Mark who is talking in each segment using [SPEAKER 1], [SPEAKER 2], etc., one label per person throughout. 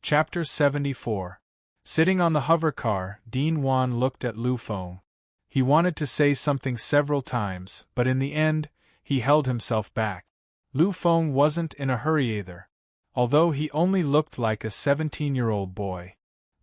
[SPEAKER 1] Chapter 74. Sitting on the hover car, Dean Wan looked at Lu Feng. He wanted to say something several times, but in the end, he held himself back. Lu Feng wasn't in a hurry either, although he only looked like a 17-year-old boy.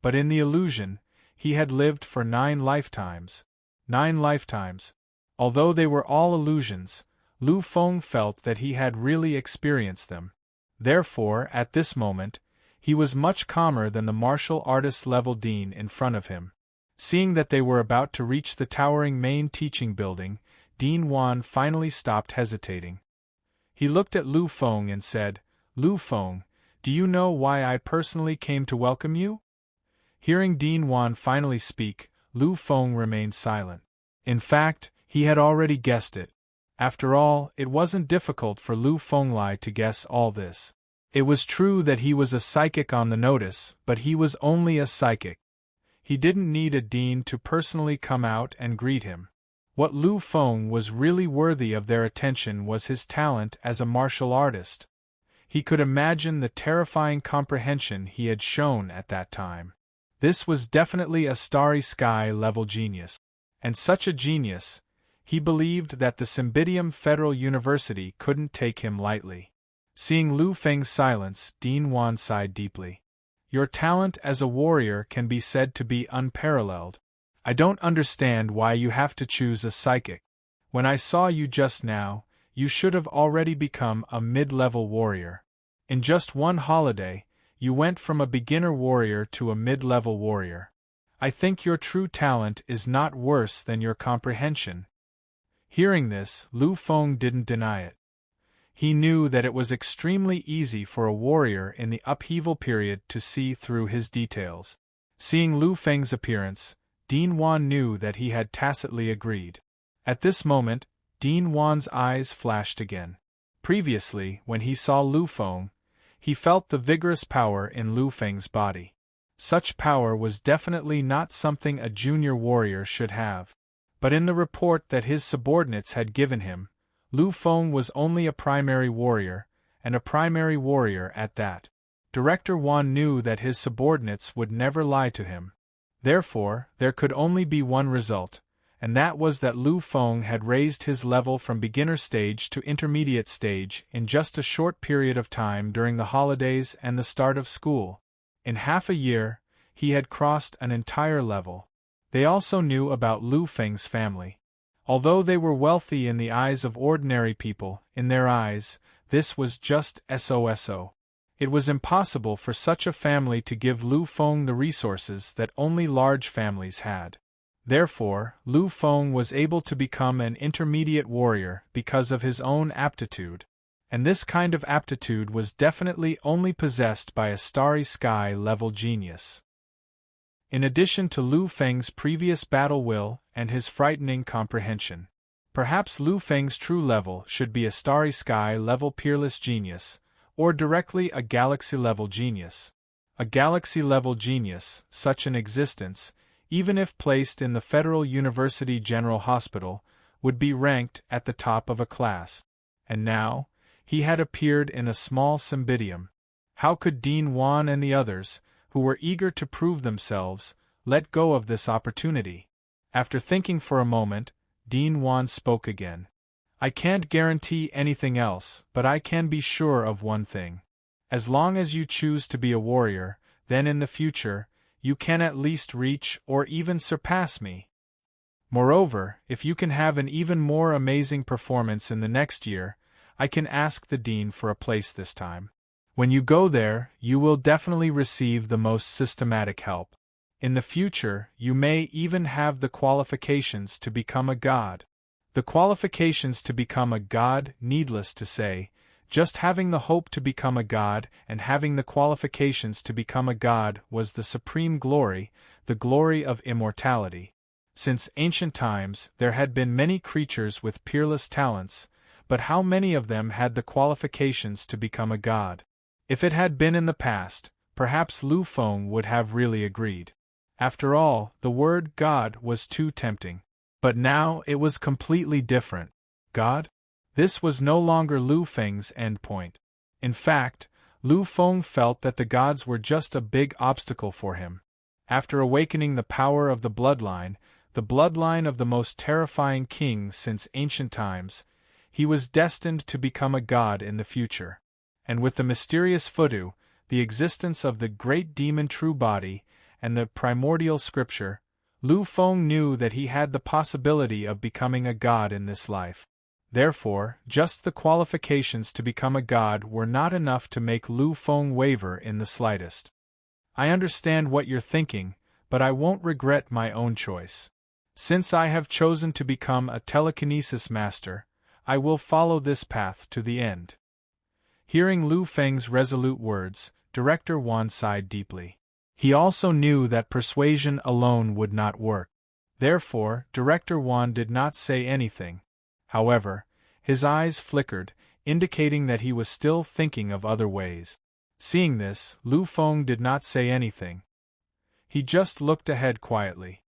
[SPEAKER 1] But in the illusion, he had lived for 9 lifetimes. 9 lifetimes. Although they were all illusions, Lu Feng felt that he had really experienced them. Therefore, at this moment, he was much calmer than the martial artist level dean in front of him. Seeing that they were about to reach the towering main teaching building, Dean Wan finally stopped hesitating. He looked at Lu Feng and said, "Lu Feng, do you know why I personally came to welcome you?" Hearing Dean Wan finally speak, Lu Feng remained silent. In fact, he had already guessed it. After all, it wasn't difficult for Lu Fenglai to guess all this. It was true that he was a psychic on the notice, but he was only a psychic. He didn't need a dean to personally come out and greet him. What Lu Feng was really worthy of their attention was his talent as a martial artist. He could imagine the terrifying comprehension he had shown at that time. This was definitely a starry sky level genius. And such a genius, he believed that the Cymbidium Federal University couldn't take him lightly. Seeing Lu Feng's silence, Dean Wan sighed deeply. Your talent as a warrior can be said to be unparalleled. I don't understand why you have to choose a psychic. When I saw you just now, you should have already become a mid-level warrior. In just one holiday, you went from a beginner warrior to a mid-level warrior. I think your true talent is not worse than your comprehension. Hearing this, Lu Feng didn't deny it. He knew that it was extremely easy for a warrior in the upheaval period to see through his details. Seeing Lu Feng's appearance, Dean Wan knew that he had tacitly agreed. At this moment, Dean Wan's eyes flashed again. Previously, when he saw Lu Feng, he felt the vigorous power in Lu Feng's body. Such power was definitely not something a junior warrior should have. But in the report that his subordinates had given him, Lu Feng was only a primary warrior, and a primary warrior at that. Director Wan knew that his subordinates would never lie to him. Therefore, there could only be one result, and that was that Lu Feng had raised his level from beginner stage to intermediate stage in just a short period of time during the holidays and the start of school. In half a year, he had crossed an entire level. They also knew about Lu Feng's family. Although they were wealthy in the eyes of ordinary people, in their eyes, this was just SOSO. It was impossible for such a family to give Lu Feng the resources that only large families had. Therefore, Lu Feng was able to become an intermediate warrior because of his own aptitude. And this kind of aptitude was definitely only possessed by a starry sky level genius. In addition to Lu Feng's previous battle will and his frightening comprehension, perhaps Lu Feng's true level should be a starry sky level peerless genius, or directly a galaxy level genius. A galaxy level genius, such an existence, even if placed in the Federal University General Hospital, would be ranked at the top of a class. And now, he had appeared in a small Cymbidium. How could Dean Wan and the others, who were eager to prove themselves, let go of this opportunity? After thinking for a moment, Dean Wan spoke again. I can't guarantee anything else, but I can be sure of one thing. As long as you choose to be a warrior, then in the future, you can at least reach or even surpass me. Moreover, if you can have an even more amazing performance in the next year, I can ask the dean for a place this time. When you go there, you will definitely receive the most systematic help. In the future, you may even have the qualifications to become a god. The qualifications to become a god, needless to say, just having the hope to become a god and having the qualifications to become a god was the supreme glory, the glory of immortality. Since ancient times, there had been many creatures with peerless talents, but how many of them had the qualifications to become a god? If it had been in the past, perhaps Lu Feng would have really agreed. After all, the word God was too tempting. But now it was completely different. God? This was no longer Lu Feng's endpoint. In fact, Lu Feng felt that the gods were just a big obstacle for him. After awakening the power of the bloodline of the most terrifying king since ancient times, he was destined to become a god in the future. And with the mysterious Fudu, the existence of the great demon true body, and the primordial scripture, Lu Feng knew that he had the possibility of becoming a god in this life. Therefore, just the qualifications to become a god were not enough to make Lu Feng waver in the slightest. I understand what you're thinking, but I won't regret my own choice. Since I have chosen to become a telekinesis master, I will follow this path to the end. Hearing Lu Feng's resolute words, Director Wan sighed deeply. He also knew that persuasion alone would not work. Therefore, Director Wan did not say anything. However, his eyes flickered, indicating that he was still thinking of other ways. Seeing this, Lu Feng did not say anything. He just looked ahead quietly.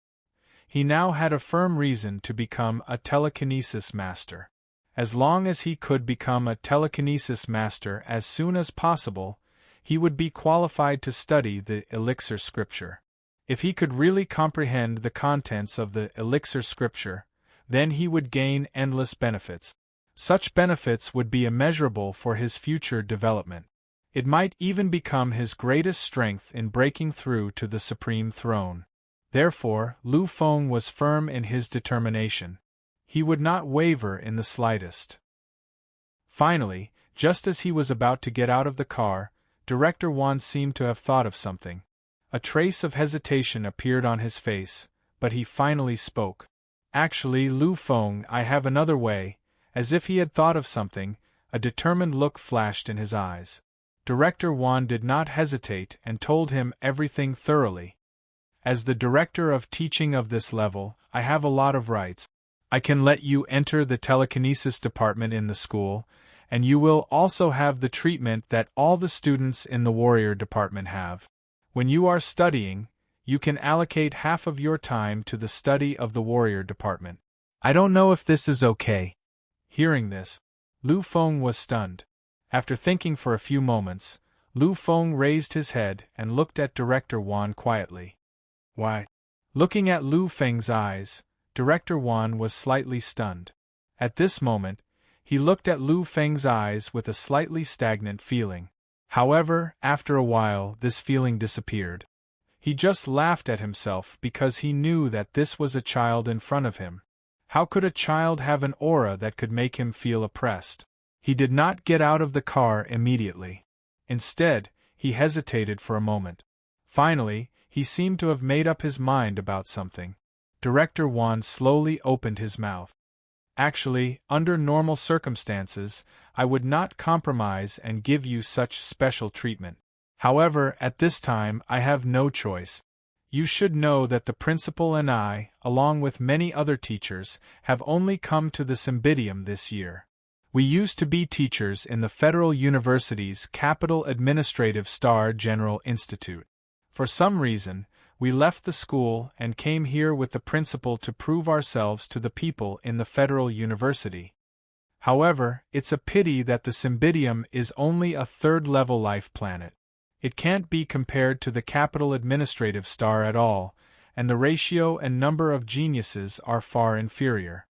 [SPEAKER 1] He now had a firm reason to become a telekinesis master. As long as he could become a telekinesis master as soon as possible, he would be qualified to study the elixir scripture. If he could really comprehend the contents of the elixir scripture, then he would gain endless benefits. Such benefits would be immeasurable for his future development. It might even become his greatest strength in breaking through to the supreme throne. Therefore, Lu Feng was firm in his determination. He would not waver in the slightest. Finally, just as he was about to get out of the car, Director Wan seemed to have thought of something. A trace of hesitation appeared on his face, but he finally spoke. Actually, Lu Feng, I have another way. As if he had thought of something, a determined look flashed in his eyes. Director Wan did not hesitate and told him everything thoroughly. As the director of teaching of this level, I have a lot of rights. I can let you enter the telekinesis department in the school, and you will also have the treatment that all the students in the warrior department have. When you are studying, you can allocate half of your time to the study of the warrior department. I don't know if this is okay. Hearing this, Lu Feng was stunned. After thinking for a few moments, Lu Feng raised his head and looked at Director Wan quietly. Why? Looking at Lu Feng's eyes, Director Wan was slightly stunned. At this moment, he looked at Lu Feng's eyes with a slightly stagnant feeling. However, after a while, this feeling disappeared. He just laughed at himself because he knew that this was a child in front of him. How could a child have an aura that could make him feel oppressed? He did not get out of the car immediately. Instead, he hesitated for a moment. Finally, he seemed to have made up his mind about something. Director Wan slowly opened his mouth. Actually, under normal circumstances, I would not compromise and give you such special treatment. However, at this time I have no choice. You should know that the principal and I, along with many other teachers, have only come to the Cymbidium this year. We used to be teachers in the Federal University's Capital Administrative Star General Institute. For some reason, we left the school and came here with the principal to prove ourselves to the people in the Federal University. However, it's a pity that the Cymbidium is only a third-level life planet. It can't be compared to the Capital Administrative Star at all, and the ratio and number of geniuses are far inferior.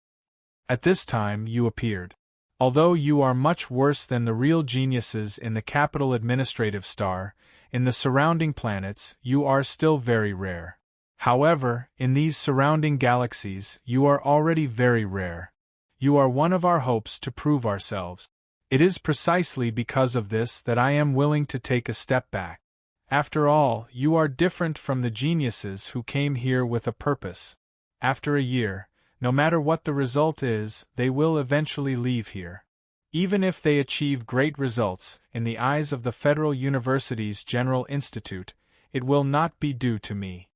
[SPEAKER 1] At this time you appeared. Although you are much worse than the real geniuses in the Capital Administrative Star, in the surrounding planets you are still very rare. However, in these surrounding galaxies you are already very rare. You are one of our hopes to prove ourselves. It is precisely because of this that I am willing to take a step back. After all, you are different from the geniuses who came here with a purpose. After a year, no matter what the result is, they will eventually leave here. Even if they achieve great results, in the eyes of the Federal University's General Institute, it will not be due to me.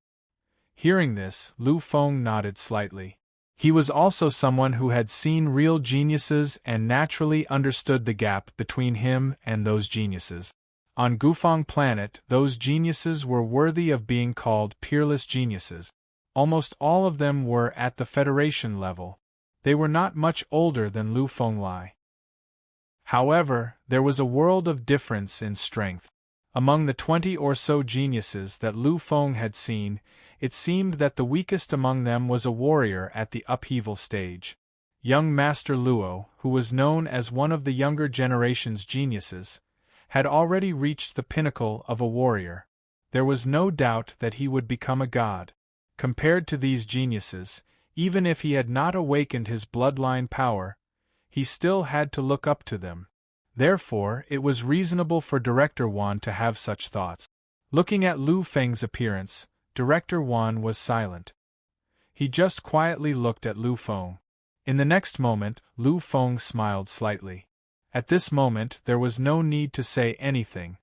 [SPEAKER 1] Hearing this, Lu Feng nodded slightly. He was also someone who had seen real geniuses and naturally understood the gap between him and those geniuses. On Gufang Planet, those geniuses were worthy of being called peerless geniuses. Almost all of them were at the Federation level. They were not much older than Lu Fenglai. However, there was a world of difference in strength. Among the 20 or so geniuses that Lu Feng had seen, it seemed that the weakest among them was a warrior at the upheaval stage. Young Master Luo, who was known as one of the younger generation's geniuses, had already reached the pinnacle of a warrior. There was no doubt that he would become a god. Compared to these geniuses, even if he had not awakened his bloodline power, he still had to look up to them. Therefore, it was reasonable for Director Wan to have such thoughts. Looking at Lu Feng's appearance, Director Wan was silent. He just quietly looked at Lu Feng. In the next moment, Lu Feng smiled slightly. At this moment, there was no need to say anything.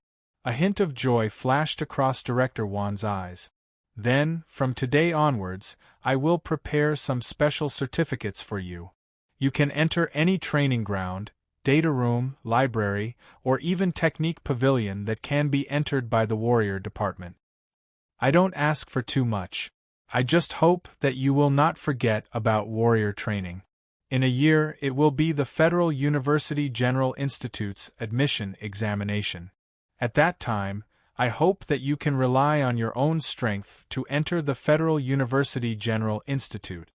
[SPEAKER 1] A hint of joy flashed across Director Wan's eyes. Then, from today onwards, I will prepare some special certificates for you. You can enter any training ground, data room, library, or even technique pavilion that can be entered by the warrior department. I don't ask for too much. I just hope that you will not forget about warrior training. In a year, it will be the Federal University General Institute's admission examination. At that time, I hope that you can rely on your own strength to enter the Federal University General Institute.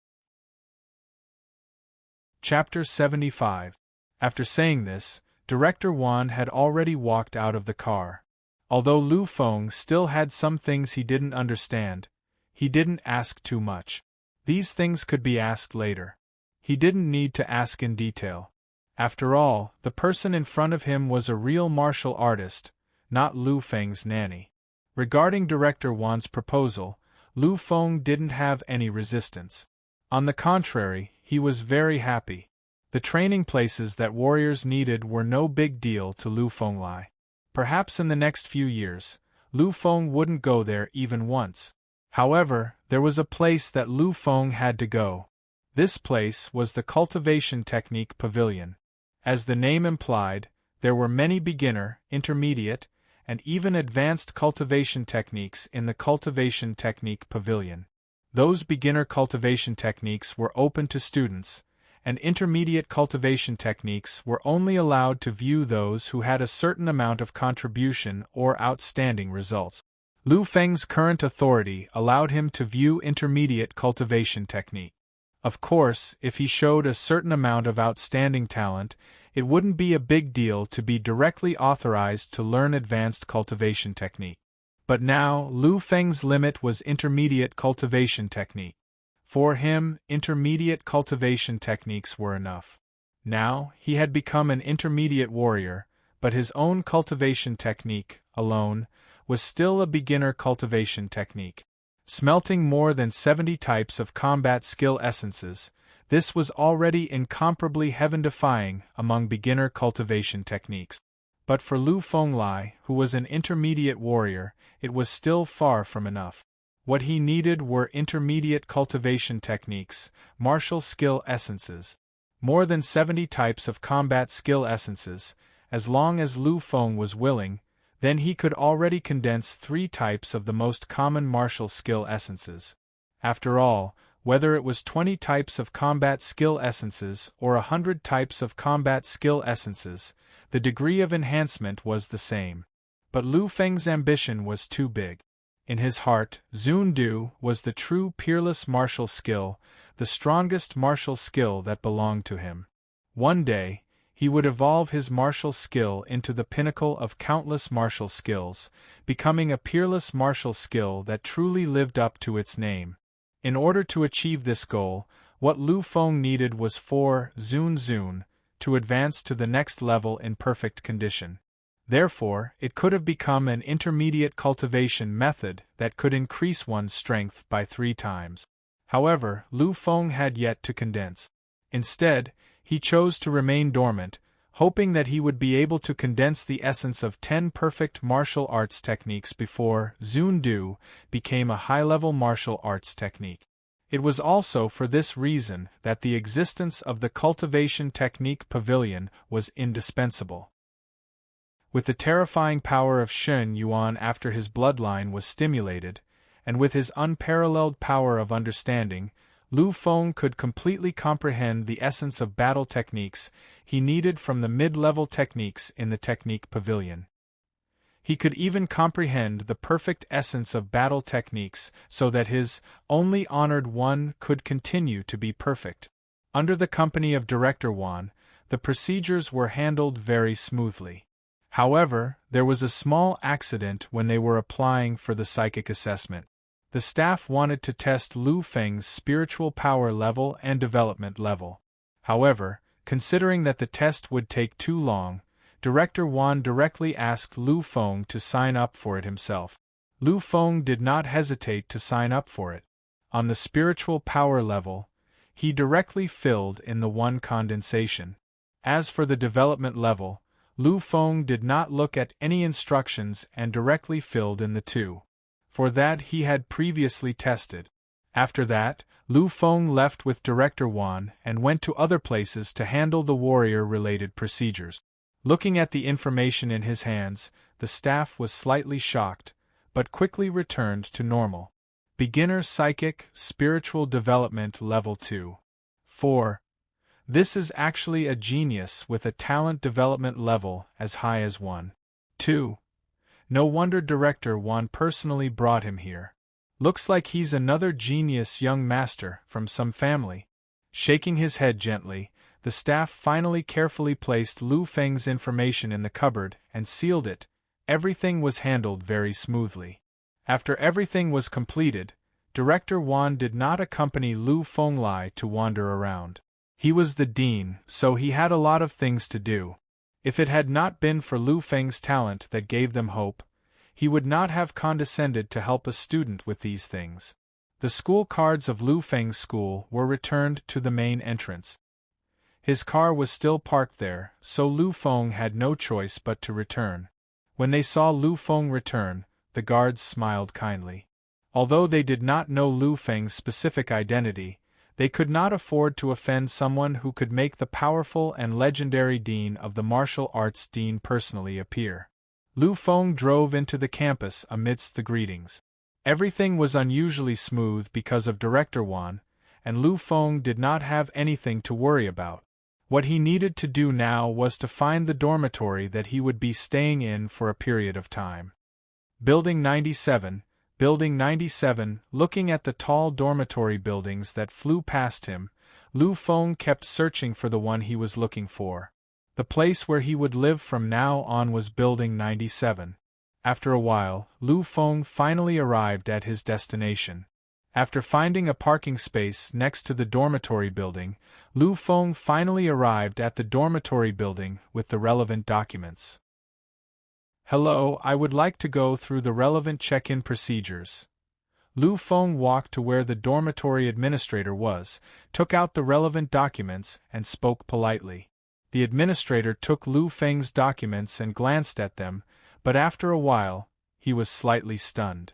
[SPEAKER 1] Chapter 75. After saying this, Director Wan had already walked out of the car. Although Lu Feng still had some things he didn't understand, he didn't ask too much. These things could be asked later. He didn't need to ask in detail. After all, the person in front of him was a real martial artist, not Lu Feng's nanny. Regarding Director Wan's proposal, Lu Feng didn't have any resistance. On the contrary, he was very happy. The training places that warriors needed were no big deal to Lu Feng. Perhaps in the next few years, Lu Feng wouldn't go there even once. However, there was a place that Lu Feng had to go. This place was the Cultivation Technique Pavilion. As the name implied, there were many beginner, intermediate, and even advanced cultivation techniques in the Cultivation Technique Pavilion. Those beginner cultivation techniques were open to students, and intermediate cultivation techniques were only allowed to view those who had a certain amount of contribution or outstanding results. Lu Feng's current authority allowed him to view intermediate cultivation technique. Of course, if he showed a certain amount of outstanding talent, it wouldn't be a big deal to be directly authorized to learn advanced cultivation technique. But now, Lu Feng's limit was intermediate cultivation technique. For him, intermediate cultivation techniques were enough. Now, he had become an intermediate warrior, but his own cultivation technique, alone, was still a beginner cultivation technique. Smelting more than 70 types of combat skill essences, this was already incomparably heaven-defying among beginner cultivation techniques. But for Lu Feng, who was an intermediate warrior, it was still far from enough. What he needed were intermediate cultivation techniques, martial skill essences. More than 70 types of combat skill essences, as long as Lu Feng was willing, then he could already condense 3 types of the most common martial skill essences. After all, whether it was 20 types of combat skill essences or 100 types of combat skill essences, the degree of enhancement was the same. But Lu Feng's ambition was too big. In his heart, Zundu was the true peerless martial skill, the strongest martial skill that belonged to him. One day, he would evolve his martial skill into the pinnacle of countless martial skills, becoming a peerless martial skill that truly lived up to its name. In order to achieve this goal, what Lu Feng needed was for Zun to advance to the next level in perfect condition. Therefore, it could have become an intermediate cultivation method that could increase one's strength by 3 times. However, Lu Feng had yet to condense. Instead, he chose to remain dormant, hoping that he would be able to condense the essence of 10 perfect martial arts techniques before Zundu became a high-level martial arts technique. It was also for this reason that the existence of the Cultivation Technique Pavilion was indispensable. With the terrifying power of Shen Yuan after his bloodline was stimulated, and with his unparalleled power of understanding, Lu Feng could completely comprehend the essence of battle techniques he needed from the mid-level techniques in the technique pavilion. He could even comprehend the perfect essence of battle techniques so that his only honored one could continue to be perfect. Under the company of Director Wan, the procedures were handled very smoothly. However, there was a small accident when they were applying for the psychic assessment. The staff wanted to test Lu Feng's spiritual power level and development level. However, considering that the test would take too long, Director Wan directly asked Lu Feng to sign up for it himself. Lu Feng did not hesitate to sign up for it. On the spiritual power level, he directly filled in the one condensation. As for the development level, Lu Feng did not look at any instructions and directly filled in the two. For that he had previously tested. After that, Lu Feng left with Director Wan and went to other places to handle the warrior-related procedures. Looking at the information in his hands, the staff was slightly shocked, but quickly returned to normal. Beginner Psychic Spiritual Development Level 2. 4. This is actually a genius with a talent development level as high as 1. 2. No wonder Director Wan personally brought him here. Looks like he's another genius young master from some family. Shaking his head gently, the staff finally carefully placed Lu Feng's information in the cupboard and sealed it. Everything was handled very smoothly. After everything was completed, Director Wan did not accompany Lu Feng to wander around. He was the dean, so he had a lot of things to do. If it had not been for Lu Feng's talent that gave them hope, he would not have condescended to help a student with these things. The school cards of Lu Feng's school were returned to the main entrance. His car was still parked there, so Lu Feng had no choice but to return. When they saw Lu Feng return, the guards smiled kindly. Although they did not know Lu Feng's specific identity, they could not afford to offend someone who could make the powerful and legendary dean of the martial arts dean personally appear. Lu Feng drove into the campus amidst the greetings. Everything was unusually smooth because of Director Wan, and Lu Feng did not have anything to worry about. What he needed to do now was to find the dormitory that he would be staying in for a period of time. Building 97. Building 97, looking at the tall dormitory buildings that flew past him, Lu Feng kept searching for the one he was looking for. The place where he would live from now on was Building 97. After a while, Lu Feng finally arrived at his destination. After finding a parking space next to the dormitory building, Lu Feng finally arrived at the dormitory building with the relevant documents. Hello, I would like to go through the relevant check-in procedures. Lu Feng walked to where the dormitory administrator was, took out the relevant documents, and spoke politely. The administrator took Lu Feng's documents and glanced at them, but after a while, he was slightly stunned.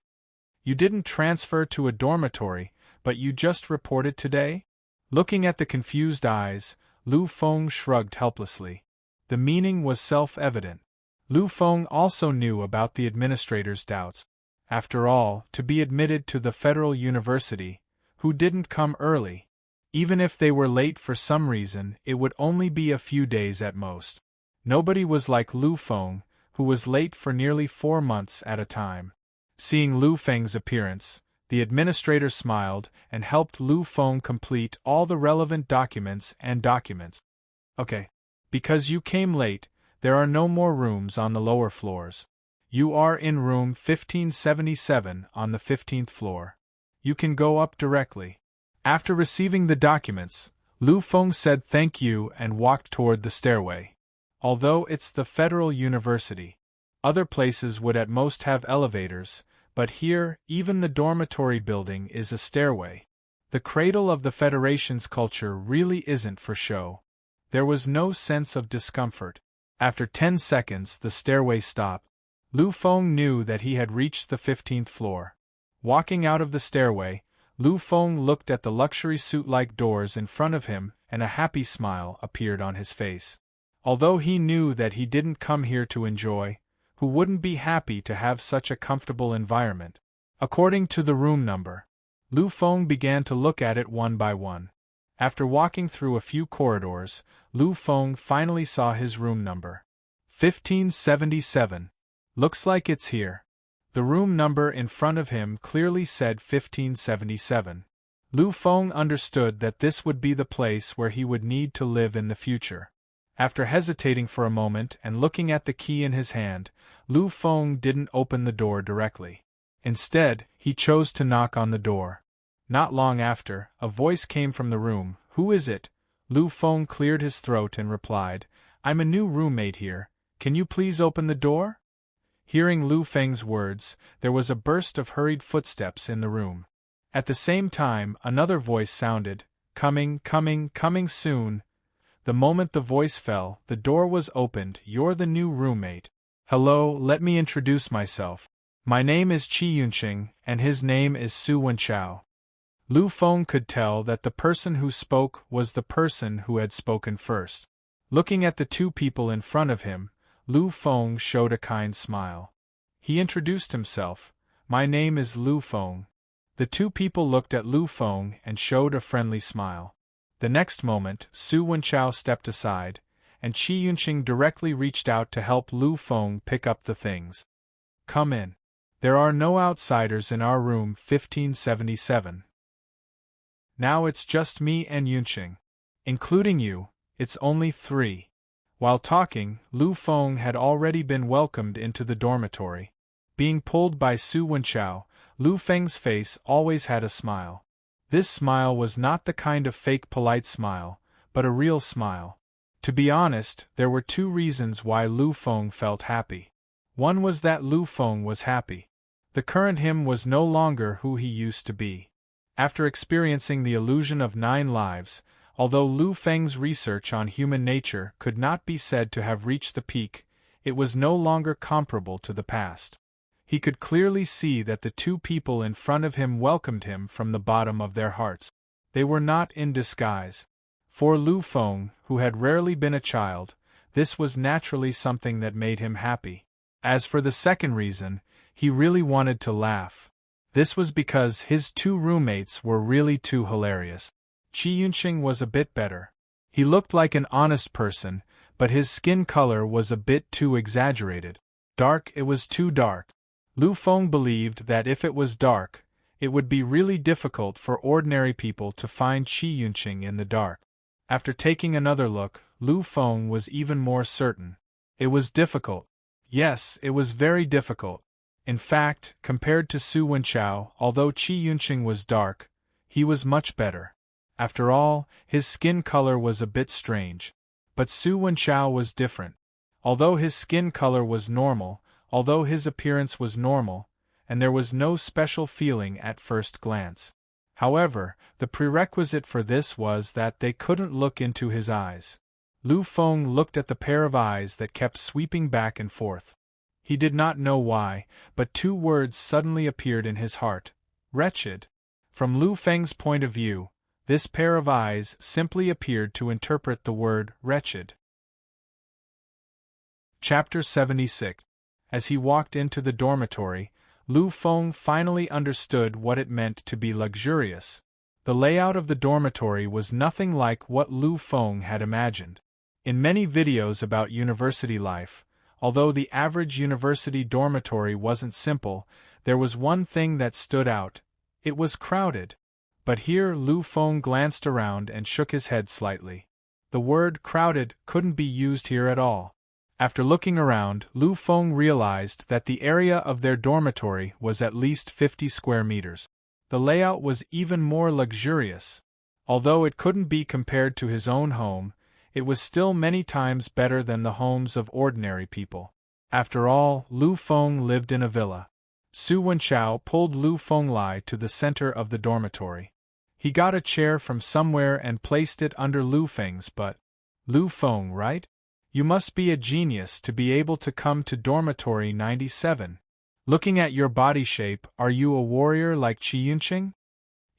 [SPEAKER 1] You didn't transfer to a dormitory, but you just reported today? Looking at the confused eyes, Lu Feng shrugged helplessly. The meaning was self-evident. Lu Feng also knew about the administrator's doubts. After all, to be admitted to the Federal University, who didn't come early? Even if they were late for some reason, it would only be a few days at most. Nobody was like Lu Feng, who was late for nearly 4 months at a time. Seeing Lu Feng's appearance, the administrator smiled and helped Lu Feng complete all the relevant documents. Okay. Because you came late, there are no more rooms on the lower floors. You are in room 1577 on the 15th floor. You can go up directly. After receiving the documents, Lu Feng said thank you and walked toward the stairway. Although it's the Federal University, other places would at most have elevators, but here, even the dormitory building is a stairway. The cradle of the Federation's culture really isn't for show. There was no sense of discomfort. After 10 seconds, the stairway stopped. Lu Feng knew that he had reached the 15th floor. Walking out of the stairway, Lu Feng looked at the luxury suite-like doors in front of him, and a happy smile appeared on his face. Although he knew that he didn't come here to enjoy, who wouldn't be happy to have such a comfortable environment? According to the room number, Lu Feng began to look at it one by one. After walking through a few corridors, Lu Feng finally saw his room number. 1577. Looks like it's here. The room number in front of him clearly said 1577. Lu Feng understood that this would be the place where he would need to live in the future. After hesitating for a moment and looking at the key in his hand, Lu Feng didn't open the door directly. Instead, he chose to knock on the door. Not long after, a voice came from the room. "Who is it?" Lu Feng cleared his throat and replied, "I'm a new roommate here. Can you please open the door?" Hearing Lu Feng's words, there was a burst of hurried footsteps in the room. At the same time, another voice sounded, "Coming, coming, coming soon." The moment the voice fell, the door was opened. "You're the new roommate." "Hello, let me introduce myself. My name is Qi Yunqing, and his name is Su Wenchao." Lu Feng could tell that the person who spoke was the person who had spoken first. Looking at the two people in front of him, Lu Feng showed a kind smile. He introduced himself, "My name is Lu Feng." The two people looked at Lu Feng and showed a friendly smile. The next moment, Su Wenchao stepped aside, and Qi Yunqing directly reached out to help Lu Feng pick up the things. "Come in. There are no outsiders in our room 1577. Now it's just me and Yunqing. Including you, it's only 3. While talking, Lu Feng had already been welcomed into the dormitory. Being pulled by Su Wenchao, Lu Feng's face always had a smile. This smile was not the kind of fake polite smile, but a real smile. To be honest, there were 2 reasons why Lu Feng felt happy. One was that Lu Feng was happy. The current him was no longer who he used to be. After experiencing the illusion of 9 lives, although Lu Feng's research on human nature could not be said to have reached the peak, it was no longer comparable to the past. He could clearly see that the 2 people in front of him welcomed him from the bottom of their hearts. They were not in disguise. For Lu Feng, who had rarely been a child, this was naturally something that made him happy. As for the second reason, he really wanted to laugh. This was because his 2 roommates were really too hilarious. Qi Yunqing was a bit better. He looked like an honest person, but his skin color was a bit too exaggerated. Dark, it was too dark. Lu Feng believed that if it was dark, it would be really difficult for ordinary people to find Qi Yunqing in the dark. After taking another look, Lu Feng was even more certain. It was difficult. Yes, it was very difficult. In fact, compared to Su Wenchao, although Qi Yunqing was dark, he was much better. After all, his skin color was a bit strange. But Su Wenchao was different. Although his skin color was normal, although his appearance was normal, and there was no special feeling at first glance. However, the prerequisite for this was that they couldn't look into his eyes. Lu Feng looked at the pair of eyes that kept sweeping back and forth. He did not know why, but 2 words suddenly appeared in his heart. Wretched. From Lu Feng's point of view, this pair of eyes simply appeared to interpret the word wretched. Chapter 76. As he walked into the dormitory, Lu Feng finally understood what it meant to be luxurious. The layout of the dormitory was nothing like what Lu Feng had imagined. In many videos about university life, although the average university dormitory wasn't simple, there was one thing that stood out. It was crowded. But here Lu Feng glanced around and shook his head slightly. The word crowded couldn't be used here at all. After looking around, Lu Feng realized that the area of their dormitory was at least 50 square meters. The layout was even more luxurious. Although it couldn't be compared to his own home, it was still many times better than the homes of ordinary people. After all, Lu Feng lived in a villa. Su Wenchao pulled Lu Fenglai to the center of the dormitory. He got a chair from somewhere and placed it under Lu Feng's butt. "Lu Feng, right? You must be a genius to be able to come to dormitory 97. Looking at your body shape, are you a warrior like Qi Yunqing?"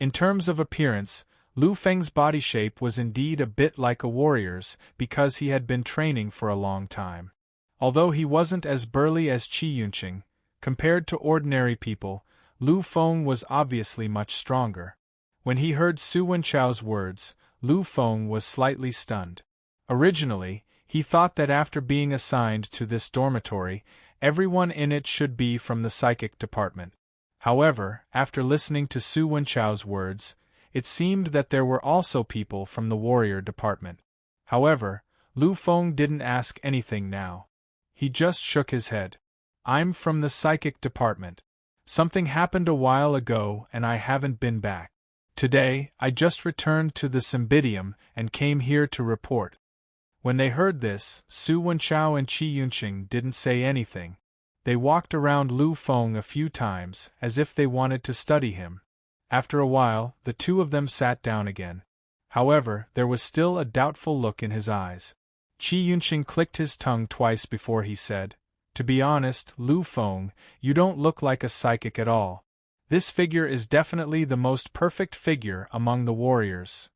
[SPEAKER 1] In terms of appearance, Lu Feng's body shape was indeed a bit like a warrior's because he had been training for a long time. Although he wasn't as burly as Qi Yunqing, compared to ordinary people, Lu Feng was obviously much stronger. When he heard Su Wenchao's words, Lu Feng was slightly stunned. Originally, he thought that after being assigned to this dormitory, everyone in it should be from the psychic department. However, after listening to Su Wenchao's words, it seemed that there were also people from the warrior department. However, Lu Feng didn't ask anything now. He just shook his head. I'm from the psychic department. Something happened a while ago and I haven't been back. Today, I just returned to the Cymbidium and came here to report. When they heard this, Su Wenchao and Qi Yunqing didn't say anything. They walked around Lu Feng a few times, as if they wanted to study him. After a while, the two of them sat down again. However, there was still a doubtful look in his eyes. Qi Yunqing clicked his tongue twice before he said, "To be honest, Lu Feng, you don't look like a psychic at all. This figure is definitely the most perfect figure among the warriors."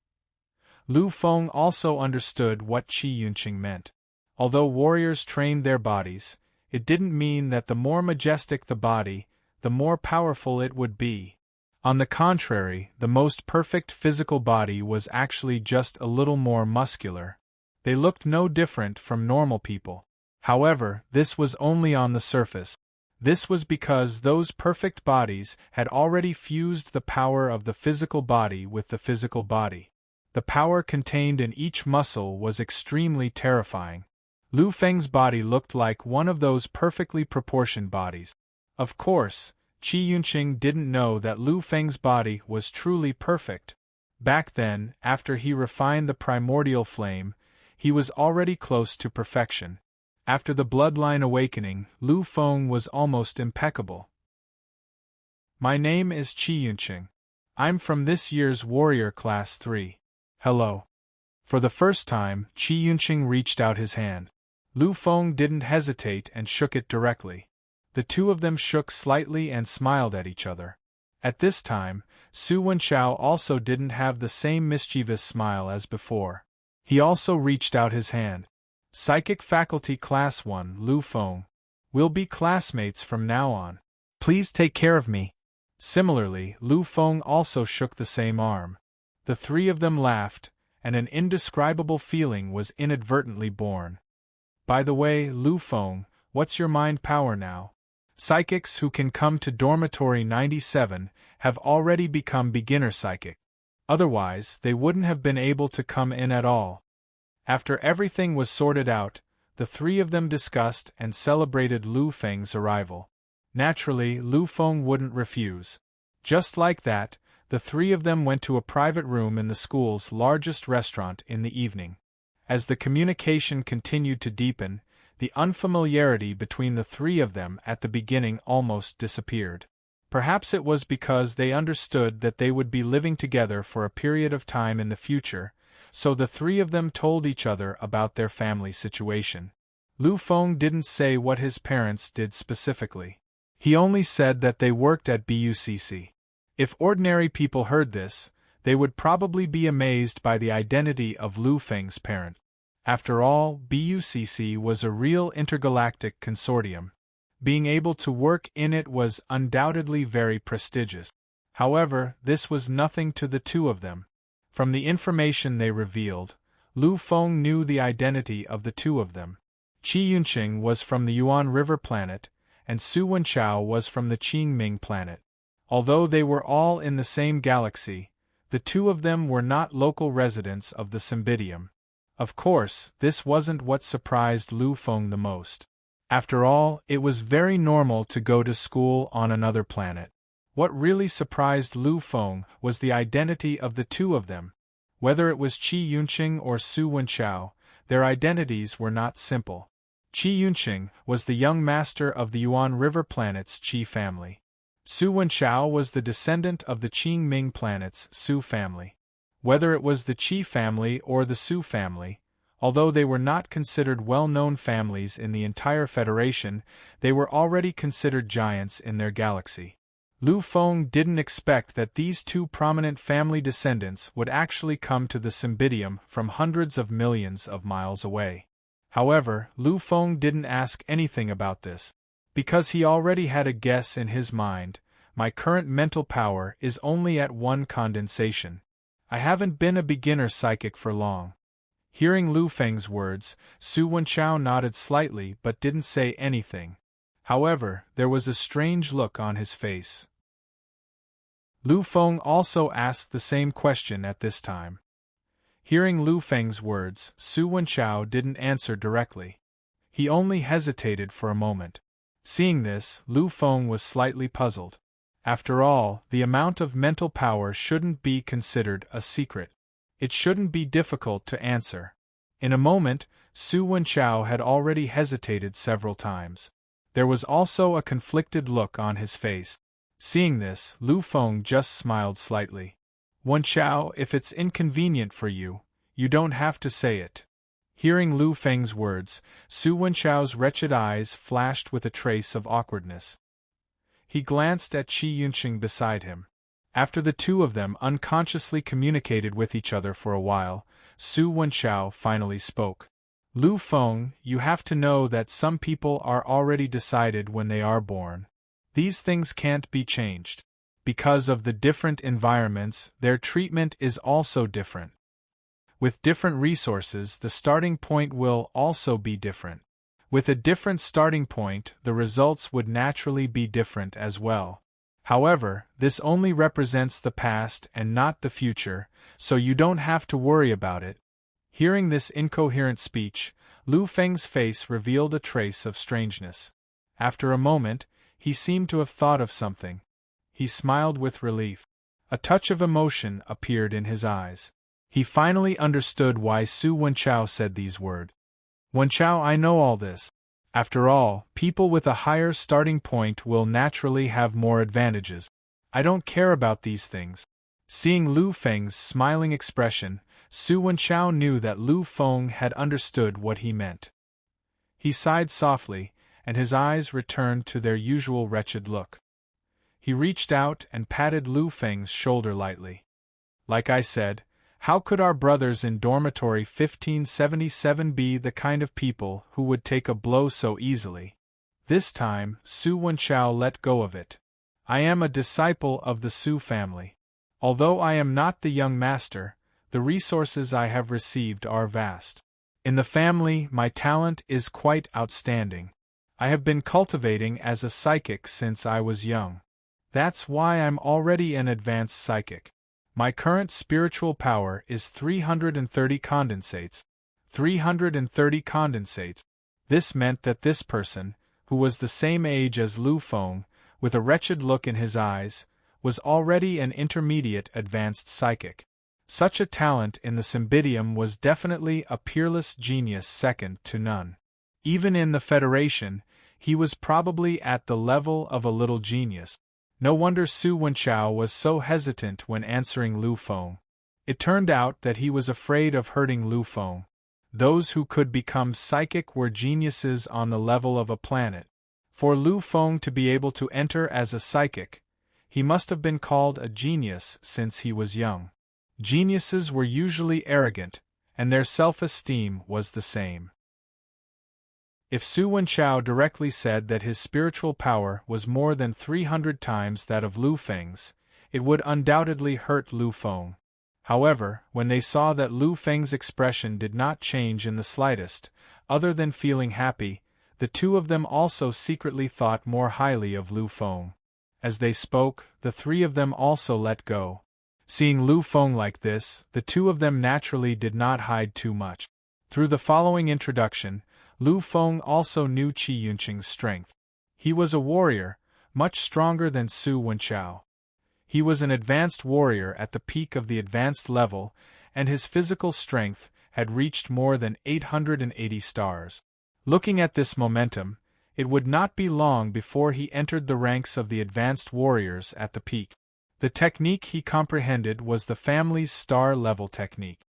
[SPEAKER 1] Lu Feng also understood what Qi Yunqing meant. Although warriors trained their bodies, it didn't mean that the more majestic the body, the more powerful it would be. On the contrary, the most perfect physical body was actually just a little more muscular. They looked no different from normal people. However, this was only on the surface. This was because those perfect bodies had already fused the power of the physical body with the physical body. The power contained in each muscle was extremely terrifying. Lu Feng's body looked like one of those perfectly proportioned bodies. Of course, Qi Yunqing didn't know that Lu Feng's body was truly perfect. Back then, after he refined the primordial flame, he was already close to perfection. After the bloodline awakening, Lu Feng was almost impeccable. My name is Qi Yunqing. I'm from this year's Warrior Class 3. Hello. For the first time, Qi Yunqing reached out his hand. Lu Feng didn't hesitate and shook it directly. The two of them shook slightly and smiled at each other. At this time, Su Wenchao also didn't have the same mischievous smile as before. He also reached out his hand. Psychic Faculty Class 1, Lu Feng. We'll be classmates from now on. Please take care of me. Similarly, Lu Feng also shook the same arm. The three of them laughed, and an indescribable feeling was inadvertently born. By the way, Lu Feng, what's your mind power now? Psychics who can come to Dormitory 97 have already become beginner psychic. Otherwise, they wouldn't have been able to come in at all. After everything was sorted out, the three of them discussed and celebrated Lu Feng's arrival. Naturally, Lu Feng wouldn't refuse. Just like that, the three of them went to a private room in the school's largest restaurant in the evening. As the communication continued to deepen, the unfamiliarity between the three of them at the beginning almost disappeared. Perhaps it was because they understood that they would be living together for a period of time in the future, so the three of them told each other about their family situation. Lu Feng didn't say what his parents did specifically. He only said that they worked at BUCC. If ordinary people heard this, they would probably be amazed by the identity of Lu Feng's parent. After all, BUCC was a real intergalactic consortium. Being able to work in it was undoubtedly very prestigious. However, this was nothing to the two of them. From the information they revealed, Lu Feng knew the identity of the two of them. Qi Yunqing was from the Yuan River planet, and Su Wenchao was from the Qingming planet. Although they were all in the same galaxy, the two of them were not local residents of the Cymbidium. Of course, this wasn't what surprised Lu Feng the most. After all, it was very normal to go to school on another planet. What really surprised Lu Feng was the identity of the two of them. Whether it was Qi Yunqing or Su Wenchao, their identities were not simple. Qi Yunqing was the young master of the Yuan River planet's Qi family. Su Wenchao was the descendant of the Qingming planet's Su family. Whether it was the Qi family or the Su family, although they were not considered well-known families in the entire Federation, they were already considered giants in their galaxy. Lu Feng didn't expect that these two prominent family descendants would actually come to the Cymbidium from hundreds of millions of miles away. However, Lu Feng didn't ask anything about this. Because he already had a guess in his mind, my current mental power is only at 1 condensation. I haven't been a beginner psychic for long. Hearing Lu Feng's words, Su Wenchao nodded slightly but didn't say anything. However, there was a strange look on his face. Lu Feng also asked the same question at this time. Hearing Lu Feng's words, Su Wenchao didn't answer directly. He only hesitated for a moment. Seeing this, Lu Feng was slightly puzzled. After all, the amount of mental power shouldn't be considered a secret. It shouldn't be difficult to answer. In a moment, Su Wenchao had already hesitated several times. There was also a conflicted look on his face. Seeing this, Lu Feng just smiled slightly. Wenchao, if it's inconvenient for you, you don't have to say it. Hearing Lu Feng's words, Su Wenchao's wretched eyes flashed with a trace of awkwardness. He glanced at Qi Yunqing beside him. After the two of them unconsciously communicated with each other for a while, Su Wenchao finally spoke. Lu Feng, you have to know that some people are already decided when they are born. These things can't be changed. Because of the different environments, their treatment is also different. With different resources, the starting point will also be different. With a different starting point, the results would naturally be different as well. However, this only represents the past and not the future, so you don't have to worry about it. Hearing this incoherent speech, Lu Feng's face revealed a trace of strangeness. After a moment, he seemed to have thought of something. He smiled with relief. A touch of emotion appeared in his eyes. He finally understood why Su Wenchao said these words. Wenchao, I know all this. After all, people with a higher starting point will naturally have more advantages. I don't care about these things. Seeing Lu Feng's smiling expression, Su Wenchao knew that Lu Feng had understood what he meant. He sighed softly, and his eyes returned to their usual wretched look. He reached out and patted Lu Feng's shoulder lightly. Like I said, how could our brothers in dormitory 1577 be the kind of people who would take a blow so easily? This time, Su Wenchao let go of it. I am a disciple of the Su family. Although I am not the young master, the resources I have received are vast. In the family, my talent is quite outstanding. I have been cultivating as a psychic since I was young. That's why I'm already an advanced psychic. My current spiritual power is 330 condensates. 330 condensates. This meant that this person, who was the same age as Lu Feng, with a wretched look in his eyes, was already an intermediate advanced psychic. Such a talent in the Cymbidium was definitely a peerless genius second to none. Even in the Federation, he was probably at the level of a little genius. No wonder Su Wenchao was so hesitant when answering Lu Feng. It turned out that he was afraid of hurting Lu Feng. Those who could become psychic were geniuses on the level of a planet. For Lu Feng to be able to enter as a psychic, he must have been called a genius since he was young. Geniuses were usually arrogant, and their self-esteem was the same. If Su Wenchao directly said that his spiritual power was more than 300 times that of Lu Feng's, it would undoubtedly hurt Lu Feng. However, when they saw that Lu Feng's expression did not change in the slightest, other than feeling happy, the two of them also secretly thought more highly of Lu Feng. As they spoke, the three of them also let go. Seeing Lu Feng like this, the two of them naturally did not hide too much. Through the following introduction, Lu Feng also knew Qi Yunqing's strength. He was a warrior, much stronger than Su Wenchao. He was an advanced warrior at the peak of the advanced level, and his physical strength had reached more than 880 stars. Looking at this momentum, it would not be long before he entered the ranks of the advanced warriors at the peak. The technique he comprehended was the family's star-level technique.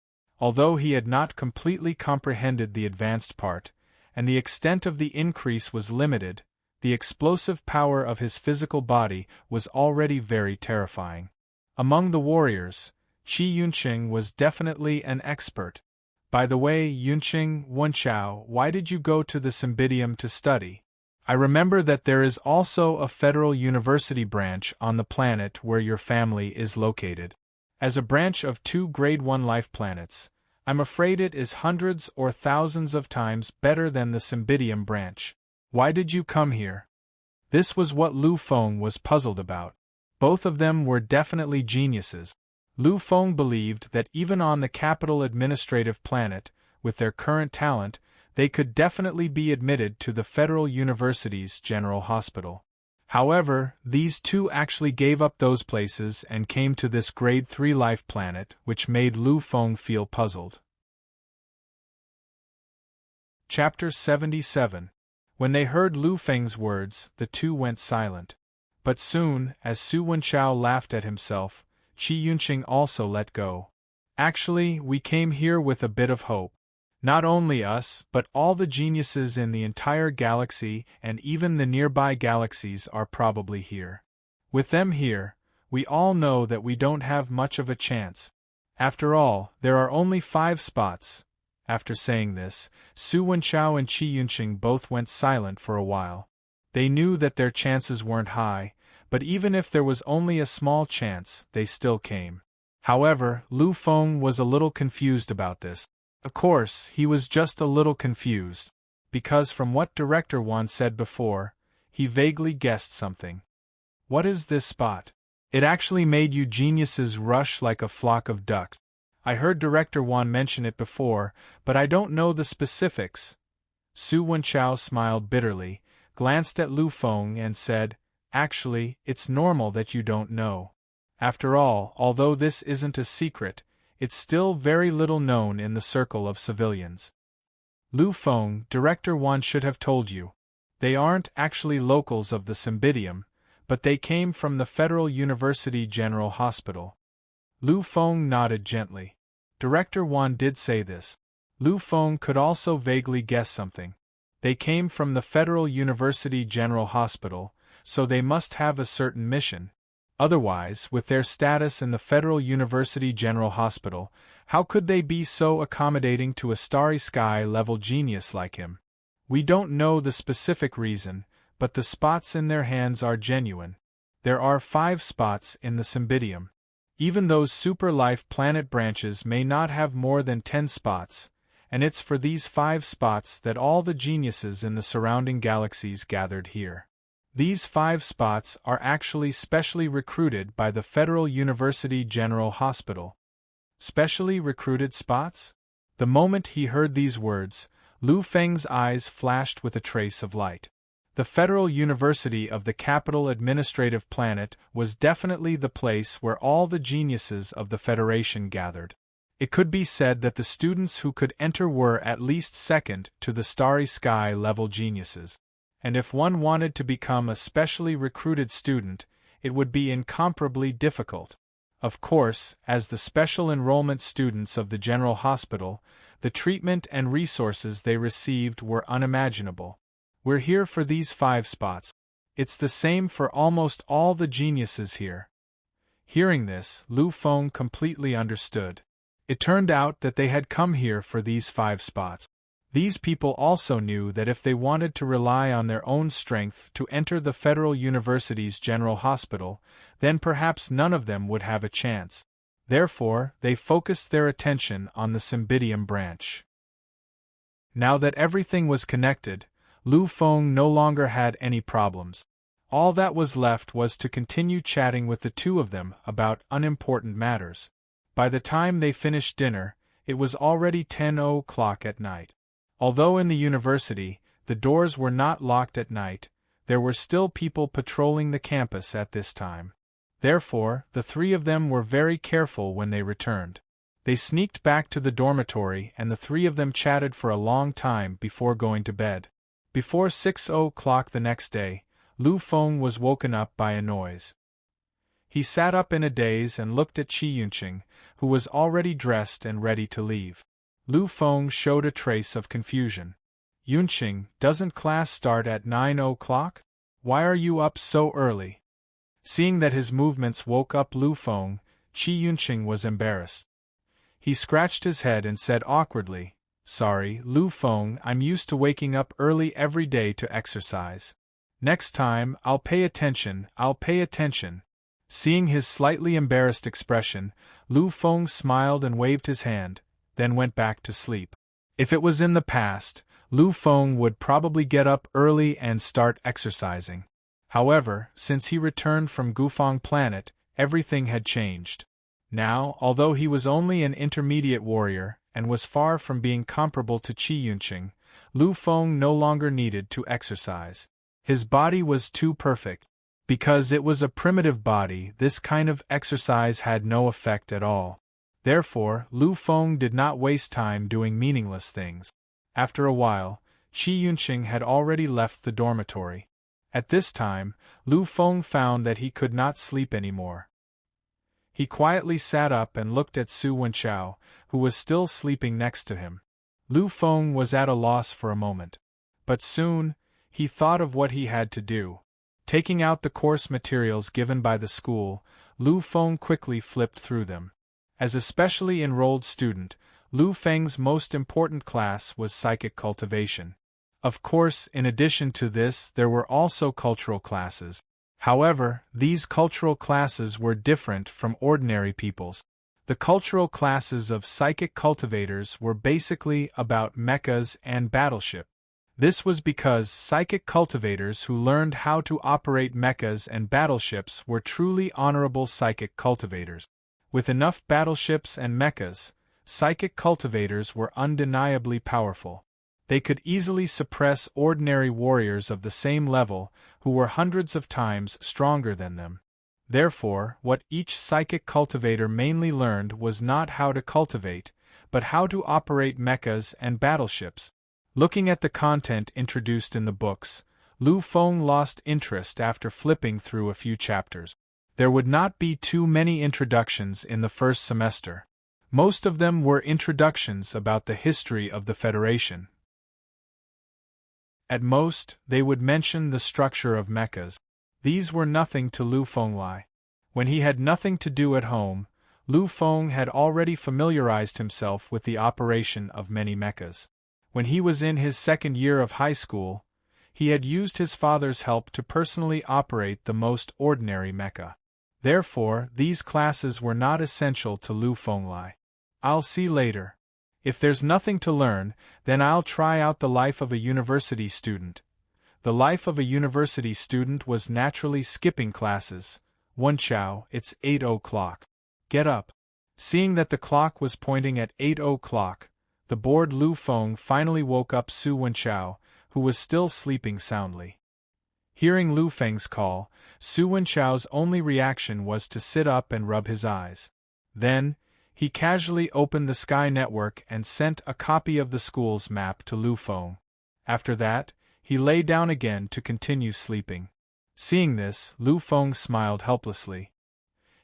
[SPEAKER 1] Although he had not completely comprehended the advanced part, and the extent of the increase was limited, the explosive power of his physical body was already very terrifying. Among the warriors, Qi Yunqing was definitely an expert. By the way, Yunqing, Wenchao, why did you go to the Cymbidium to study? I remember that there is also a federal university branch on the planet where your family is located. As a branch of 2 Grade 1 life planets, I'm afraid it is hundreds or thousands of times better than the Cymbidium branch. Why did you come here? This was what Lu Feng was puzzled about. Both of them were definitely geniuses. Lu Feng believed that even on the capital administrative planet, with their current talent, they could definitely be admitted to the Federal University's General Hospital. However, these two actually gave up those places and came to this Grade 3 life planet, which made Lu Feng feel puzzled. Chapter 77. When they heard Lu Feng's words, the two went silent. But soon, as Su Wenchao laughed at himself, Qi Yunqing also let go. Actually, we came here with a bit of hope. Not only us, but all the geniuses in the entire galaxy and even the nearby galaxies are probably here. With them here, we all know that we don't have much of a chance. After all, there are only 5 spots. After saying this, Su Wenchao and Qi Yunqing both went silent for a while. They knew that their chances weren't high, but even if there was only a small chance, they still came. However, Lu Feng was a little confused about this. Of course, he was just a little confused, because from what Director Wan said before, he vaguely guessed something. What is this spot? It actually made you geniuses rush like a flock of ducks. I heard Director Wan mention it before, but I don't know the specifics. Su Wenchao smiled bitterly, glanced at Lu Feng and said, "Actually, it's normal that you don't know. After all, although this isn't a secret, it's still very little known in the circle of civilians." Lu Feng, Director Wan should have told you. They aren't actually locals of the Cymbidium, but they came from the Federal University General Hospital. Lu Feng nodded gently. Director Wan did say this. Lu Feng could also vaguely guess something. They came from the Federal University General Hospital, so they must have a certain mission. Otherwise, with their status in the Federal University General Hospital, how could they be so accommodating to a starry sky-level genius like him? We don't know the specific reason, but the spots in their hands are genuine. There are 5 spots in the Cymbidium. Even those super life planet branches may not have more than 10 spots, and it's for these 5 spots that all the geniuses in the surrounding galaxies gathered here. These 5 spots are actually specially recruited by the Federal University General Hospital. Specially recruited spots? The moment he heard these words, Lu Feng's eyes flashed with a trace of light. The Federal University of the capital administrative planet was definitely the place where all the geniuses of the Federation gathered. It could be said that the students who could enter were at least second to the starry sky level geniuses. And if one wanted to become a specially recruited student, it would be incomparably difficult. Of course, as the special enrollment students of the General Hospital, the treatment and resources they received were unimaginable. We're here for these 5 spots. It's the same for almost all the geniuses here. Hearing this, Lu Feng completely understood. It turned out that they had come here for these 5 spots. These people also knew that if they wanted to rely on their own strength to enter the Federal University's General Hospital, then perhaps none of them would have a chance. Therefore, they focused their attention on the Cymbidium branch. Now that everything was connected, Lu Feng no longer had any problems. All that was left was to continue chatting with the two of them about unimportant matters. By the time they finished dinner, it was already 10 o'clock at night. Although in the university, the doors were not locked at night, there were still people patrolling the campus at this time. Therefore, the 3 of them were very careful when they returned. They sneaked back to the dormitory and the 3 of them chatted for a long time before going to bed. Before 6 o'clock the next day, Lu Feng was woken up by a noise. He sat up in a daze and looked at Qi Yunqing, who was already dressed and ready to leave. Lu Feng showed a trace of confusion. "Yunqing, doesn't class start at 9 o'clock? Why are you up so early?" Seeing that his movements woke up Lu Feng, Qi Yunqing was embarrassed. He scratched his head and said awkwardly, "Sorry, Lu Feng, I'm used to waking up early every day to exercise." Next time, I'll pay attention, I'll pay attention. Seeing his slightly embarrassed expression, Lu Feng smiled and waved his hand, then went back to sleep. If it was in the past, Lu Feng would probably get up early and start exercising. However, since he returned from Gufang Planet, everything had changed. Now, although he was only an intermediate warrior, and was far from being comparable to Qi Yunqing, Lu Feng no longer needed to exercise. His body was too perfect. Because it was a primitive body, this kind of exercise had no effect at all. Therefore, Lu Feng did not waste time doing meaningless things. After a while, Qi Yunqing had already left the dormitory. At this time, Lu Feng found that he could not sleep anymore. He quietly sat up and looked at Su Wenchao, who was still sleeping next to him. Lu Feng was at a loss for a moment. But soon, he thought of what he had to do. Taking out the course materials given by the school, Lu Feng quickly flipped through them. As a specially enrolled student, Lu Feng's most important class was psychic cultivation. Of course, in addition to this, there were also cultural classes. However, these cultural classes were different from ordinary people's. The cultural classes of psychic cultivators were basically about mechas and battleship. This was because psychic cultivators who learned how to operate mechas and battleships were truly honorable psychic cultivators. With enough battleships and mechas, psychic cultivators were undeniably powerful. They could easily suppress ordinary warriors of the same level who were hundreds of times stronger than them. Therefore, what each psychic cultivator mainly learned was not how to cultivate, but how to operate mechas and battleships. Looking at the content introduced in the books, Lu Feng lost interest after flipping through a few chapters. There would not be too many introductions in the first semester. Most of them were introductions about the history of the Federation. At most, they would mention the structure of mechas. These were nothing to Lu Fenglai. When he had nothing to do at home, Lu Feng had already familiarized himself with the operation of many mechas. When he was in his second year of high school, he had used his father's help to personally operate the most ordinary mecha. Therefore, these classes were not essential to Lu Fenglai. I'll see later. If there's nothing to learn, then I'll try out the life of a university student. The life of a university student was naturally skipping classes. Wenchao, it's 8 o'clock. Get up. Seeing that the clock was pointing at 8 o'clock, the bored Lu Feng finally woke up Su Wenchao, who was still sleeping soundly. Hearing Lu Feng's call, Su Wenchao's only reaction was to sit up and rub his eyes. Then, he casually opened the Sky Network and sent a copy of the school's map to Lu Feng. After that, he lay down again to continue sleeping. Seeing this, Lu Feng smiled helplessly.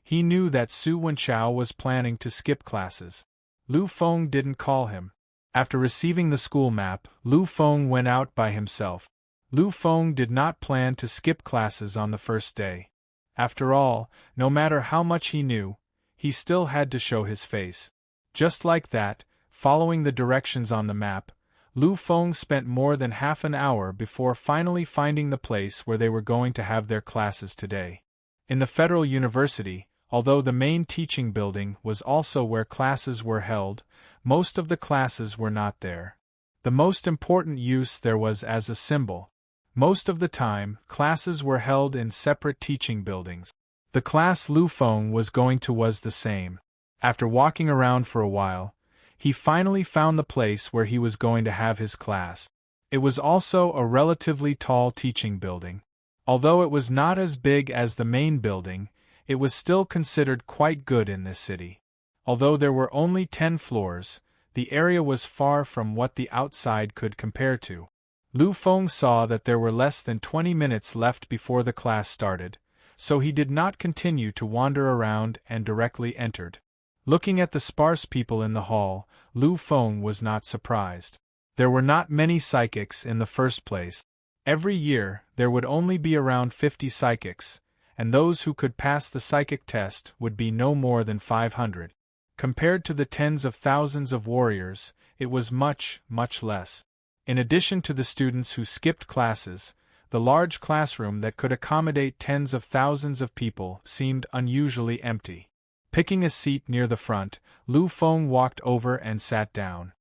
[SPEAKER 1] He knew that Su Wenchao was planning to skip classes. Lu Feng didn't call him. After receiving the school map, Lu Feng went out by himself. Lu Feng did not plan to skip classes on the first day. After all, no matter how much he knew, he still had to show his face. Just like that, following the directions on the map, Lu Feng spent more than half an hour before finally finding the place where they were going to have their classes today. In the Federal University, although the main teaching building was also where classes were held, most of the classes were not there. The most important use there was as a symbol. Most of the time, classes were held in separate teaching buildings. The class Lu Feng was going to was the same. After walking around for a while, he finally found the place where he was going to have his class. It was also a relatively tall teaching building. Although it was not as big as the main building, it was still considered quite good in this city. Although there were only 10 floors, the area was far from what the outside could compare to. Lu Feng saw that there were less than 20 minutes left before the class started, so he did not continue to wander around and directly entered. Looking at the sparse people in the hall, Lu Feng was not surprised. There were not many psychics in the first place. Every year, there would only be around 50 psychics, and those who could pass the psychic test would be no more than 500. Compared to the tens of thousands of warriors, it was much, much less. In addition to the students who skipped classes, The large classroom that could accommodate tens of thousands of people seemed unusually empty. Picking a seat near the front, Lu Feng walked over and sat down.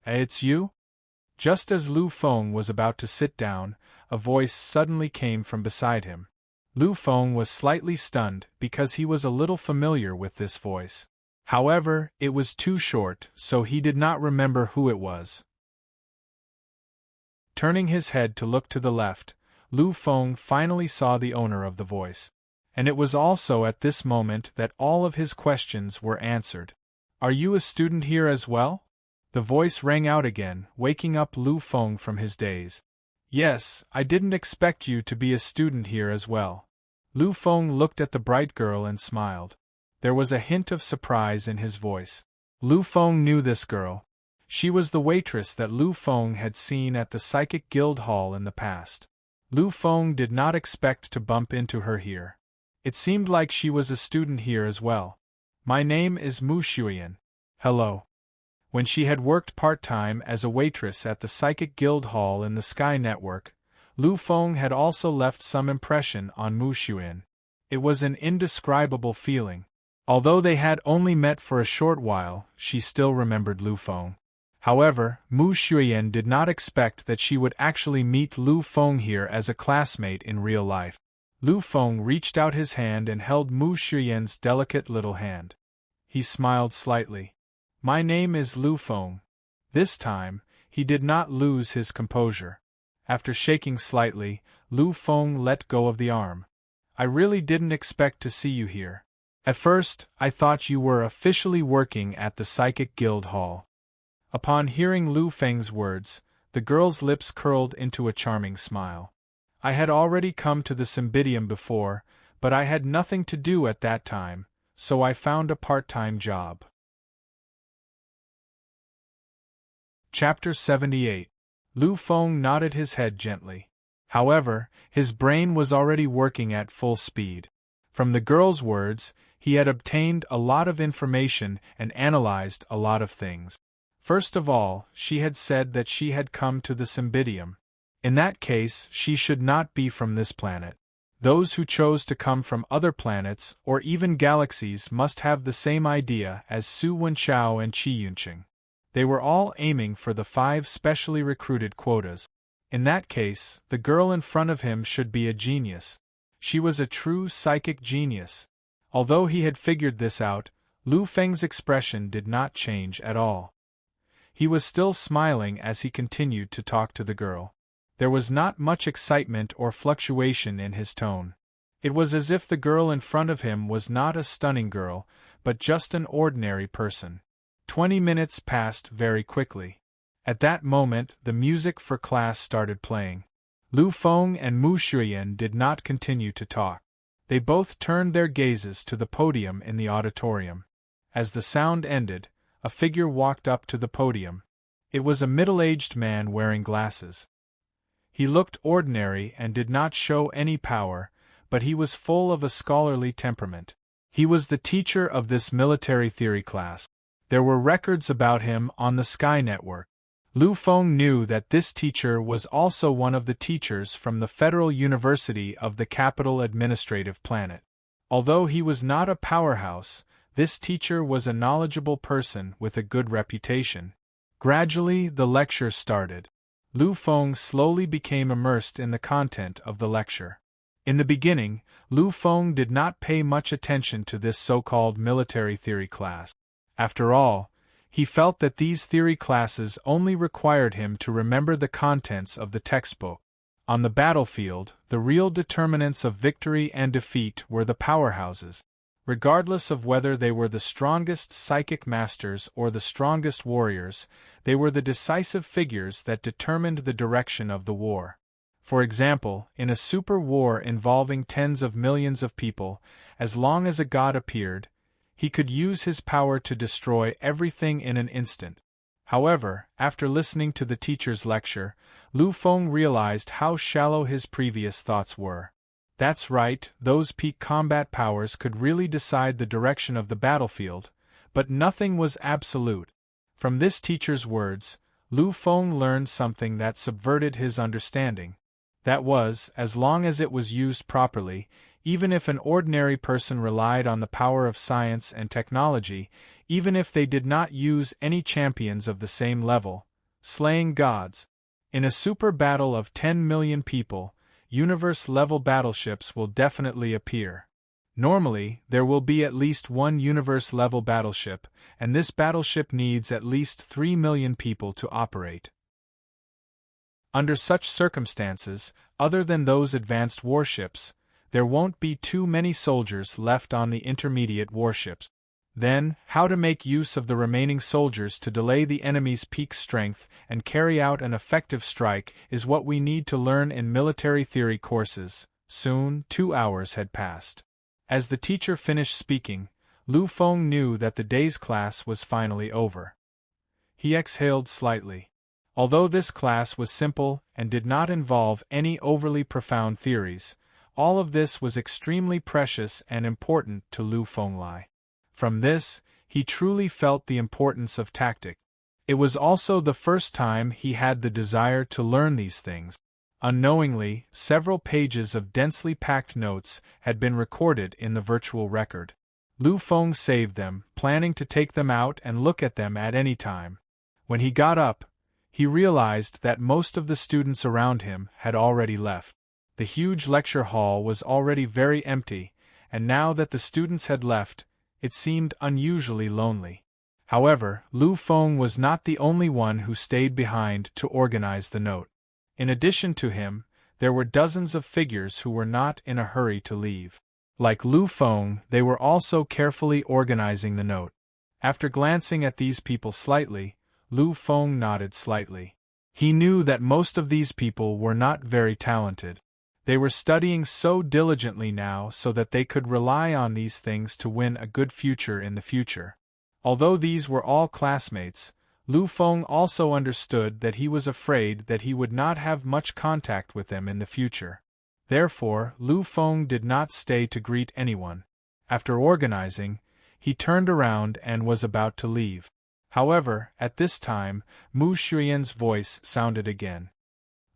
[SPEAKER 1] It's you? Just as Lu Feng was about to sit down, a voice suddenly came from beside him. Lu Feng was slightly stunned because he was a little familiar with this voice. However, it was too short, so he did not remember who it was. Turning his head to look to the left, Lu Feng finally saw the owner of the voice. And it was also at this moment that all of his questions were answered. Are you a student here as well? The voice rang out again, waking up Lu Feng from his daze. Yes, I didn't expect you to be a student here as well. Lu Feng looked at the bright girl and smiled. There was a hint of surprise in his voice. Lu Feng knew this girl. She was the waitress that Lu Feng had seen at the Psychic Guild Hall in the past. Lu Feng did not expect to bump into her here. It seemed like she was a student here as well. My name is Mu Shuyan. Hello. When she had worked part-time as a waitress at the Psychic Guild Hall in the Sky Network, Lu Feng had also left some impression on Mu Shuyan. It was an indescribable feeling. Although they had only met for a short while, she still remembered Lu Feng. However, Mu Shuyan did not expect that she would actually meet Lu Feng here as a classmate in real life. Lu Feng reached out his hand and held Mu Shuyan's delicate little hand. He smiled slightly. My name is Lu Feng. This time, he did not lose his composure. After shaking slightly, Lu Feng let go of the arm. I really didn't expect to see you here. At first, I thought you were officially working at the Psychic Guild Hall. Upon hearing Lu Feng's words, the girl's lips curled into a charming smile. I had already come to the Cymbidium before, but I had nothing to do at that time, so I found a part-time job. Chapter 78. Lu Feng nodded his head gently. However, his brain was already working at full speed. From the girl's words, he had obtained a lot of information and analyzed a lot of things. First of all, she had said that she had come to the Cymbidium. In that case, she should not be from this planet. Those who chose to come from other planets or even galaxies must have the same idea as Su Wenchao and Qi Yunqing. They were all aiming for the 5 specially recruited quotas. In that case, the girl in front of him should be a genius. She was a true psychic genius. Although he had figured this out, Lu Feng's expression did not change at all. He was still smiling as he continued to talk to the girl. There was not much excitement or fluctuation in his tone. It was as if the girl in front of him was not a stunning girl, but just an ordinary person. 20 minutes passed very quickly. At that moment, the music for class started playing. Lu Feng and Mu Shuyan did not continue to talk. They both turned their gazes to the podium in the auditorium. As the sound ended, a figure walked up to the podium. It was a middle-aged man wearing glasses. He looked ordinary and did not show any power, but he was full of a scholarly temperament. He was the teacher of this military theory class. There were records about him on the Sky Network. Lu Feng knew that this teacher was also one of the teachers from the Federal University of the Capital Administrative Planet. Although he was not a powerhouse, this teacher was a knowledgeable person with a good reputation. Gradually, the lecture started. Lu Feng slowly became immersed in the content of the lecture. In the beginning, Lu Feng did not pay much attention to this so-called military theory class. After all, he felt that these theory classes only required him to remember the contents of the textbook. On the battlefield, the real determinants of victory and defeat were the powerhouses. Regardless of whether they were the strongest psychic masters or the strongest warriors, they were the decisive figures that determined the direction of the war. For example, in a super war involving tens of millions of people, as long as a god appeared, he could use his power to destroy everything in an instant. However, after listening to the teacher's lecture, Lu Feng realized how shallow his previous thoughts were. That's right, those peak combat powers could really decide the direction of the battlefield, but nothing was absolute. From this teacher's words, Lu Feng learned something that subverted his understanding. That was, as long as it was used properly, even if an ordinary person relied on the power of science and technology, even if they did not use any champions of the same level, slaying gods. In a super battle of 10 million people, universe-level battleships will definitely appear. Normally, there will be at least one universe-level battleship, and this battleship needs at least 3 million people to operate. Under such circumstances, other than those advanced warships, there won't be too many soldiers left on the intermediate warships. Then, how to make use of the remaining soldiers to delay the enemy's peak strength and carry out an effective strike is what we need to learn in military theory courses. Soon, 2 hours had passed. As the teacher finished speaking, Lu Feng knew that the day's class was finally over. He exhaled slightly. Although this class was simple and did not involve any overly profound theories, all of this was extremely precious and important to Lu Fenglai. From this, he truly felt the importance of tactic. It was also the first time he had the desire to learn these things. Unknowingly, several pages of densely packed notes had been recorded in the virtual record. Lu Feng saved them, planning to take them out and look at them at any time. When he got up, he realized that most of the students around him had already left. The huge lecture hall was already very empty, and now that the students had left, it seemed unusually lonely. However, Lu Feng was not the only one who stayed behind to organize the note. In addition to him, there were dozens of figures who were not in a hurry to leave. Like Lu Feng, they were also carefully organizing the note. After glancing at these people slightly, Lu Feng nodded slightly. He knew that most of these people were not very talented. They were studying so diligently now so that they could rely on these things to win a good future in the future. Although these were all classmates, Lu Feng also understood that he was afraid that he would not have much contact with them in the future. Therefore, Lu Feng did not stay to greet anyone. After organizing, he turned around and was about to leave. However, at this time, Mu Shuyan's voice sounded again.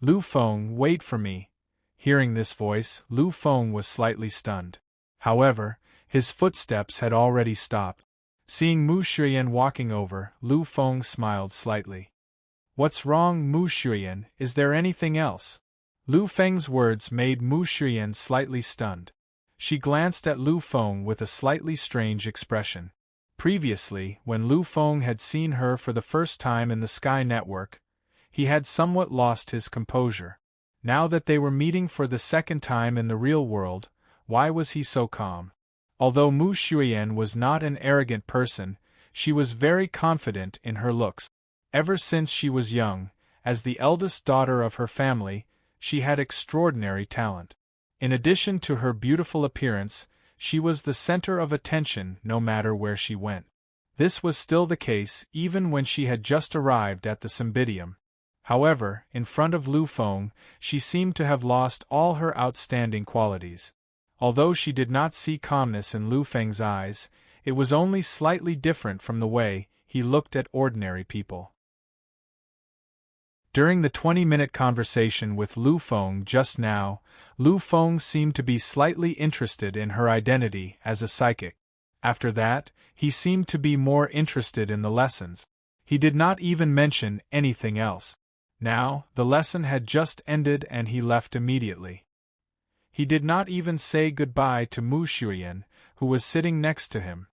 [SPEAKER 1] "Lu Feng, wait for me." Hearing this voice, Lu Feng was slightly stunned. However, his footsteps had already stopped. Seeing Mu Shuyan walking over, Lu Feng smiled slightly. "What's wrong, Mu Shuyan? Is there anything else?" Lu Feng's words made Mu Shuyan slightly stunned. She glanced at Lu Feng with a slightly strange expression. Previously, when Lu Feng had seen her for the first time in the Sky Network, he had somewhat lost his composure. Now that they were meeting for the second time in the real world, why was he so calm? Although Mu Shuyan was not an arrogant person, she was very confident in her looks. Ever since she was young, as the eldest daughter of her family, she had extraordinary talent. In addition to her beautiful appearance, she was the center of attention no matter where she went. This was still the case even when she had just arrived at the Cymbidium. However, in front of Lu Feng, she seemed to have lost all her outstanding qualities. Although she did not see calmness in Lu Feng's eyes, it was only slightly different from the way he looked at ordinary people. During the 20-minute conversation with Lu Feng just now, Lu Feng seemed to be slightly interested in her identity as a psychic. After that, he seemed to be more interested in the lessons. He did not even mention anything else. Now, the lesson had just ended and he left immediately. He did not even say goodbye to Mu Shuyan, who was sitting next to him.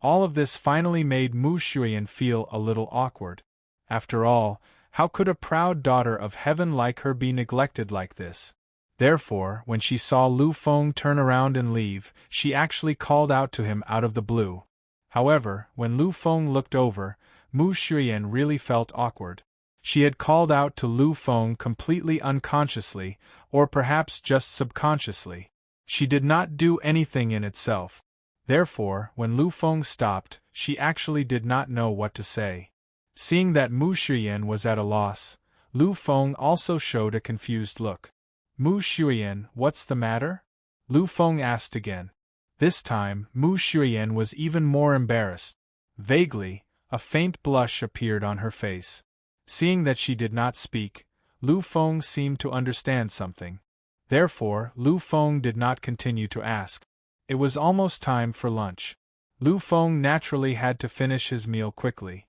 [SPEAKER 1] All of this finally made Mu Shuyan feel a little awkward. After all, how could a proud daughter of heaven like her be neglected like this? Therefore, when she saw Lu Feng turn around and leave, she actually called out to him out of the blue. However, when Lu Feng looked over, Mu Shuyan really felt awkward. She had called out to Lu Feng completely unconsciously, or perhaps just subconsciously. She did not do anything in itself. Therefore, when Lu Feng stopped, she actually did not know what to say. Seeing that Mu Shuyan was at a loss, Lu Feng also showed a confused look. "Mu Shuyan, what's the matter?" Lu Feng asked again. This time, Mu Shuyan was even more embarrassed. Vaguely, a faint blush appeared on her face. Seeing that she did not speak, Lu Feng seemed to understand something. Therefore, Lu Feng did not continue to ask. It was almost time for lunch. Lu Feng naturally had to finish his meal quickly.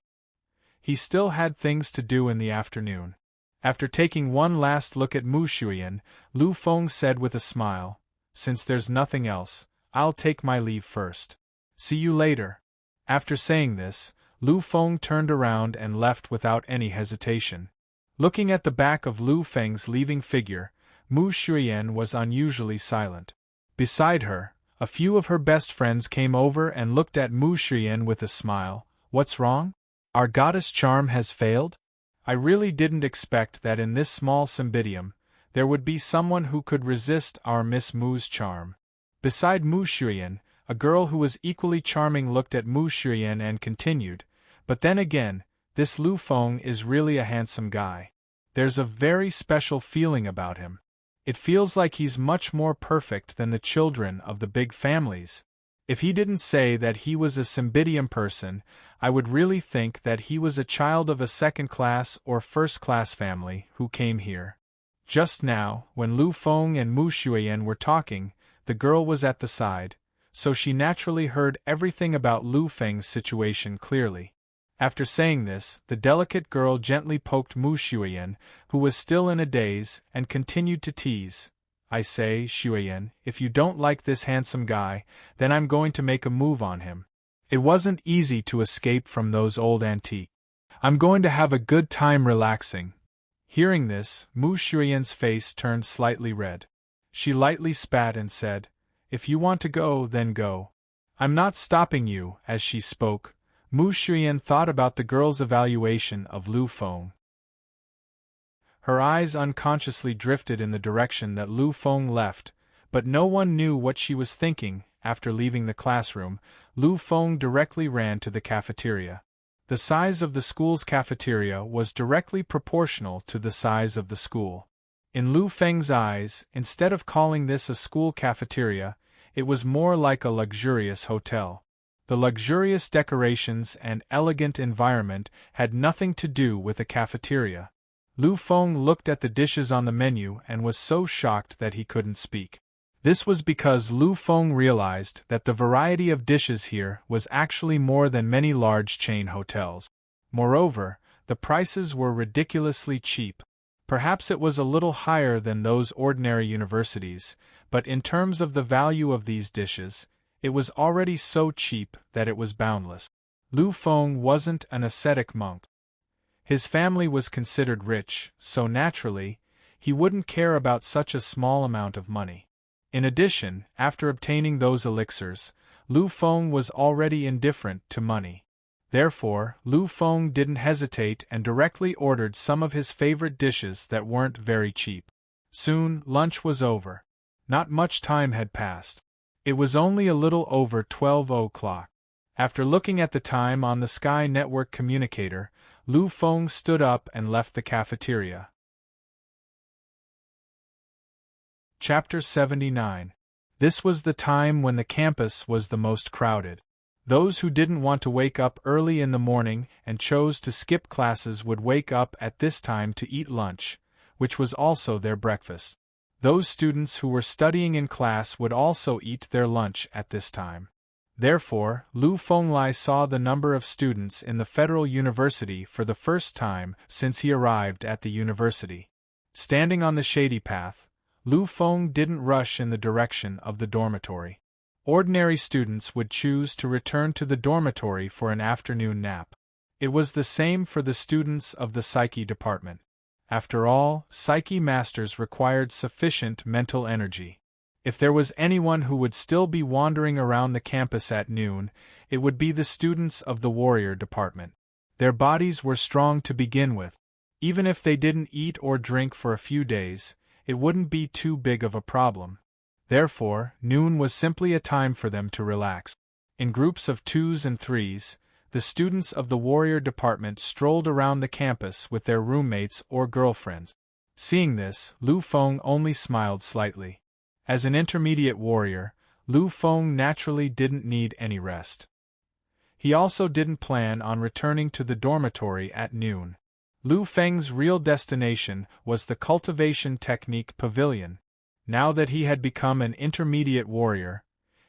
[SPEAKER 1] He still had things to do in the afternoon. After taking one last look at Mu Shuyan, Lu Feng said with a smile, "Since there's nothing else, I'll take my leave first. See you later." After saying this, Lu Feng turned around and left without any hesitation. Looking at the back of Lu Feng's leaving figure, Mu Shuyan was unusually silent. Beside her, a few of her best friends came over and looked at Mu Shuyan with a smile. "What's wrong? Our goddess charm has failed? I really didn't expect that in this small cymbidium, there would be someone who could resist our Miss Mu's charm." Beside Mu Shuyan, a girl who was equally charming looked at Mu Shuyan and continued, "But then again, this Lu Feng is really a handsome guy. There's a very special feeling about him. It feels like he's much more perfect than the children of the big families. If he didn't say that he was a cymbidium person, I would really think that he was a child of a second-class or first-class family who came here." Just now, when Lu Feng and Mu Shuyan were talking, the girl was at the side, so she naturally heard everything about Lu Feng's situation clearly. After saying this, the delicate girl gently poked Mu Shuyan, who was still in a daze, and continued to tease. "I say, Shuyan, if you don't like this handsome guy, then I'm going to make a move on him. It wasn't easy to escape from those old antiques. I'm going to have a good time relaxing." Hearing this, Mu Shuyan's face turned slightly red. She lightly spat and said, "If you want to go, then go. I'm not stopping you." As she spoke, Mu Shuyan thought about the girl's evaluation of Lu Feng. Her eyes unconsciously drifted in the direction that Lu Feng left, but no one knew what she was thinking. After leaving the classroom, Lu Feng directly ran to the cafeteria. The size of the school's cafeteria was directly proportional to the size of the school. In Lu Feng's eyes, instead of calling this a school cafeteria, it was more like a luxurious hotel. The luxurious decorations and elegant environment had nothing to do with a cafeteria. Lu Feng looked at the dishes on the menu and was so shocked that he couldn't speak. This was because Lu Feng realized that the variety of dishes here was actually more than many large chain hotels. Moreover, the prices were ridiculously cheap. Perhaps it was a little higher than those ordinary universities, but in terms of the value of these dishes, it was already so cheap that it was boundless. Lu Feng wasn't an ascetic monk. His family was considered rich, so naturally, he wouldn't care about such a small amount of money. In addition, after obtaining those elixirs, Lu Feng was already indifferent to money. Therefore, Lu Feng didn't hesitate and directly ordered some of his favorite dishes that weren't very cheap. Soon, lunch was over. Not much time had passed. It was only a little over 12 o'clock. After looking at the time on the Sky Network communicator, Lu Feng stood up and left the cafeteria. Chapter 79. This was the time when the campus was the most crowded. Those who didn't want to wake up early in the morning and chose to skip classes would wake up at this time to eat lunch, which was also their breakfast. Those students who were studying in class would also eat their lunch at this time. Therefore, Lu Fenglai saw the number of students in the Federal University for the first time since he arrived at the university. Standing on the shady path, Lu Feng didn't rush in the direction of the dormitory. Ordinary students would choose to return to the dormitory for an afternoon nap. It was the same for the students of the Psyche department. After all, Psyche masters required sufficient mental energy. If there was anyone who would still be wandering around the campus at noon, it would be the students of the warrior department. Their bodies were strong to begin with. Even if they didn't eat or drink for a few days, it wouldn't be too big of a problem. Therefore, noon was simply a time for them to relax. In groups of 2s and 3s, the students of the warrior department strolled around the campus with their roommates or girlfriends. Seeing this, Lu Feng only smiled slightly. As an intermediate warrior, Lu Feng naturally didn't need any rest. He also didn't plan on returning to the dormitory at noon. Lu Feng's real destination was the Cultivation Technique Pavilion. Now that he had become an intermediate warrior,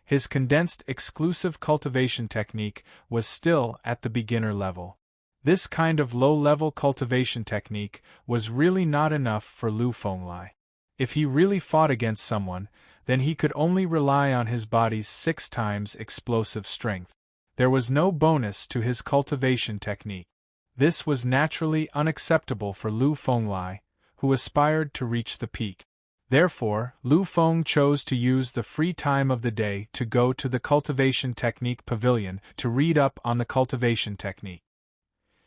[SPEAKER 1] his condensed exclusive cultivation technique was still at the beginner level. This kind of low-level cultivation technique was really not enough for Lu Fenglai. If he really fought against someone, then he could only rely on his body's 6 times explosive strength. There was no bonus to his cultivation technique. This was naturally unacceptable for Lu Fenglai, who aspired to reach the peak. Therefore, Lu Feng chose to use the free time of the day to go to the Cultivation Technique Pavilion to read up on the cultivation technique.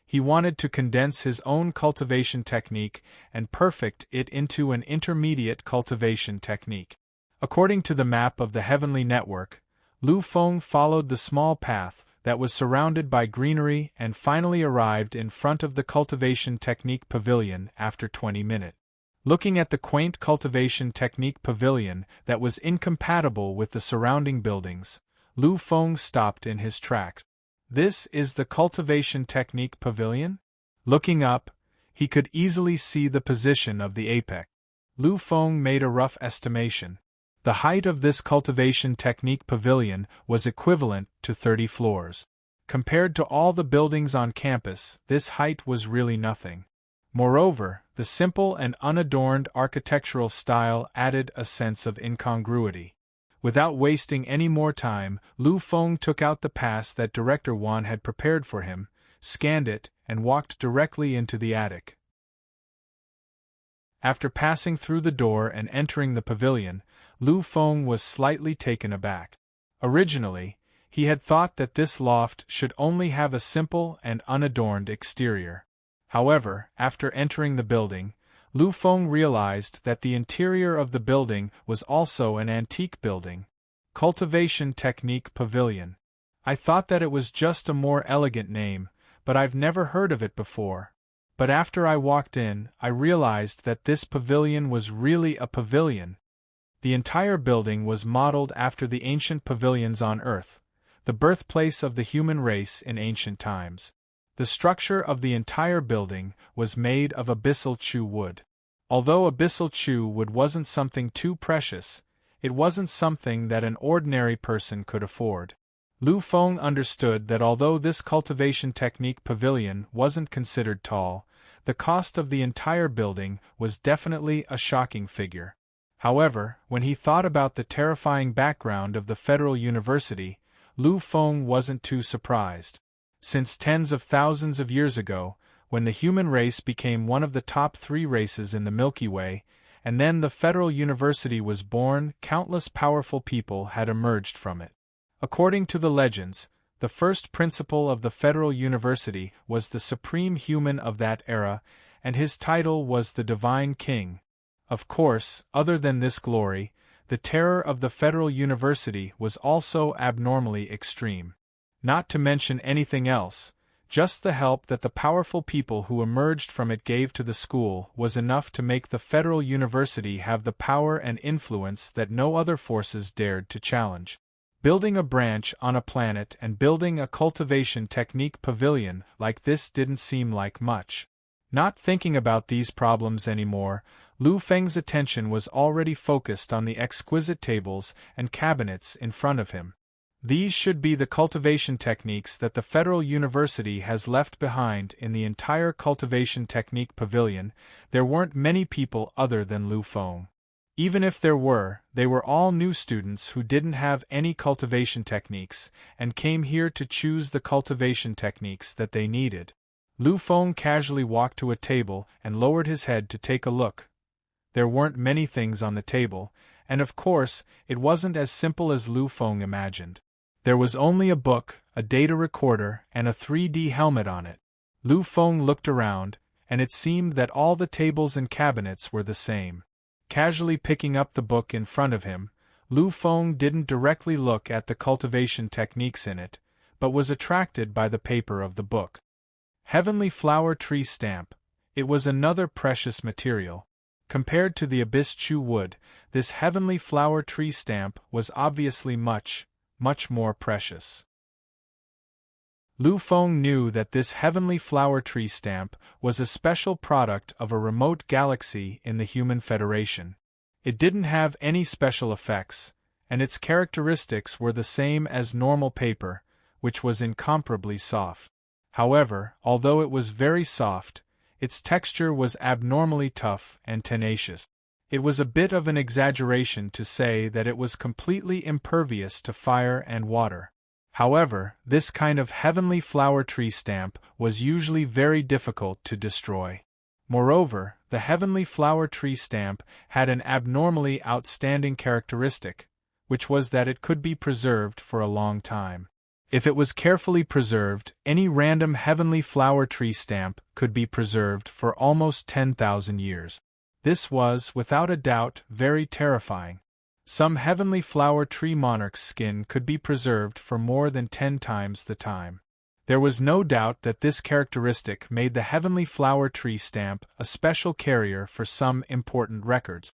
[SPEAKER 1] He wanted to condense his own cultivation technique and perfect it into an intermediate cultivation technique. According to the map of the Heavenly Network, Lu Feng followed the small path that was surrounded by greenery and finally arrived in front of the Cultivation Technique Pavilion after 20 minutes. Looking at the quaint cultivation technique pavilion that was incompatible with the surrounding buildings, Lu Feng stopped in his tracks. This is the cultivation technique pavilion? Looking up, he could easily see the position of the apex. Lu Feng made a rough estimation. The height of this cultivation technique pavilion was equivalent to 30 floors. Compared to all the buildings on campus, this height was really nothing. Moreover, the simple and unadorned architectural style added a sense of incongruity. Without wasting any more time, Lu Feng took out the pass that Director Wan had prepared for him, scanned it, and walked directly into the attic. After passing through the door and entering the pavilion, Lu Feng was slightly taken aback. Originally, he had thought that this loft should only have a simple and unadorned exterior. However, after entering the building, Lu Feng realized that the interior of the building was also an antique building. Cultivation Technique Pavilion. I thought that it was just a more elegant name, but I've never heard of it before. But after I walked in, I realized that this pavilion was really a pavilion. The entire building was modeled after the ancient pavilions on Earth, the birthplace of the human race in ancient times. The structure of the entire building was made of abyssal chu wood. Although abyssal chu wood wasn't something too precious, it wasn't something that an ordinary person could afford. Lu Feng understood that although this cultivation technique pavilion wasn't considered tall, the cost of the entire building was definitely a shocking figure. However, when he thought about the terrifying background of the Federal University, Lu Feng wasn't too surprised. Since tens of thousands of years ago, when the human race became one of the top 3 races in the Milky Way, and then the Federal University was born, countless powerful people had emerged from it. According to the legends, the first principal of the Federal University was the supreme human of that era, and his title was the Divine King. Of course, other than this glory, the terror of the Federal University was also abnormally extreme. Not to mention anything else, just the help that the powerful people who emerged from it gave to the school was enough to make the Federal University have the power and influence that no other forces dared to challenge. Building a branch on a planet and building a cultivation technique pavilion like this didn't seem like much. Not thinking about these problems anymore, Lu Feng's attention was already focused on the exquisite tables and cabinets in front of him. These should be the cultivation techniques that the Federal University has left behind in the entire cultivation technique pavilion. There weren't many people other than Lu Feng. Even if there were, they were all new students who didn't have any cultivation techniques, and came here to choose the cultivation techniques that they needed. Lu Feng casually walked to a table and lowered his head to take a look. There weren't many things on the table, and of course, it wasn't as simple as Lu Feng imagined. There was only a book, a data recorder, and a 3D helmet on it. Lu Feng looked around, and it seemed that all the tables and cabinets were the same. Casually picking up the book in front of him, Lu Feng didn't directly look at the cultivation techniques in it, but was attracted by the paper of the book. Heavenly Flower Tree Stamp. It was another precious material. Compared to the abyss chu wood, this Heavenly Flower Tree Stamp was obviously much more precious. Lu Feng knew that this Heavenly Flower Tree Stamp was a special product of a remote galaxy in the Human Federation. It didn't have any special effects, and its characteristics were the same as normal paper, which was incomparably soft. However, although it was very soft, its texture was abnormally tough and tenacious. It was a bit of an exaggeration to say that it was completely impervious to fire and water. However, this kind of heavenly flower tree stamp was usually very difficult to destroy. Moreover, the heavenly flower tree stamp had an abnormally outstanding characteristic, which was that it could be preserved for a long time. If it was carefully preserved, any random heavenly flower tree stamp could be preserved for almost 10,000 years. This was, without a doubt, very terrifying. Some heavenly flower tree monarch's skin could be preserved for more than 10 times the time. There was no doubt that this characteristic made the heavenly flower tree stamp a special carrier for some important records.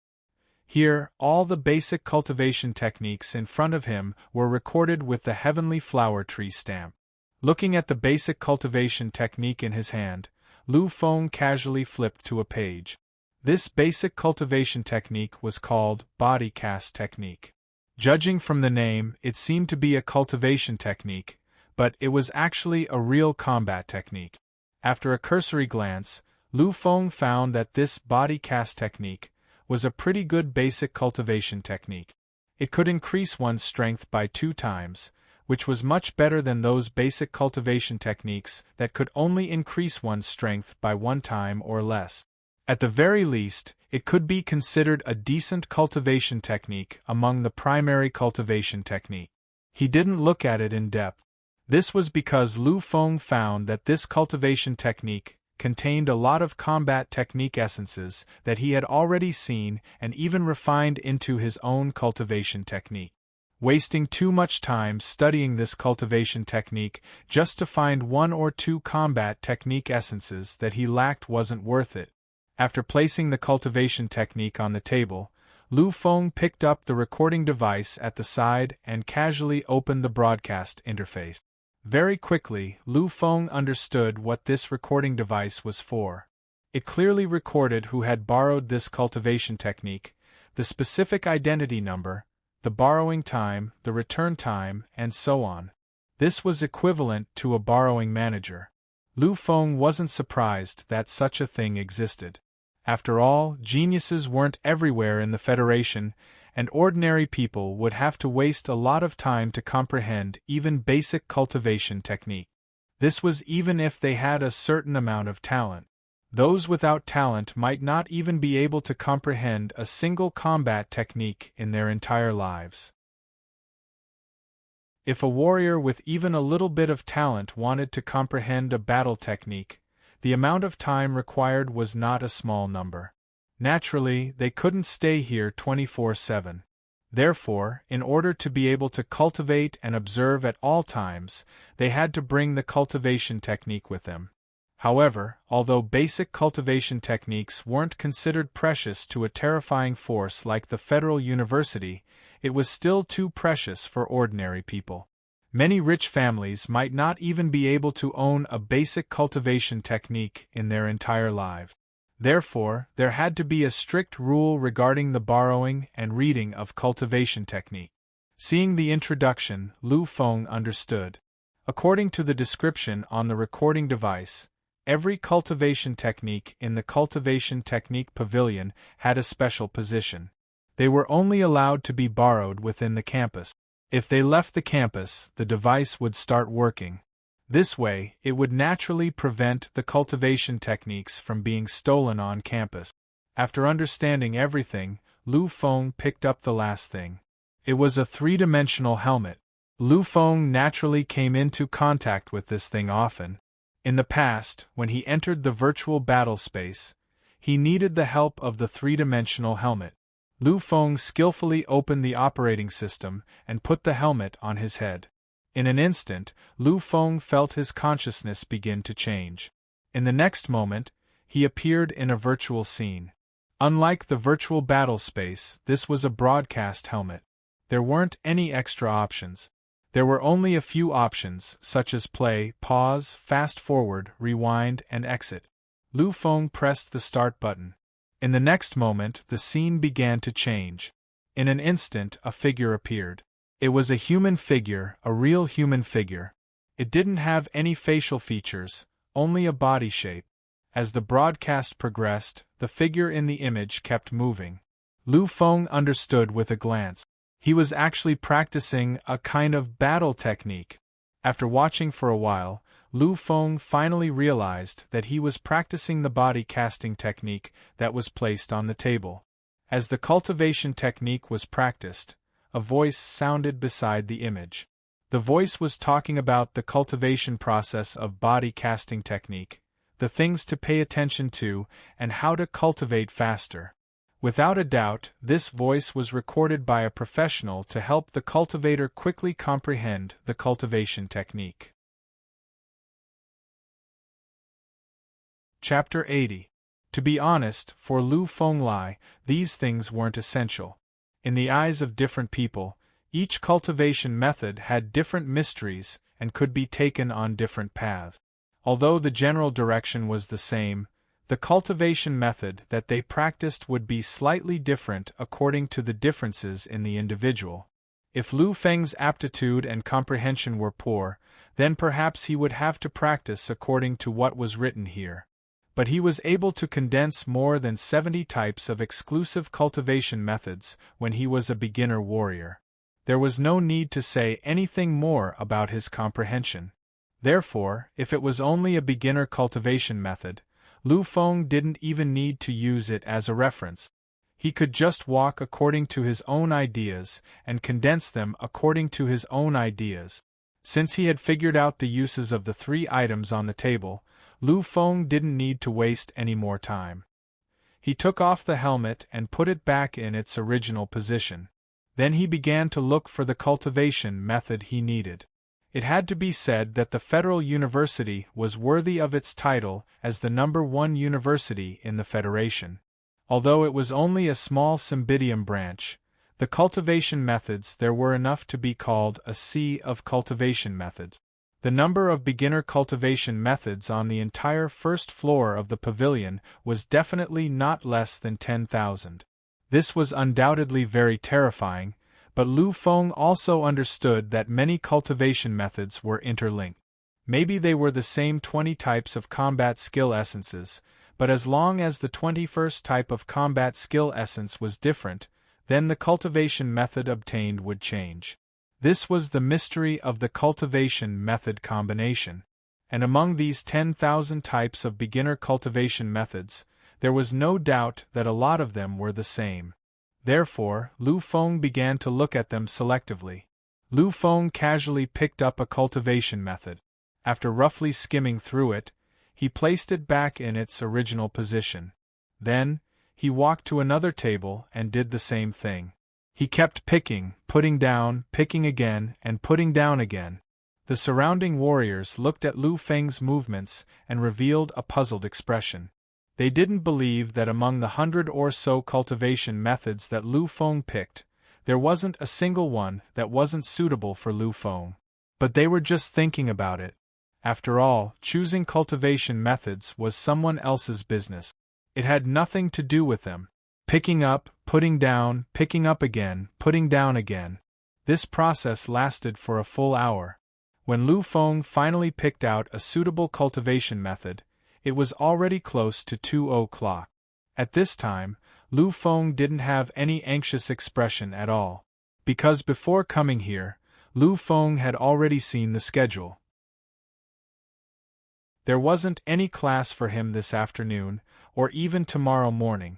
[SPEAKER 1] Here, all the basic cultivation techniques in front of him were recorded with the heavenly flower tree stamp. Looking at the basic cultivation technique in his hand, Lu Feng casually flipped to a page. This basic cultivation technique was called body cast technique. Judging from the name, it seemed to be a cultivation technique, but it was actually a real combat technique. After a cursory glance, Lu Feng found that this body cast technique was a pretty good basic cultivation technique. It could increase one's strength by 2 times, which was much better than those basic cultivation techniques that could only increase one's strength by 1 time or less. At the very least, it could be considered a decent cultivation technique among the primary cultivation technique. He didn't look at it in depth. This was because Lu Feng found that this cultivation technique contained a lot of combat technique essences that he had already seen and even refined into his own cultivation technique. Wasting too much time studying this cultivation technique just to find 1 or 2 combat technique essences that he lacked wasn't worth it. After placing the cultivation technique on the table, Lu Feng picked up the recording device at the side and casually opened the broadcast interface. Very quickly, Lu Feng understood what this recording device was for. It clearly recorded who had borrowed this cultivation technique, the specific identity number, the borrowing time, the return time, and so on. This was equivalent to a borrowing manager. Lu Feng wasn't surprised that such a thing existed. After all, geniuses weren't everywhere in the Federation, and ordinary people would have to waste a lot of time to comprehend even basic cultivation technique. This was even if they had a certain amount of talent. Those without talent might not even be able to comprehend a single combat technique in their entire lives. If a warrior with even a little bit of talent wanted to comprehend a battle technique, the amount of time required was not a small number. Naturally, they couldn't stay here 24/7. Therefore, in order to be able to cultivate and observe at all times, they had to bring the cultivation technique with them. However, although basic cultivation techniques weren't considered precious to a terrifying force like the Federal University, it was still too precious for ordinary people. Many rich families might not even be able to own a basic cultivation technique in their entire life. Therefore, there had to be a strict rule regarding the borrowing and reading of cultivation technique. Seeing the introduction, Lu Feng understood. According to the description on the recording device, every cultivation technique in the Cultivation Technique Pavilion had a special position. They were only allowed to be borrowed within the campus. If they left the campus, the device would start working. This way, it would naturally prevent the cultivation techniques from being stolen on campus. After understanding everything, Lu Feng picked up the last thing. It was a 3-dimensional helmet. Lu Feng naturally came into contact with this thing often. In the past, when he entered the virtual battle space, he needed the help of the 3-dimensional helmet. Lu Feng skillfully opened the operating system and put the helmet on his head. In an instant, Lu Feng felt his consciousness begin to change. In the next moment, he appeared in a virtual scene. Unlike the virtual battle space, this was a broadcast helmet. There weren't any extra options. There were only a few options, such as play, pause, fast forward, rewind, and exit. Lu Feng pressed the start button. In the next moment, the scene began to change. In an instant, a figure appeared. It was a human figure, a real human figure. It didn't have any facial features, only a body shape. As the broadcast progressed, the figure in the image kept moving. Lu Feng understood with a glance. He was actually practicing a kind of battle technique. After watching for a while, Lu Feng finally realized that he was practicing the body casting technique that was placed on the table. As the cultivation technique was practiced, a voice sounded beside the image. The voice was talking about the cultivation process of body casting technique, the things to pay attention to, and how to cultivate faster. Without a doubt, this voice was recorded by a professional to help the cultivator quickly comprehend the cultivation technique. Chapter 80. To be honest, for Lu Fenglai, these things weren't essential. In the eyes of different people, each cultivation method had different mysteries and could be taken on different paths. Although the general direction was the same, the cultivation method that they practiced would be slightly different according to the differences in the individual. If Lu Feng's aptitude and comprehension were poor, then perhaps he would have to practice according to what was written here. But he was able to condense more than 70 types of exclusive cultivation methods when he was a beginner warrior. There was no need to say anything more about his comprehension. Therefore, if it was only a beginner cultivation method, Lu Feng didn't even need to use it as a reference. He could just walk according to his own ideas and condense them according to his own ideas. Since he had figured out the uses of the 3 items on the table, Lu Feng didn't need to waste any more time. He took off the helmet and put it back in its original position. Then he began to look for the cultivation method he needed. It had to be said that the Federal University was worthy of its title as the #1 university in the Federation. Although it was only a small Cymbidium branch, the cultivation methods there were enough to be called a sea of cultivation methods. The number of beginner cultivation methods on the entire first floor of the pavilion was definitely not less than 10,000. This was undoubtedly very terrifying, but Lu Feng also understood that many cultivation methods were interlinked. Maybe they were the same 20 types of combat skill essences, but as long as the 21st type of combat skill essence was different, then the cultivation method obtained would change. This was the mystery of the cultivation method combination. And among these 10,000 types of beginner cultivation methods, there was no doubt that a lot of them were the same. Therefore, Lu Feng began to look at them selectively. Lu Feng casually picked up a cultivation method. After roughly skimming through it, he placed it back in its original position. Then, he walked to another table and did the same thing. He kept picking, putting down, picking again, and putting down again. The surrounding warriors looked at Lu Feng's movements and revealed a puzzled expression. They didn't believe that among the 100 or so cultivation methods that Lu Feng picked, there wasn't a single one that wasn't suitable for Lu Feng. But they were just thinking about it. After all, choosing cultivation methods was someone else's business. It had nothing to do with them. Picking up, putting down, picking up again, putting down again. This process lasted for a full hour. When Lu Feng finally picked out a suitable cultivation method, it was already close to 2 o'clock. At this time, Lu Feng didn't have any anxious expression at all. Because before coming here, Lu Feng had already seen the schedule. There wasn't any class for him this afternoon, or even tomorrow morning.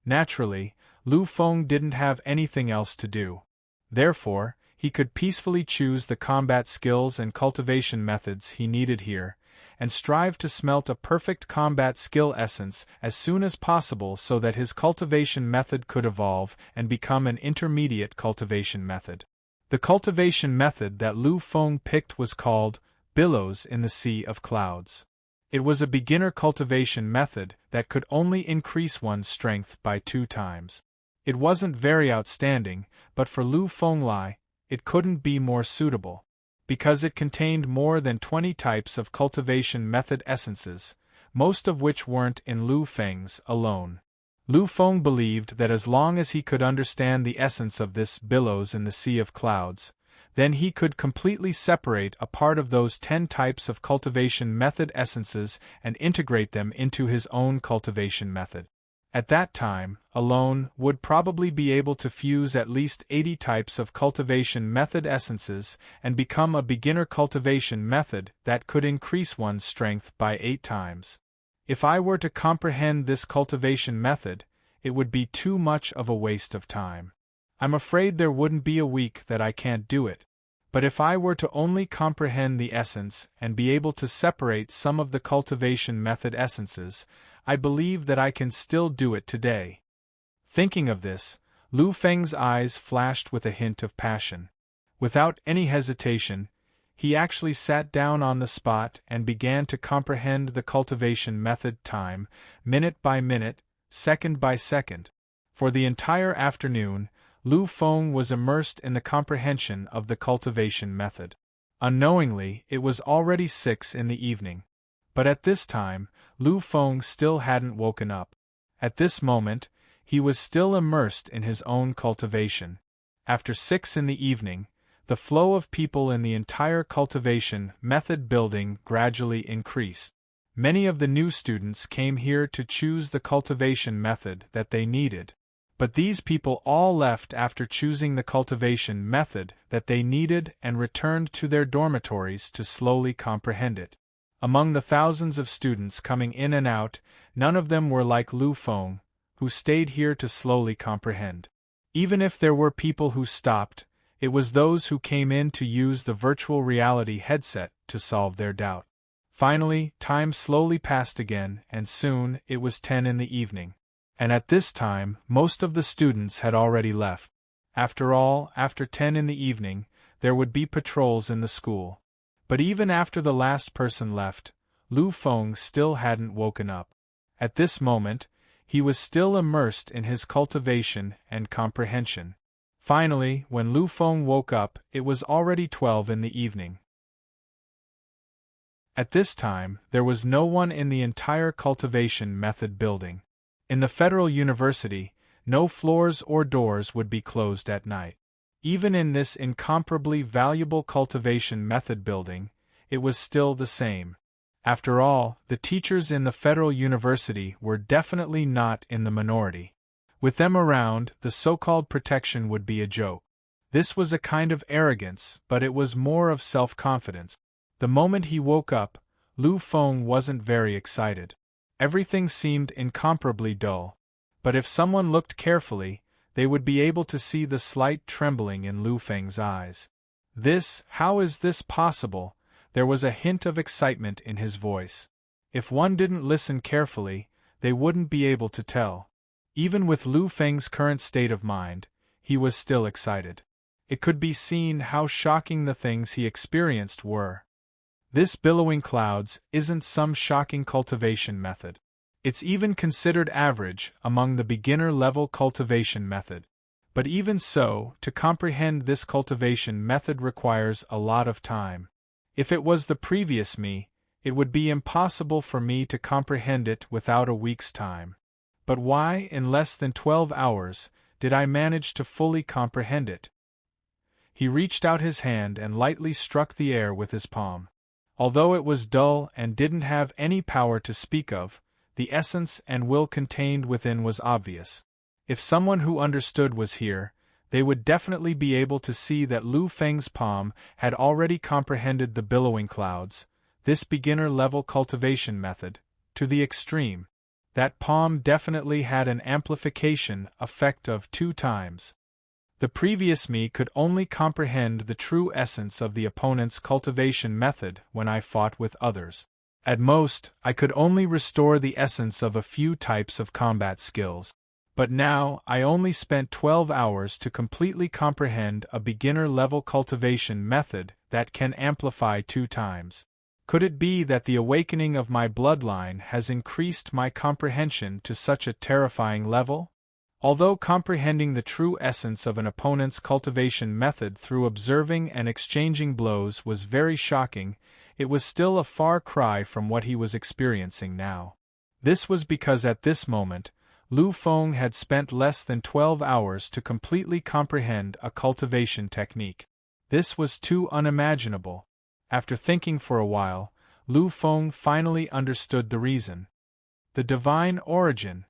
[SPEAKER 1] Naturally, Lu Feng didn't have anything else to do. Therefore, he could peacefully choose the combat skills and cultivation methods he needed here, and strive to smelt a perfect combat skill essence as soon as possible so that his cultivation method could evolve and become an intermediate cultivation method. The cultivation method that Lu Feng picked was called Billows in the Sea of Clouds. It was a beginner cultivation method that could only increase one's strength by 2 times. It wasn't very outstanding, but for Lu Fenglai, it couldn't be more suitable. Because it contained more than 20 types of cultivation method essences, most of which weren't in Lu Feng's alone. Lu Feng believed that as long as he could understand the essence of this billows in the sea of clouds, then he could completely separate a part of those 10 types of cultivation method essences and integrate them into his own cultivation method. At that time, alone, would probably be able to fuse at least 80 types of cultivation method essences and become a beginner cultivation method that could increase one's strength by 8 times. If I were to comprehend this cultivation method, it would be too much of a waste of time. I'm afraid there wouldn't be a week that I can't do it. But if I were to only comprehend the essence and be able to separate some of the cultivation method essences, I believe that I can still do it today. Thinking of this, Lu Feng's eyes flashed with a hint of passion. Without any hesitation, he actually sat down on the spot and began to comprehend the cultivation method time, minute by minute, second by second. For the entire afternoon, Lu Feng was immersed in the comprehension of the cultivation method. Unknowingly, it was already 6 in the evening. But at this time, Lu Feng still hadn't woken up. At this moment, he was still immersed in his own cultivation. After 6 in the evening, the flow of people in the entire cultivation method building gradually increased. Many of the new students came here to choose the cultivation method that they needed. But these people all left after choosing the cultivation method that they needed and returned to their dormitories to slowly comprehend it. Among the thousands of students coming in and out, none of them were like Lu Feng, who stayed here to slowly comprehend. Even if there were people who stopped, it was those who came in to use the virtual reality headset to solve their doubt. Finally, time slowly passed again, and soon it was 10 in the evening. And at this time, most of the students had already left. After all, after 10 in the evening, there would be patrols in the school. But even after the last person left, Lu Feng still hadn't woken up. At this moment, he was still immersed in his cultivation and comprehension. Finally, when Lu Feng woke up, it was already 12 in the evening. At this time, there was no one in the entire cultivation method building. In the Federal University, no floors or doors would be closed at night. Even in this incomparably valuable cultivation method building, it was still the same. After all, the teachers in the Federal University were definitely not in the minority. With them around, the so-called protection would be a joke. This was a kind of arrogance, but it was more of self-confidence. The moment he woke up, Lu Feng wasn't very excited. Everything seemed incomparably dull. But if someone looked carefully, they would be able to see the slight trembling in Lu Feng's eyes. How is this possible? There was a hint of excitement in his voice. If one didn't listen carefully, they wouldn't be able to tell. Even with Lu Feng's current state of mind, he was still excited. It could be seen how shocking the things he experienced were. This billowing clouds isn't some shocking cultivation method. It's even considered average among the beginner-level cultivation method. But even so, to comprehend this cultivation method requires a lot of time. If it was the previous me, it would be impossible for me to comprehend it without a week's time. But why, in less than 12 hours, did I manage to fully comprehend it? He reached out his hand and lightly struck the air with his palm. Although it was dull and didn't have any power to speak of, the essence and will contained within was obvious. If someone who understood was here, they would definitely be able to see that Lu Feng's palm had already comprehended the billowing clouds, this beginner-level cultivation method, to the extreme. That palm definitely had an amplification effect of 2 times. The previous me could only comprehend the true essence of the opponent's cultivation method when I fought with others. At most, I could only restore the essence of a few types of combat skills. But now, I only spent 12 hours to completely comprehend a beginner-level cultivation method that can amplify 2 times. Could it be that the awakening of my bloodline has increased my comprehension to such a terrifying level? Although comprehending the true essence of an opponent's cultivation method through observing and exchanging blows was very shocking, it was still a far cry from what he was experiencing now. This was because at this moment, Lu Feng had spent less than 12 hours to completely comprehend a cultivation technique. This was too unimaginable. After thinking for a while, Lu Feng finally understood the reason. The divine origin.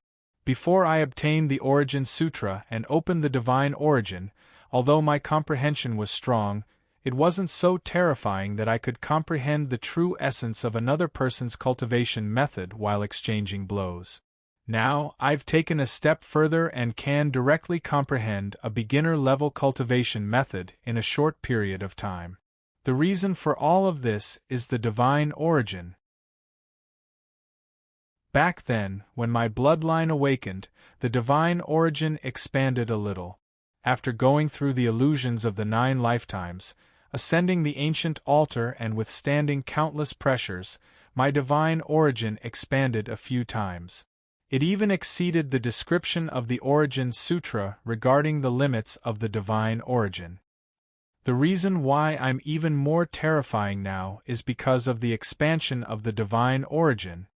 [SPEAKER 1] Before I obtained the Origin Sutra and opened the divine origin, although my comprehension was strong, it wasn't so terrifying that I could comprehend the true essence of another person's cultivation method while exchanging blows. Now, I've taken a step further and can directly comprehend a beginner-level cultivation method in a short period of time. The reason for all of this is the divine origin. Back then, when my bloodline awakened, the divine origin expanded a little. After going through the illusions of the 9 lifetimes, ascending the ancient altar and withstanding countless pressures, my divine origin expanded a few times. It even exceeded the description of the Origin Sutra regarding the limits of the divine origin. The reason why I'm even more terrifying now is because of the expansion of the divine origin.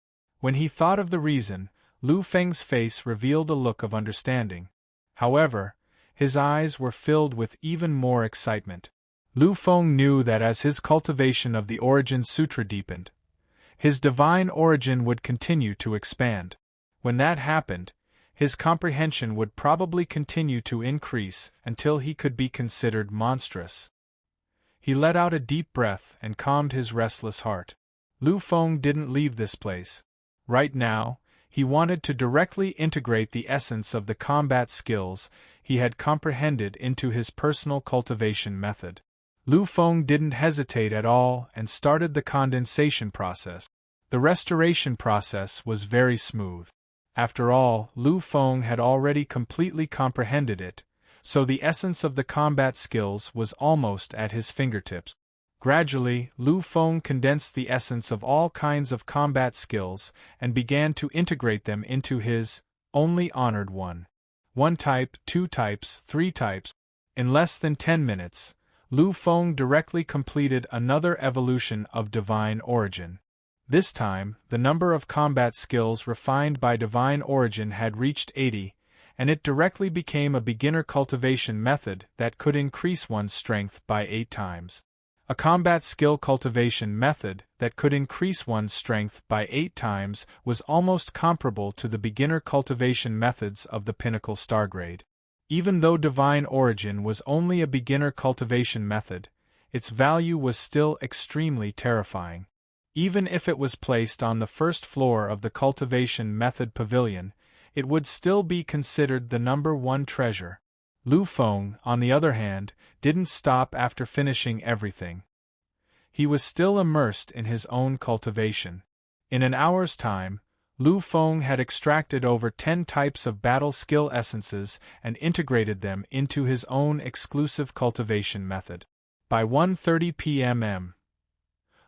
[SPEAKER 1] When he thought of the reason, Lu Feng's face revealed a look of understanding. However, his eyes were filled with even more excitement. Lu Feng knew that as his cultivation of the Origin Sutra deepened, his divine origin would continue to expand. When that happened, his comprehension would probably continue to increase until he could be considered monstrous. He let out a deep breath and calmed his restless heart. Lu Feng didn't leave this place. Right now, he wanted to directly integrate the essence of the combat skills he had comprehended into his personal cultivation method. Lu Feng didn't hesitate at all and started the condensation process. The restoration process was very smooth. After all, Lu Feng had already completely comprehended it, so the essence of the combat skills was almost at his fingertips. Gradually, Lu Feng condensed the essence of all kinds of combat skills and began to integrate them into his only honored one. 1 type, 2 types, 3 types. In less than 10 minutes, Lu Feng directly completed another evolution of divine origin. This time, the number of combat skills refined by divine origin had reached 80, and it directly became a beginner cultivation method that could increase one's strength by 8 times. A combat skill cultivation method that could increase one's strength by 8 times was almost comparable to the beginner cultivation methods of the Pinnacle Stargrade. Even though divine origin was only a beginner cultivation method, its value was still extremely terrifying. Even if it was placed on the first floor of the cultivation method pavilion, it would still be considered the number 1 treasure. Lu Feng, on the other hand, didn't stop after finishing everything. He was still immersed in his own cultivation. In an hour's time, Lu Feng had extracted over 10 types of battle skill essences and integrated them into his own exclusive cultivation method. By 1:30 p.m.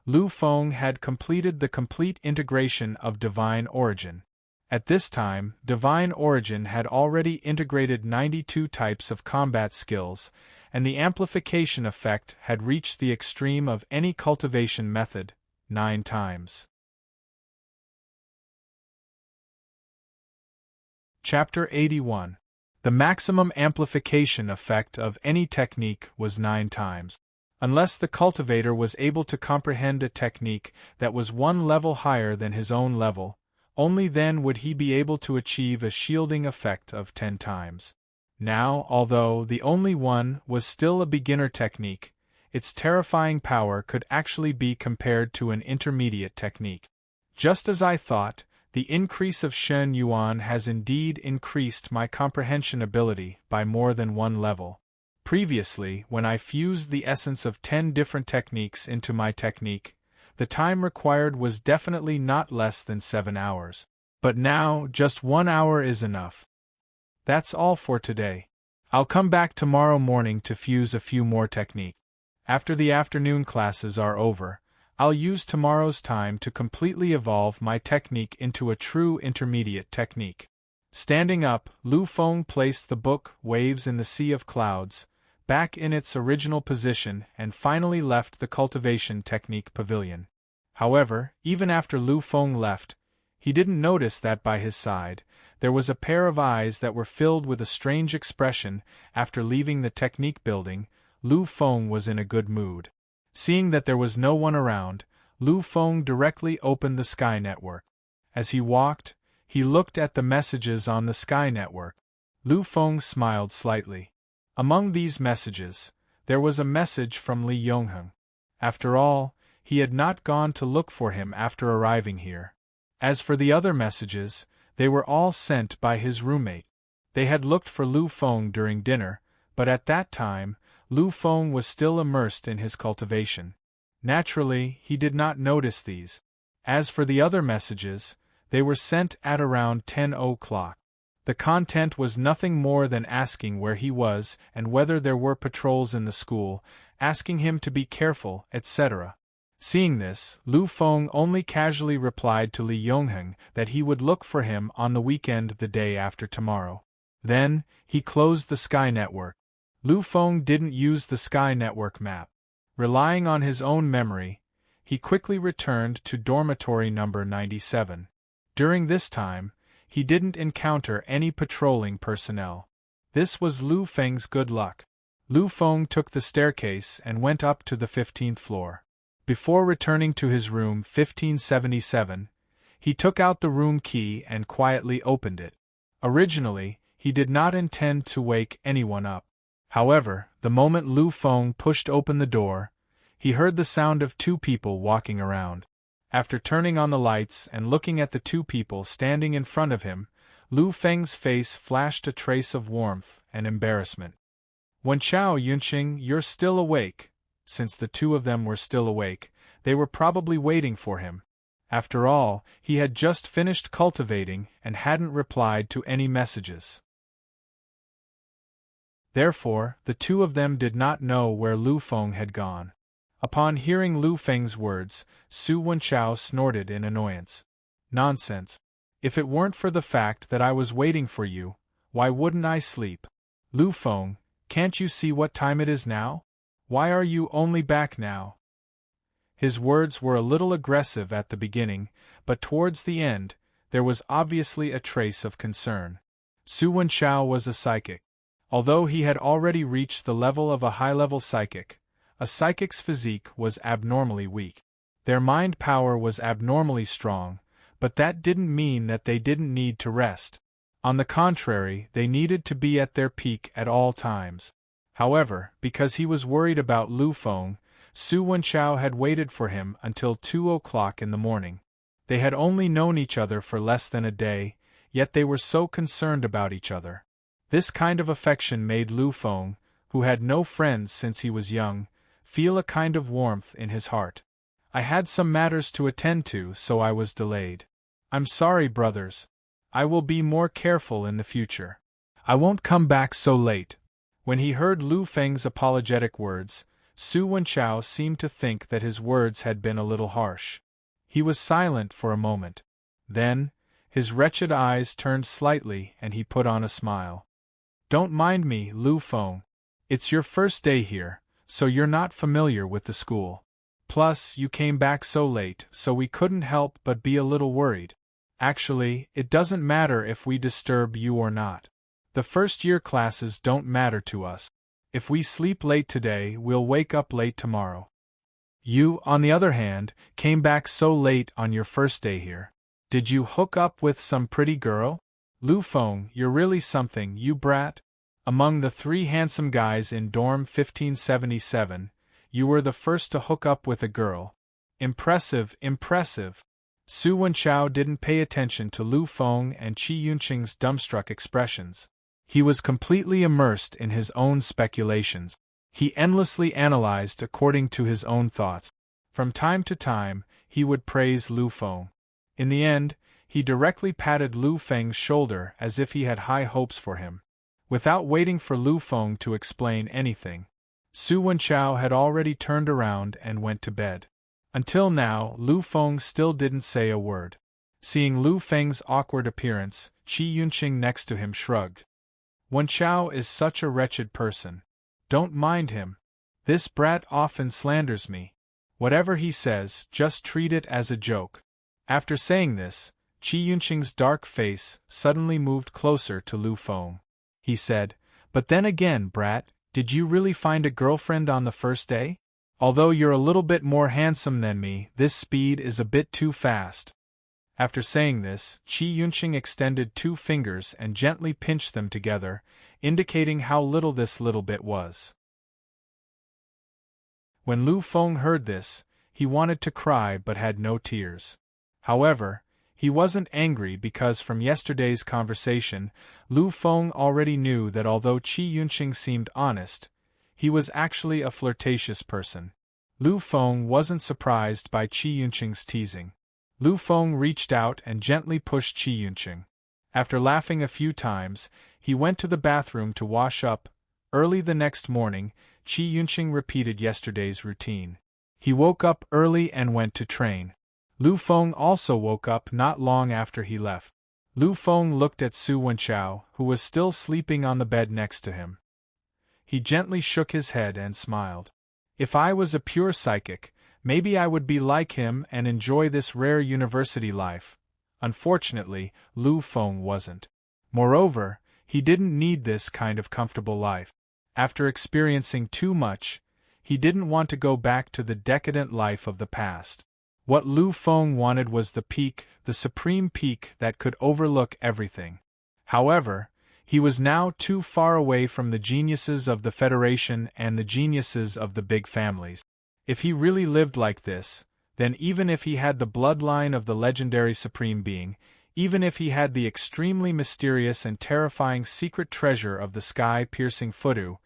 [SPEAKER 1] Lu Feng had completed the complete integration of divine origin. At this time, divine origin had already integrated 92 types of combat skills, and the amplification effect had reached the extreme of any cultivation method, 9 times. Chapter 81. The maximum amplification effect of any technique was 9 times. Unless the cultivator was able to comprehend a technique that was 1 level higher than his own level, only then would he be able to achieve a shielding effect of 10 times. Now, although the only one was still a beginner technique, its terrifying power could actually be compared to an intermediate technique. Just as I thought, the increase of Shen Yuan has indeed increased my comprehension ability by more than 1 level. Previously, when I fused the essence of 10 different techniques into my technique, the time required was definitely not less than 7 hours. But now, just 1 hour is enough. That's all for today. I'll come back tomorrow morning to fuse a few more techniques. After the afternoon classes are over, I'll use tomorrow's time to completely evolve my technique into a true intermediate technique. Standing up, Lu Feng placed the book Waves in the Sea of Clouds back in its original position and finally left the cultivation technique pavilion. However, even after Lu Feng left, he didn't notice that by his side, there was a pair of eyes that were filled with a strange expression. After leaving the technique building, Lu Feng was in a good mood. Seeing that there was no one around, Lu Feng directly opened the Sky Network. As he walked, he looked at the messages on the Sky Network. Lu Feng smiled slightly. Among these messages, there was a message from Li Yongheng. After all, he had not gone to look for him after arriving here. As for the other messages, they were all sent by his roommate. They had looked for Lu Feng during dinner, but at that time, Lu Feng was still immersed in his cultivation. Naturally, he did not notice these. As for the other messages, they were sent at around 10 o'clock. The content was nothing more than asking where he was and whether there were patrols in the school, asking him to be careful, etc. Seeing this, Lu Feng only casually replied to Li Yongheng that he would look for him on the weekend the day after tomorrow. Then, he closed the Sky Network. Lu Feng didn't use the Sky Network map. Relying on his own memory, he quickly returned to dormitory number 97. During this time, he didn't encounter any patrolling personnel. This was Lu Feng's good luck. Lu Feng took the staircase and went up to the 15th floor. Before returning to his room 1577, he took out the room key and quietly opened it. Originally, he did not intend to wake anyone up. However, the moment Lu Feng pushed open the door, he heard the sound of two people walking around. After turning on the lights and looking at the two people standing in front of him, Lu Feng's face flashed a trace of warmth and embarrassment. "Wen Chao Yunqing, you're still awake." Since the two of them were still awake, they were probably waiting for him. After all, he had just finished cultivating and hadn't replied to any messages. Therefore, the two of them did not know where Lu Feng had gone. Upon hearing Lu Feng's words, Su Wenchao snorted in annoyance. "Nonsense. If it weren't for the fact that I was waiting for you, why wouldn't I sleep? Lu Feng, can't you see what time it is now? Why are you only back now?" His words were a little aggressive at the beginning, but towards the end, there was obviously a trace of concern. Su Wenchao was a psychic. Although he had already reached the level of a high-level psychic, a psychic's physique was abnormally weak. Their mind power was abnormally strong, but that didn't mean that they didn't need to rest. On the contrary, they needed to be at their peak at all times. However, because he was worried about Lu Feng, Su Wenchao had waited for him until 2 o'clock in the morning. They had only known each other for less than a day, yet they were so concerned about each other. This kind of affection made Lu Feng, who had no friends since he was young, feel a kind of warmth in his heart. "I had some matters to attend to, so I was delayed. I'm sorry, brothers. I will be more careful in the future. I won't come back so late." When he heard Lu Feng's apologetic words, Su Wenchao seemed to think that his words had been a little harsh. He was silent for a moment. Then, his wretched eyes turned slightly and he put on a smile. "Don't mind me, Lu Feng. It's your first day here, so you're not familiar with the school. Plus, you came back so late, so we couldn't help but be a little worried. Actually, it doesn't matter if we disturb you or not. The first-year classes don't matter to us. If we sleep late today, we'll wake up late tomorrow. You, on the other hand, came back so late on your first day here. Did you hook up with some pretty girl? Lu Feng, you're really something, you brat. Among the 3 handsome guys in dorm 1577, you were the first to hook up with a girl. Impressive, impressive." Su Wenchao didn't pay attention to Lu Feng and Qi Yunqing's dumbstruck expressions. He was completely immersed in his own speculations. He endlessly analyzed according to his own thoughts. From time to time, he would praise Lu Feng. In the end, he directly patted Lu Feng's shoulder as if he had high hopes for him. Without waiting for Lu Feng to explain anything, Su Wenchao had already turned around and went to bed. Until now, Lu Feng still didn't say a word. Seeing Lu Feng's awkward appearance, Qi Yunqing next to him shrugged. "Wenchao is such a wretched person. Don't mind him. This brat often slanders me. Whatever he says, just treat it as a joke." After saying this, Qi Yunqing's dark face suddenly moved closer to Lu Feng. He said, "But then again, brat, did you really find a girlfriend on the first day? Although you're a little bit more handsome than me, this speed is a bit too fast." After saying this, Qi Yunqing extended 2 fingers and gently pinched them together, indicating how little this little bit was. When Lu Feng heard this, he wanted to cry but had no tears. However, he wasn't angry because from yesterday's conversation, Lu Feng already knew that although Qi Yunqing seemed honest, he was actually a flirtatious person. Lu Feng wasn't surprised by Qi Yunqing's teasing. Lu Feng reached out and gently pushed Qi Yunqing. After laughing a few times, he went to the bathroom to wash up. Early the next morning, Qi Yunqing repeated yesterday's routine. He woke up early and went to train. Lu Feng also woke up not long after he left. Lu Feng looked at Su Wenchao, who was still sleeping on the bed next to him. He gently shook his head and smiled. "If I was a pure psychic, maybe I would be like him and enjoy this rare university life." Unfortunately, Lu Feng wasn't. Moreover, he didn't need this kind of comfortable life. After experiencing too much, he didn't want to go back to the decadent life of the past. What Lu Feng wanted was the peak, the supreme peak that could overlook everything. However, he was now too far away from the geniuses of the Federation and the geniuses of the big families. If he really lived like this, then even if he had the bloodline of the legendary Supreme Being, even if he had the extremely mysterious and terrifying secret treasure of the sky-piercing Fudu,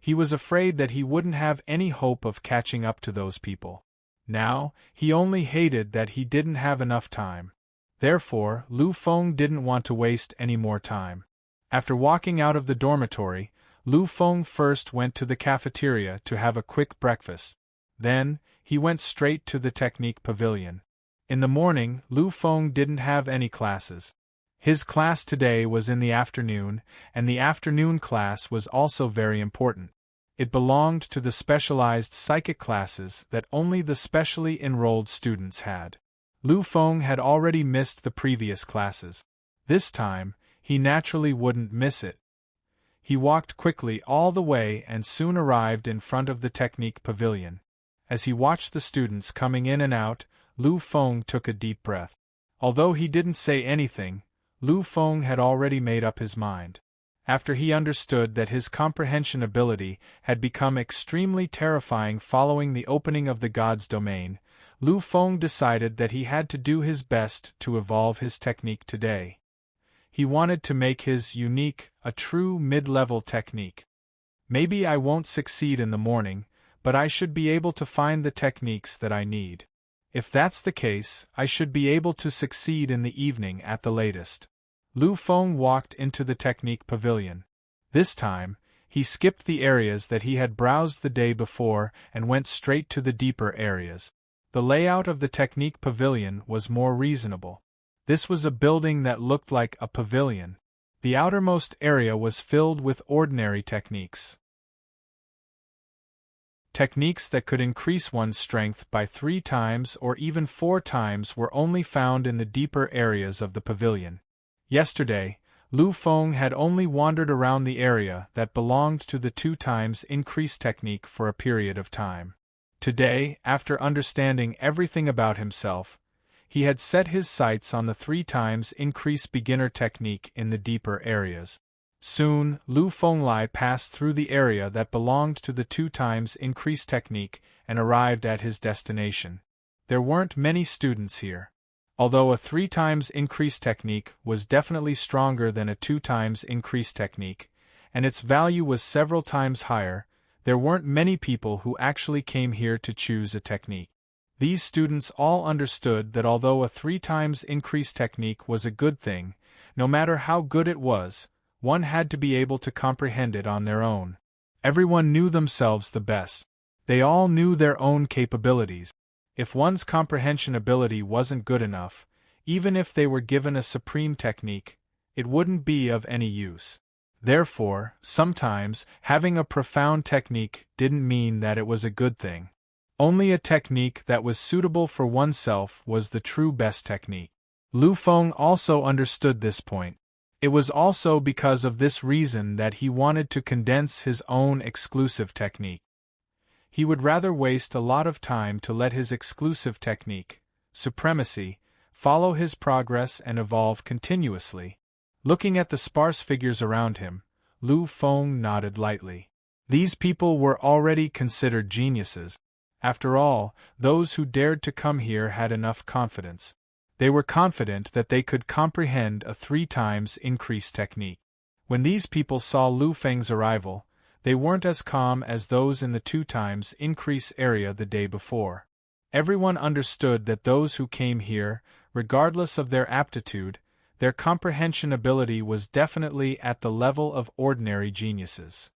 [SPEAKER 1] he was afraid that he wouldn't have any hope of catching up to those people. Now, he only hated that he didn't have enough time. Therefore, Lu Feng didn't want to waste any more time. After walking out of the dormitory, Lu Feng first went to the cafeteria to have a quick breakfast. Then, he went straight to the technique pavilion. In the morning, Lu Feng didn't have any classes. His class today was in the afternoon, and the afternoon class was also very important. It belonged to the specialized psychic classes that only the specially enrolled students had. Lu Feng had already missed the previous classes. This time, he naturally wouldn't miss it. He walked quickly all the way and soon arrived in front of the technique pavilion. As he watched the students coming in and out, Lu Feng took a deep breath. Although he didn't say anything, Lu Feng had already made up his mind. After he understood that his comprehension ability had become extremely terrifying following the opening of the God's domain, Lu Feng decided that he had to do his best to evolve his technique today. He wanted to make his unique a true mid-level technique. Maybe I won't succeed in the morning, but I should be able to find the techniques that I need. If that's the case, I should be able to succeed in the evening at the latest. Lu Feng walked into the technique pavilion. This time, he skipped the areas that he had browsed the day before and went straight to the deeper areas. The layout of the technique pavilion was more reasonable. This was a building that looked like a pavilion. The outermost area was filled with ordinary techniques. Techniques that could increase one's strength by 3 times or even 4 times were only found in the deeper areas of the pavilion. Yesterday, Lu Feng had only wandered around the area that belonged to the 2 times increase technique for a period of time. Today, after understanding everything about himself, he had set his sights on the 3 times increase beginner technique in the deeper areas. Soon, Lu Fenglai passed through the area that belonged to the 2 times increase technique and arrived at his destination. There weren't many students here. Although a 3 times increase technique was definitely stronger than a 2 times increase technique, and its value was several times higher, there weren't many people who actually came here to choose a technique. These students all understood that although a 3 times increase technique was a good thing, no matter how good it was, one had to be able to comprehend it on their own. Everyone knew themselves the best. They all knew their own capabilities. If one's comprehension ability wasn't good enough, even if they were given a supreme technique, it wouldn't be of any use. Therefore, sometimes, having a profound technique didn't mean that it was a good thing. Only a technique that was suitable for oneself was the true best technique. Lu Feng also understood this point. It was also because of this reason that he wanted to condense his own exclusive technique. He would rather waste a lot of time to let his exclusive technique, supremacy, follow his progress and evolve continuously. Looking at the sparse figures around him, Lu Feng nodded lightly. These people were already considered geniuses. After all, those who dared to come here had enough confidence. They were confident that they could comprehend a 3 times increased technique. When these people saw Lu Feng's arrival, they weren't as calm as those in the 2 times increase area the day before. Everyone understood that those who came here, regardless of their aptitude, their comprehension ability was definitely at the level of ordinary geniuses.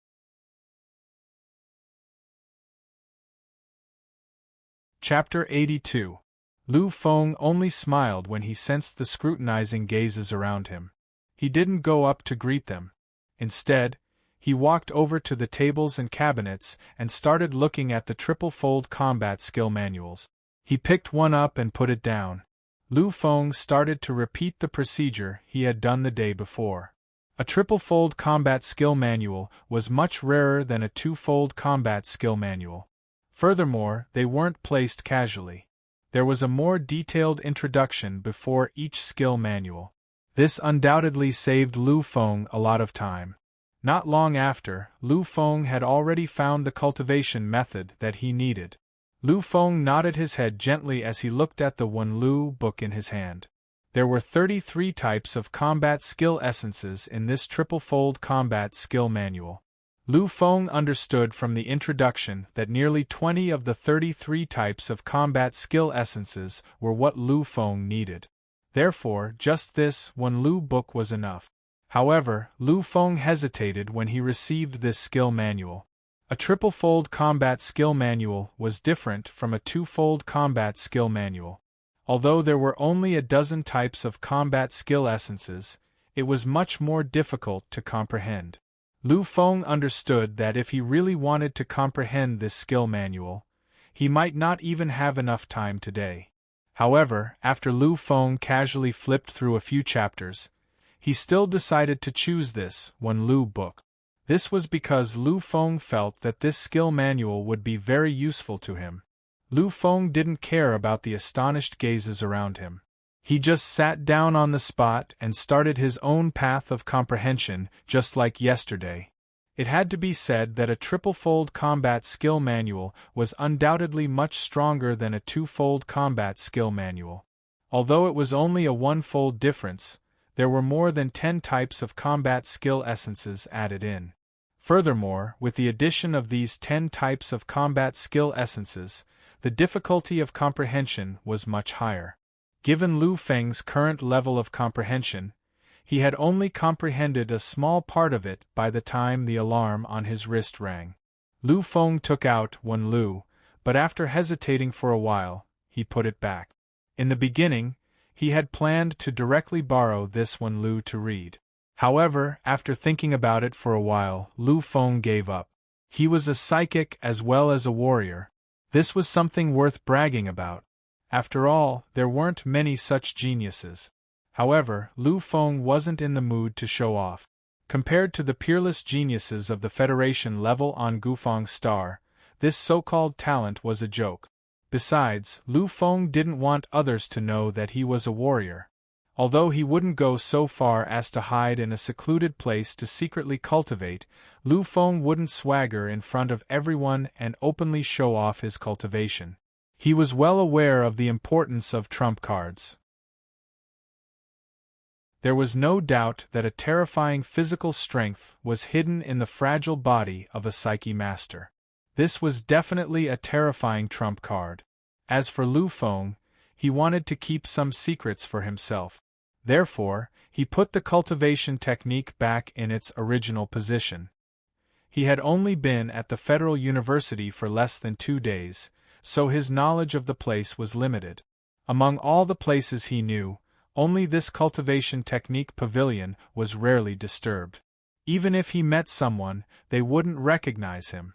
[SPEAKER 1] Chapter 82. Lu Feng only smiled when he sensed the scrutinizing gazes around him. He didn't go up to greet them. Instead, he walked over to the tables and cabinets and started looking at the triple-fold combat skill manuals. He picked one up and put it down. Lu Feng started to repeat the procedure he had done the day before. A triple-fold combat skill manual was much rarer than a 2-fold combat skill manual. Furthermore, they weren't placed casually. There was a more detailed introduction before each skill manual. This undoubtedly saved Lu Feng a lot of time. Not long after, Lu Feng had already found the cultivation method that he needed. Lu Feng nodded his head gently as he looked at the Unveil book in his hand. There were 33 types of combat skill essences in this triple-fold combat skill manual. Lu Feng understood from the introduction that nearly 20 of the 33 types of combat skill essences were what Lu Feng needed. Therefore, just this Unveil book was enough. However, Lu Feng hesitated when he received this skill manual. A triple-fold combat skill manual was different from a 2-fold combat skill manual. Although there were only a dozen types of combat skill essences, it was much more difficult to comprehend. Lu Feng understood that if he really wanted to comprehend this skill manual, he might not even have enough time today. However, after Lu Feng casually flipped through a few chapters, he still decided to choose this Unveil book. This was because Lu Feng felt that this skill manual would be very useful to him. Lu Feng didn't care about the astonished gazes around him. He just sat down on the spot and started his own path of comprehension, just like yesterday. It had to be said that a triple-fold combat skill manual was undoubtedly much stronger than a 2-fold combat skill manual. Although it was only a 1-fold difference, there were more than 10 types of combat skill essences added in. Furthermore, with the addition of these 10 types of combat skill essences, the difficulty of comprehension was much higher. Given Lu Feng's current level of comprehension, he had only comprehended a small part of it by the time the alarm on his wrist rang. Lu Feng took out Unveil, but after hesitating for a while, he put it back. In the beginning, he had planned to directly borrow this Unveil to read. However, after thinking about it for a while, Lu Feng gave up. He was a psychic as well as a warrior. This was something worth bragging about. After all, there weren't many such geniuses. However, Lu Feng wasn't in the mood to show off. Compared to the peerless geniuses of the Federation level on Gufang's star, this so-called talent was a joke. Besides, Lu Feng didn't want others to know that he was a warrior. Although he wouldn't go so far as to hide in a secluded place to secretly cultivate, Lu Feng wouldn't swagger in front of everyone and openly show off his cultivation. He was well aware of the importance of trump cards. There was no doubt that a terrifying physical strength was hidden in the fragile body of a psyche master. This was definitely a terrifying trump card. As for Lu Feng, he wanted to keep some secrets for himself. Therefore, he put the cultivation technique back in its original position. He had only been at the Federal University for less than 2 days, so his knowledge of the place was limited. Among all the places he knew, only this cultivation technique pavilion was rarely disturbed. Even if he met someone, they wouldn't recognize him.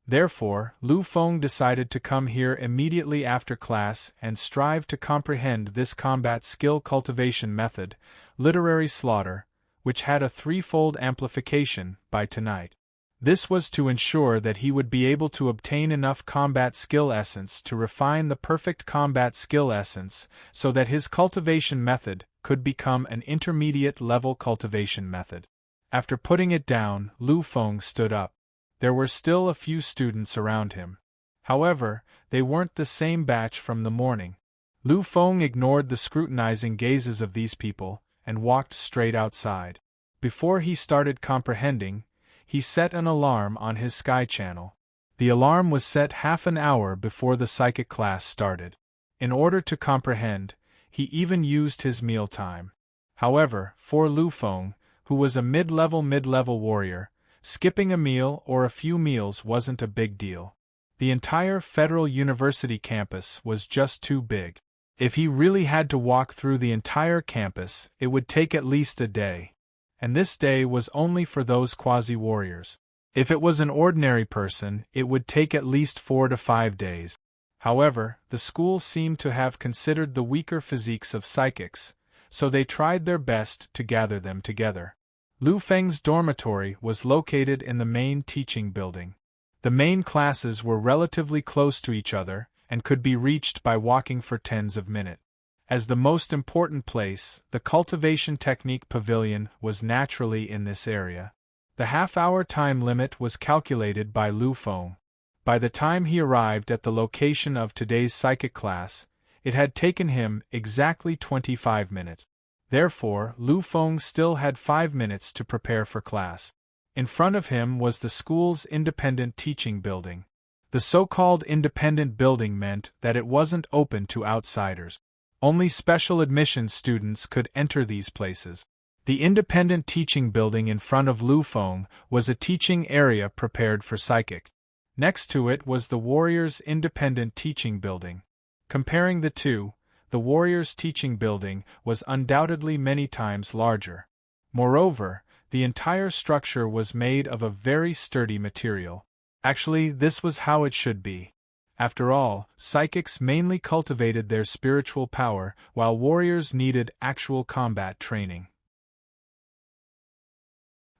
[SPEAKER 1] Therefore, Lu Feng decided to come here immediately after class and strive to comprehend this combat skill cultivation method, literary slaughter, which had a threefold amplification, by tonight. This was to ensure that he would be able to obtain enough combat skill essence to refine the perfect combat skill essence so that his cultivation method could become an intermediate level cultivation method. After putting it down, Lu Feng stood up. There were still a few students around him. However, they weren't the same batch from the morning. Lu Feng ignored the scrutinizing gazes of these people and walked straight outside. Before he started comprehending, he set an alarm on his sky channel. The alarm was set half an hour before the psychic class started. In order to comprehend, he even used his meal time. However, for Lu Feng, who was a mid-level warrior, skipping a meal or a few meals wasn't a big deal. The entire Federal University campus was just too big. If he really had to walk through the entire campus, it would take at least a day. And this day was only for those quasi-warriors. If it was an ordinary person, it would take at least 4 to 5 days. However, the school seemed to have considered the weaker physiques of psychics, so they tried their best to gather them together. Lu Feng's dormitory was located in the main teaching building. The main classes were relatively close to each other and could be reached by walking for tens of minutes. As the most important place, the cultivation technique pavilion was naturally in this area. The half-hour time limit was calculated by Lu Feng. By the time he arrived at the location of today's psychic class, it had taken him exactly 25 minutes. Therefore, Lu Feng still had 5 minutes to prepare for class. In front of him was the school's independent teaching building. The so-called independent building meant that it wasn't open to outsiders. Only special admissions students could enter these places. The independent teaching building in front of Lu Feng was a teaching area prepared for psychic. Next to it was the Warriors' independent teaching building. Comparing the two, the Warriors' teaching building was undoubtedly many times larger. Moreover, the entire structure was made of a very sturdy material. Actually, this was how it should be. After all, psychics mainly cultivated their spiritual power, while warriors needed actual combat training.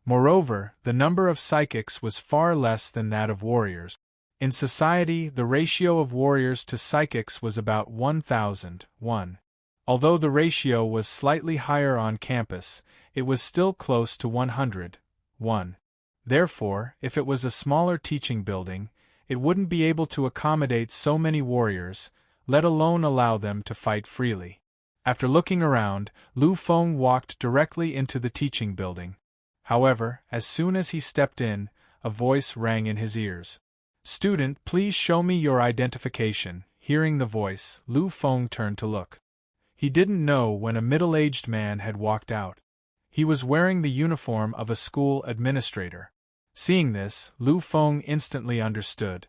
[SPEAKER 1] Moreover, the number of psychics was far less than that of warriors. In society, the ratio of warriors to psychics was about 1,001. Although the ratio was slightly higher on campus, it was still close to 100:1. Therefore, if it was a smaller teaching building, it wouldn't be able to accommodate so many warriors, let alone allow them to fight freely. After looking around, Lu Feng walked directly into the teaching building. However, as soon as he stepped in, a voice rang in his ears. "Student, please show me your identification." Hearing the voice, Lu Feng turned to look. He didn't know when a middle-aged man had walked out. He was wearing the uniform of a school administrator. Seeing this, Lu Feng instantly understood.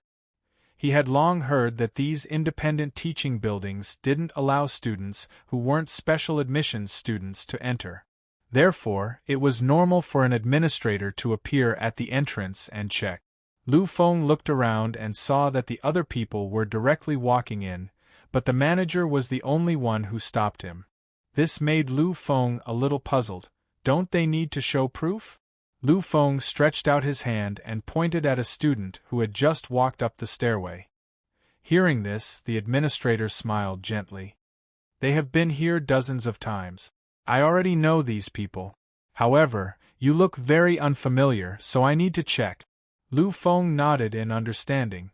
[SPEAKER 1] He had long heard that these independent teaching buildings didn't allow students who weren't special admissions students to enter. Therefore, it was normal for an administrator to appear at the entrance and check. Lu Feng looked around and saw that the other people were directly walking in, but the manager was the only one who stopped him. This made Lu Feng a little puzzled. Don't they need to show proof? Lu Feng stretched out his hand and pointed at a student who had just walked up the stairway. Hearing this, the administrator smiled gently. "They have been here dozens of times. I already know these people. However, you look very unfamiliar, so I need to check." Lu Feng nodded in understanding.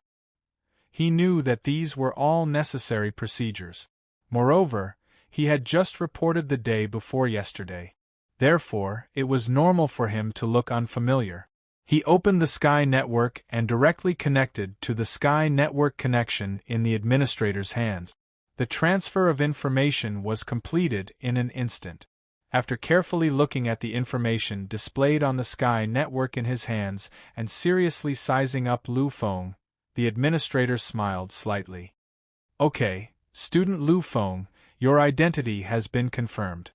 [SPEAKER 1] He knew that these were all necessary procedures. Moreover, he had just reported the day before yesterday. Therefore, it was normal for him to look unfamiliar. He opened the Sky Network and directly connected to the Sky Network connection in the administrator's hands. The transfer of information was completed in an instant. After carefully looking at the information displayed on the Sky Network in his hands and seriously sizing up Lu Feng, the administrator smiled slightly. "Okay, student Lu Feng, your identity has been confirmed."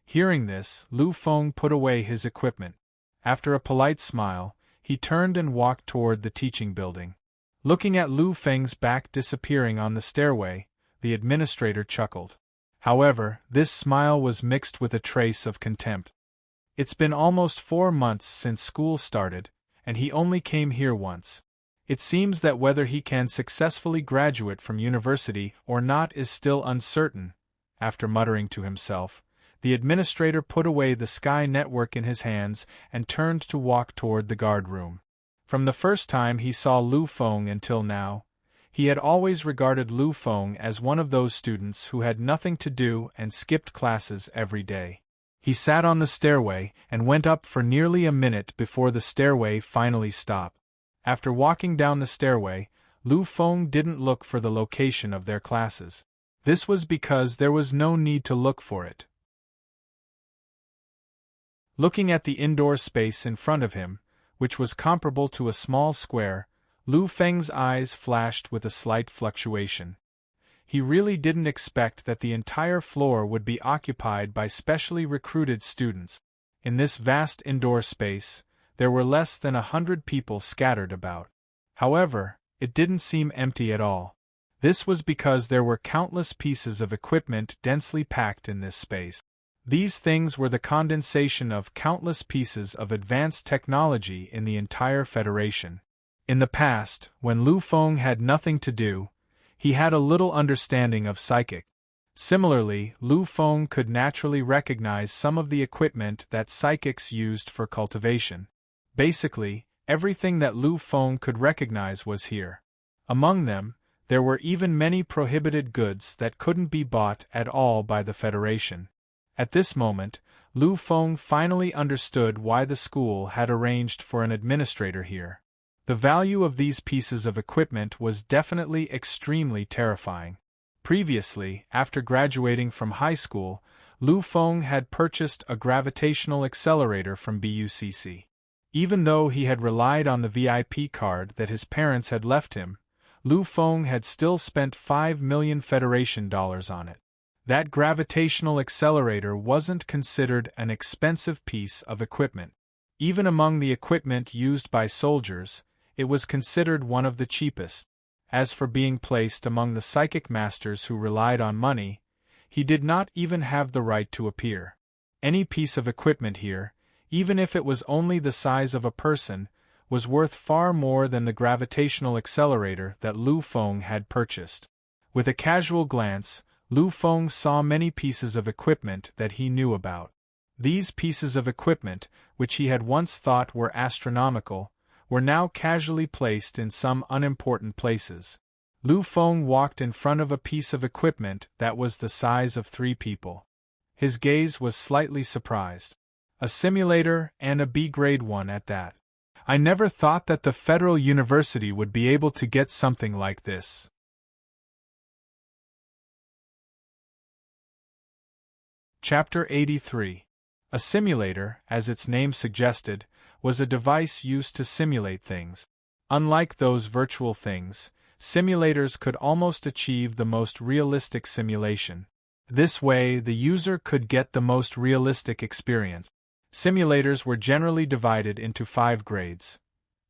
[SPEAKER 1] Hearing this, Lu Feng put away his equipment. After a polite smile, he turned and walked toward the teaching building. Looking at Lu Feng's back disappearing on the stairway, the administrator chuckled. However, this smile was mixed with a trace of contempt. It's been almost 4 months since school started, and he only came here once. It seems that whether he can successfully graduate from university or not is still uncertain. After muttering to himself, the administrator put away the Sky Network in his hands and turned to walk toward the guard room. From the first time he saw Lu Feng until now, he had always regarded Lu Feng as one of those students who had nothing to do and skipped classes every day. He sat on the stairway and went up for nearly a minute before the stairway finally stopped. After walking down the stairway, Lu Feng didn't look for the location of their classes. This was because there was no need to look for it. Looking at the indoor space in front of him, which was comparable to a small square, Lu Feng's eyes flashed with a slight fluctuation. He really didn't expect that the entire floor would be occupied by specially recruited students. In this vast indoor space, there were less than 100 people scattered about. However, it didn't seem empty at all. This was because there were countless pieces of equipment densely packed in this space. These things were the condensation of countless pieces of advanced technology in the entire Federation. In the past, when Lu Feng had nothing to do, he had a little understanding of psychic. Similarly, Lu Feng could naturally recognize some of the equipment that psychics used for cultivation. Basically, everything that Lu Feng could recognize was here. Among them, there were even many prohibited goods that couldn't be bought at all by the Federation. At this moment, Lu Feng finally understood why the school had arranged for an administrator here. The value of these pieces of equipment was definitely extremely terrifying. Previously, after graduating from high school, Lu Feng had purchased a gravitational accelerator from BUCC. Even though he had relied on the VIP card that his parents had left him, Lu Feng had still spent 5 million Federation dollars on it. That gravitational accelerator wasn't considered an expensive piece of equipment. Even among the equipment used by soldiers, it was considered one of the cheapest. As for being placed among the psychic masters who relied on money, he did not even have the right to appear. Any piece of equipment here, even if it was only the size of a person, was worth far more than the gravitational accelerator that Lu Feng had purchased. With a casual glance, Lu Feng saw many pieces of equipment that he knew about. These pieces of equipment, which he had once thought were astronomical, were now casually placed in some unimportant places. Lu Feng walked in front of a piece of equipment that was the size of 3 people. His gaze was slightly surprised. A simulator, and a B-grade one at that. I never thought that the Federal University would be able to get something like this. Chapter 83. A simulator, as its name suggested, was a device used to simulate things. Unlike those virtual things, simulators could almost achieve the most realistic simulation. This way, the user could get the most realistic experience. Simulators were generally divided into 5 grades: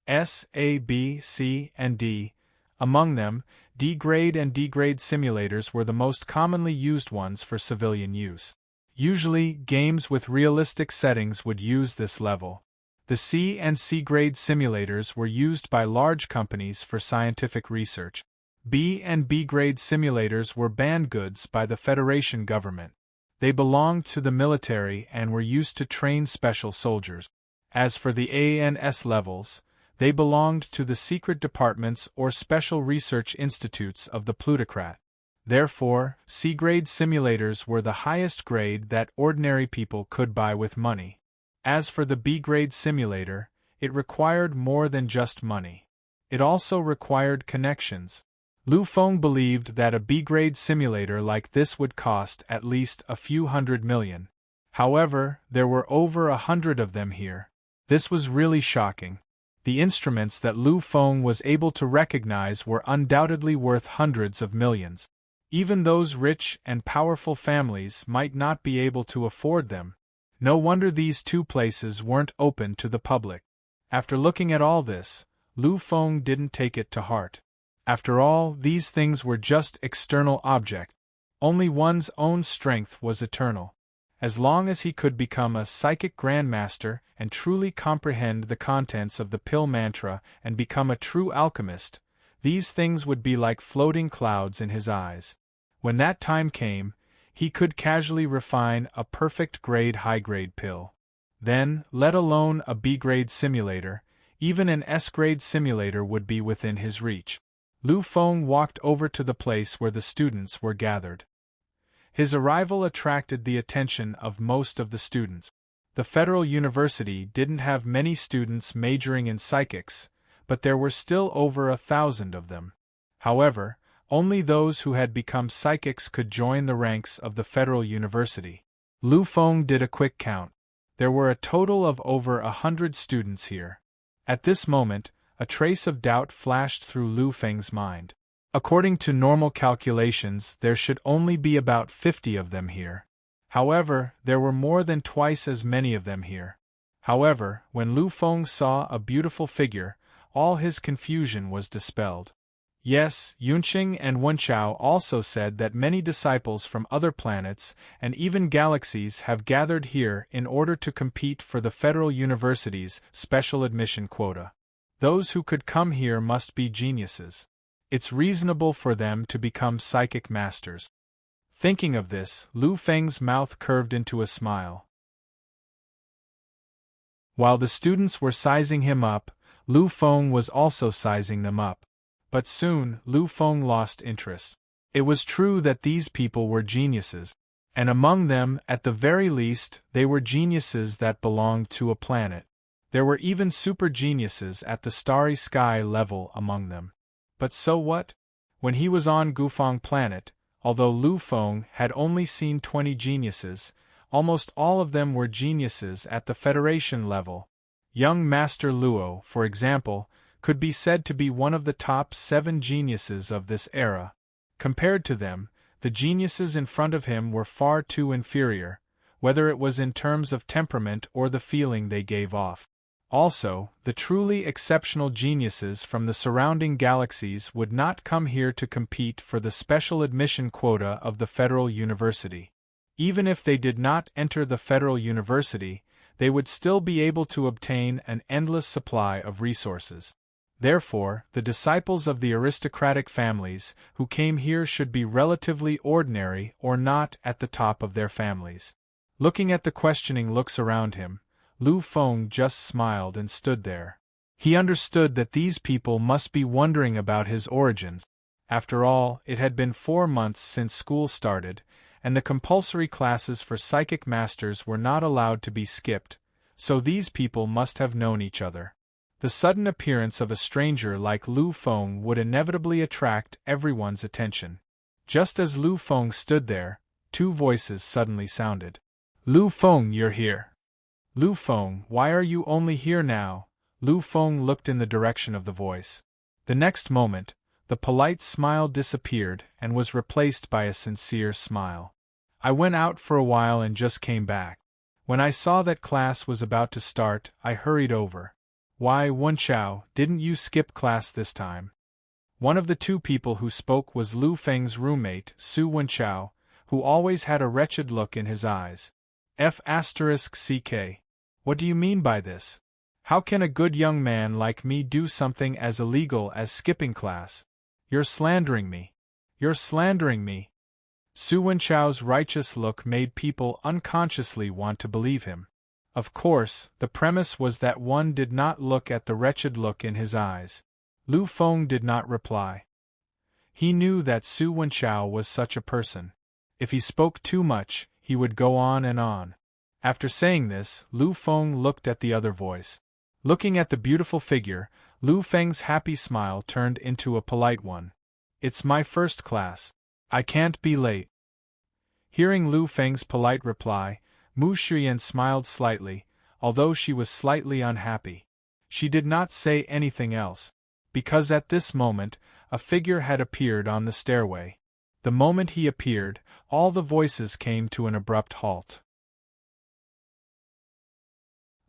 [SPEAKER 1] S, A, B, C, and D. Among them, D-grade and D-grade simulators were the most commonly used ones for civilian use. Usually, games with realistic settings would use this level. The C and C-grade simulators were used by large companies for scientific research. B and B-grade simulators were banned goods by the Federation government. They belonged to the military and were used to train special soldiers. As for the A and S levels, they belonged to the secret departments or special research institutes of the plutocrat. Therefore, C-grade simulators were the highest grade that ordinary people could buy with money. As for the B-grade simulator, it required more than just money. It also required connections. Lu Feng believed that a B-grade simulator like this would cost at least a few $100 million. However, there were over 100 of them here. This was really shocking. The instruments that Lu Feng was able to recognize were undoubtedly worth hundreds of millions. Even those rich and powerful families might not be able to afford them. No wonder these 2 places weren't open to the public. After looking at all this, Lu Feng didn't take it to heart. After all, these things were just external objects. Only one's own strength was eternal. As long as he could become a psychic grandmaster and truly comprehend the contents of the pill mantra and become a true alchemist, these things would be like floating clouds in his eyes. When that time came, he could casually refine a perfect grade high-grade pill. Then, let alone a B-grade simulator, even an S-grade simulator would be within his reach. Lu Feng walked over to the place where the students were gathered. His arrival attracted the attention of most of the students. The Federal University didn't have many students majoring in psychics, but there were still over 1,000 of them. However, only those who had become psychics could join the ranks of the Federal University. Lu Feng did a quick count. There were a total of over 100 students here. At this moment, a trace of doubt flashed through Lu Feng's mind. According to normal calculations, there should only be about 50 of them here. However, there were more than twice as many of them here. However, when Lu Feng saw a beautiful figure, all his confusion was dispelled. Yes, Yunqing and Wenchao also said that many disciples from other planets and even galaxies have gathered here in order to compete for the Federal University's special admission quota. Those who could come here must be geniuses. It's reasonable for them to become psychic masters. Thinking of this, Lu Feng's mouth curved into a smile. While the students were sizing him up, Lu Feng was also sizing them up. But soon, Lu Feng lost interest. It was true that these people were geniuses, and among them, at the very least, they were geniuses that belonged to a planet. There were even super geniuses at the starry sky level among them. But so what? When he was on Gufang planet, although Lu Feng had only seen 20 geniuses, almost all of them were geniuses at the Federation level. Young Master Luo, for example, could be said to be one of the top 7 geniuses of this era. Compared to them, the geniuses in front of him were far too inferior, whether it was in terms of temperament or the feeling they gave off. Also, the truly exceptional geniuses from the surrounding galaxies would not come here to compete for the special admission quota of the Federal University. Even if they did not enter the Federal University, they would still be able to obtain an endless supply of resources. Therefore, the disciples of the aristocratic families who came here should be relatively ordinary or not at the top of their families. Looking at the questioning looks around him, Lu Feng just smiled and stood there. He understood that these people must be wondering about his origins. After all, it had been 4 months since school started, and the compulsory classes for psychic masters were not allowed to be skipped, so these people must have known each other. The sudden appearance of a stranger like Lu Feng would inevitably attract everyone's attention. Just as Lu Feng stood there, 2 voices suddenly sounded. "Lu Feng, you're here." "Lu Feng, why are you only here now?" Lu Feng looked in the direction of the voice. The next moment, the polite smile disappeared and was replaced by a sincere smile. "I went out for a while and just came back. When I saw that class was about to start, I hurried over." "Why, Wenchao, didn't you skip class this time?" One of the 2 people who spoke was Lu Feng's roommate, Su Wenchao, who always had a wretched look in his eyes. F***ck. What do you mean by this? How can a good young man like me do something as illegal as skipping class? You're slandering me. You're slandering me. Su Wenchao's righteous look made people unconsciously want to believe him. Of course, the premise was that one did not look at the wretched look in his eyes. Lu Feng did not reply. He knew that Su Wenchao was such a person. If he spoke too much, he would go on and on. After saying this, Lu Feng looked at the other voice. Looking at the beautiful figure, Lu Feng's happy smile turned into a polite one. "It's my first class. I can't be late." Hearing Lu Feng's polite reply, Mu Shiyan smiled slightly, although she was slightly unhappy. She did not say anything else, because at this moment, a figure had appeared on the stairway. The moment he appeared, all the voices came to an abrupt halt.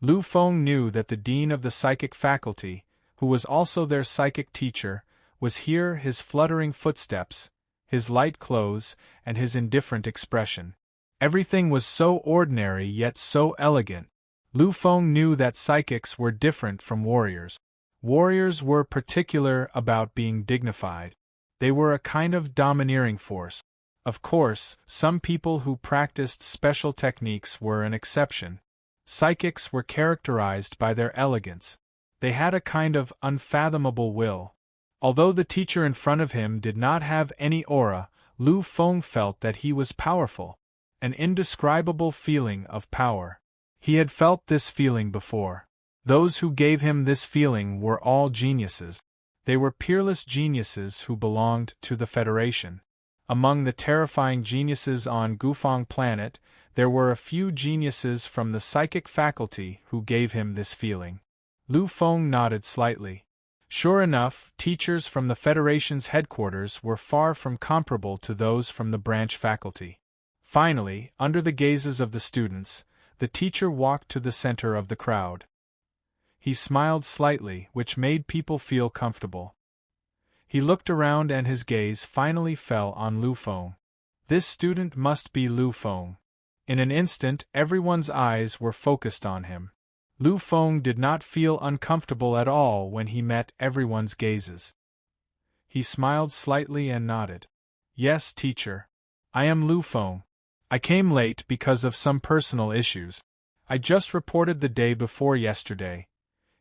[SPEAKER 1] Lu Feng knew that the dean of the psychic faculty, who was also their psychic teacher, was here, his fluttering footsteps, his light clothes, and his indifferent expression. Everything was so ordinary yet so elegant. Lu Feng knew that psychics were different from warriors. Warriors were particular about being dignified. They were a kind of domineering force. Of course, some people who practiced special techniques were an exception. Psychics were characterized by their elegance. They had a kind of unfathomable will. Although the teacher in front of him did not have any aura, Lu Feng felt that he was powerful. An indescribable feeling of power. He had felt this feeling before. Those who gave him this feeling were all geniuses. They were peerless geniuses who belonged to the Federation. Among the terrifying geniuses on Gufang Planet, there were a few geniuses from the psychic faculty who gave him this feeling. Lu Feng nodded slightly. Sure enough, teachers from the Federation's headquarters were far from comparable to those from the branch faculty. Finally, under the gazes of the students, the teacher walked to the center of the crowd. He smiled slightly, which made people feel comfortable. He looked around and his gaze finally fell on Lu Feng. This student must be Lu Feng. In an instant, everyone's eyes were focused on him. Lu Feng did not feel uncomfortable at all when he met everyone's gazes. He smiled slightly and nodded. Yes, teacher. I am Lu Feng. I came late because of some personal issues. I just reported the day before yesterday.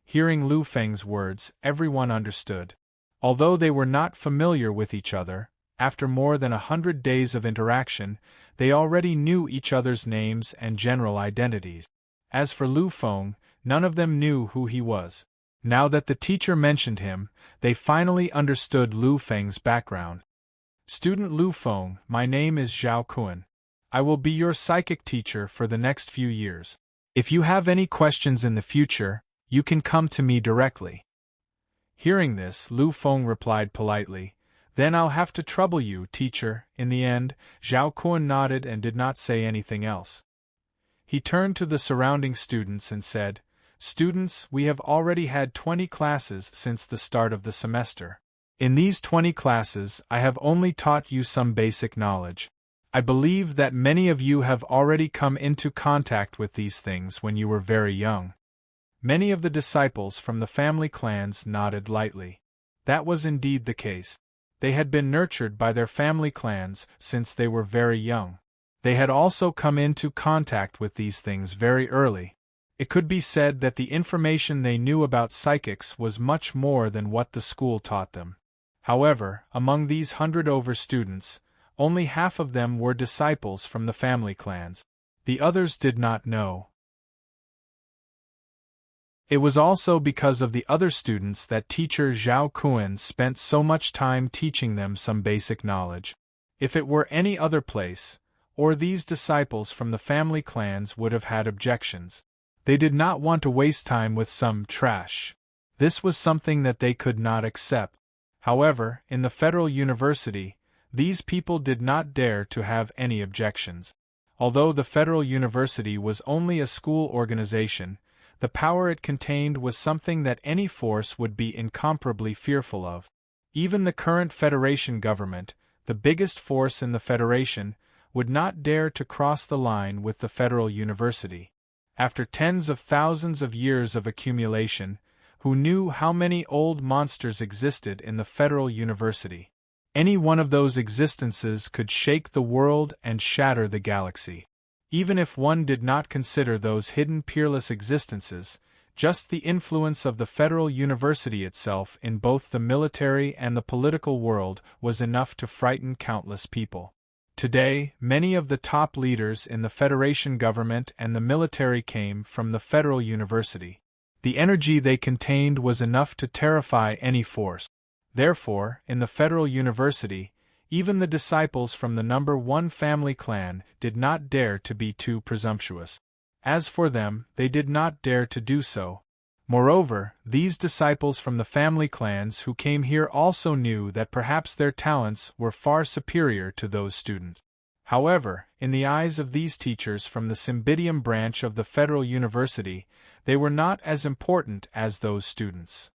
[SPEAKER 1] Hearing Lu Feng's words, everyone understood. Although they were not familiar with each other, after more than 100 days of interaction, they already knew each other's names and general identities. As for Lu Feng, none of them knew who he was. Now that the teacher mentioned him, they finally understood Lu Feng's background. Student Lu Feng, my name is Zhao Kuan. I will be your psychic teacher for the next few years. If you have any questions in the future, you can come to me directly. Hearing this, Lu Feng replied politely, Then I'll have to trouble you, teacher. In the end, Zhao Kuan nodded and did not say anything else. He turned to the surrounding students and said, Students, we have already had 20 classes since the start of the semester. In these 20 classes, I have only taught you some basic knowledge. I believe that many of you have already come into contact with these things when you were very young. Many of the disciples from the family clans nodded lightly. That was indeed the case. They had been nurtured by their family clans since they were very young. They had also come into contact with these things very early. It could be said that the information they knew about psychics was much more than what the school taught them. However, among these 100 students, only half of them were disciples from the family clans. The others did not know. It was also because of the other students that teacher Zhao Kuan spent so much time teaching them some basic knowledge. If it were any other place, or these disciples from the family clans would have had objections. They did not want to waste time with some trash. This was something that they could not accept. However, in the Federal University, these people did not dare to have any objections. Although the Federal University was only a school organization, the power it contained was something that any force would be incomparably fearful of. Even the current Federation government, the biggest force in the Federation, would not dare to cross the line with the Federal University. After tens of thousands of years of accumulation, who knew how many old monsters existed in the Federal University? Any one of those existences could shake the world and shatter the galaxy. Even if one did not consider those hidden peerless existences, just the influence of the Federal University itself in both the military and the political world was enough to frighten countless people. Today, many of the top leaders in the Federation government and the military came from the Federal University. The energy they contained was enough to terrify any force. Therefore, in the Federal University, even the disciples from the number 1 family clan did not dare to be too presumptuous. As for them, they did not dare to do so. Moreover, these disciples from the family clans who came here also knew that perhaps their talents were far superior to those students. However, in the eyes of these teachers from the Cymbidium branch of the Federal University, they were not as important as those students.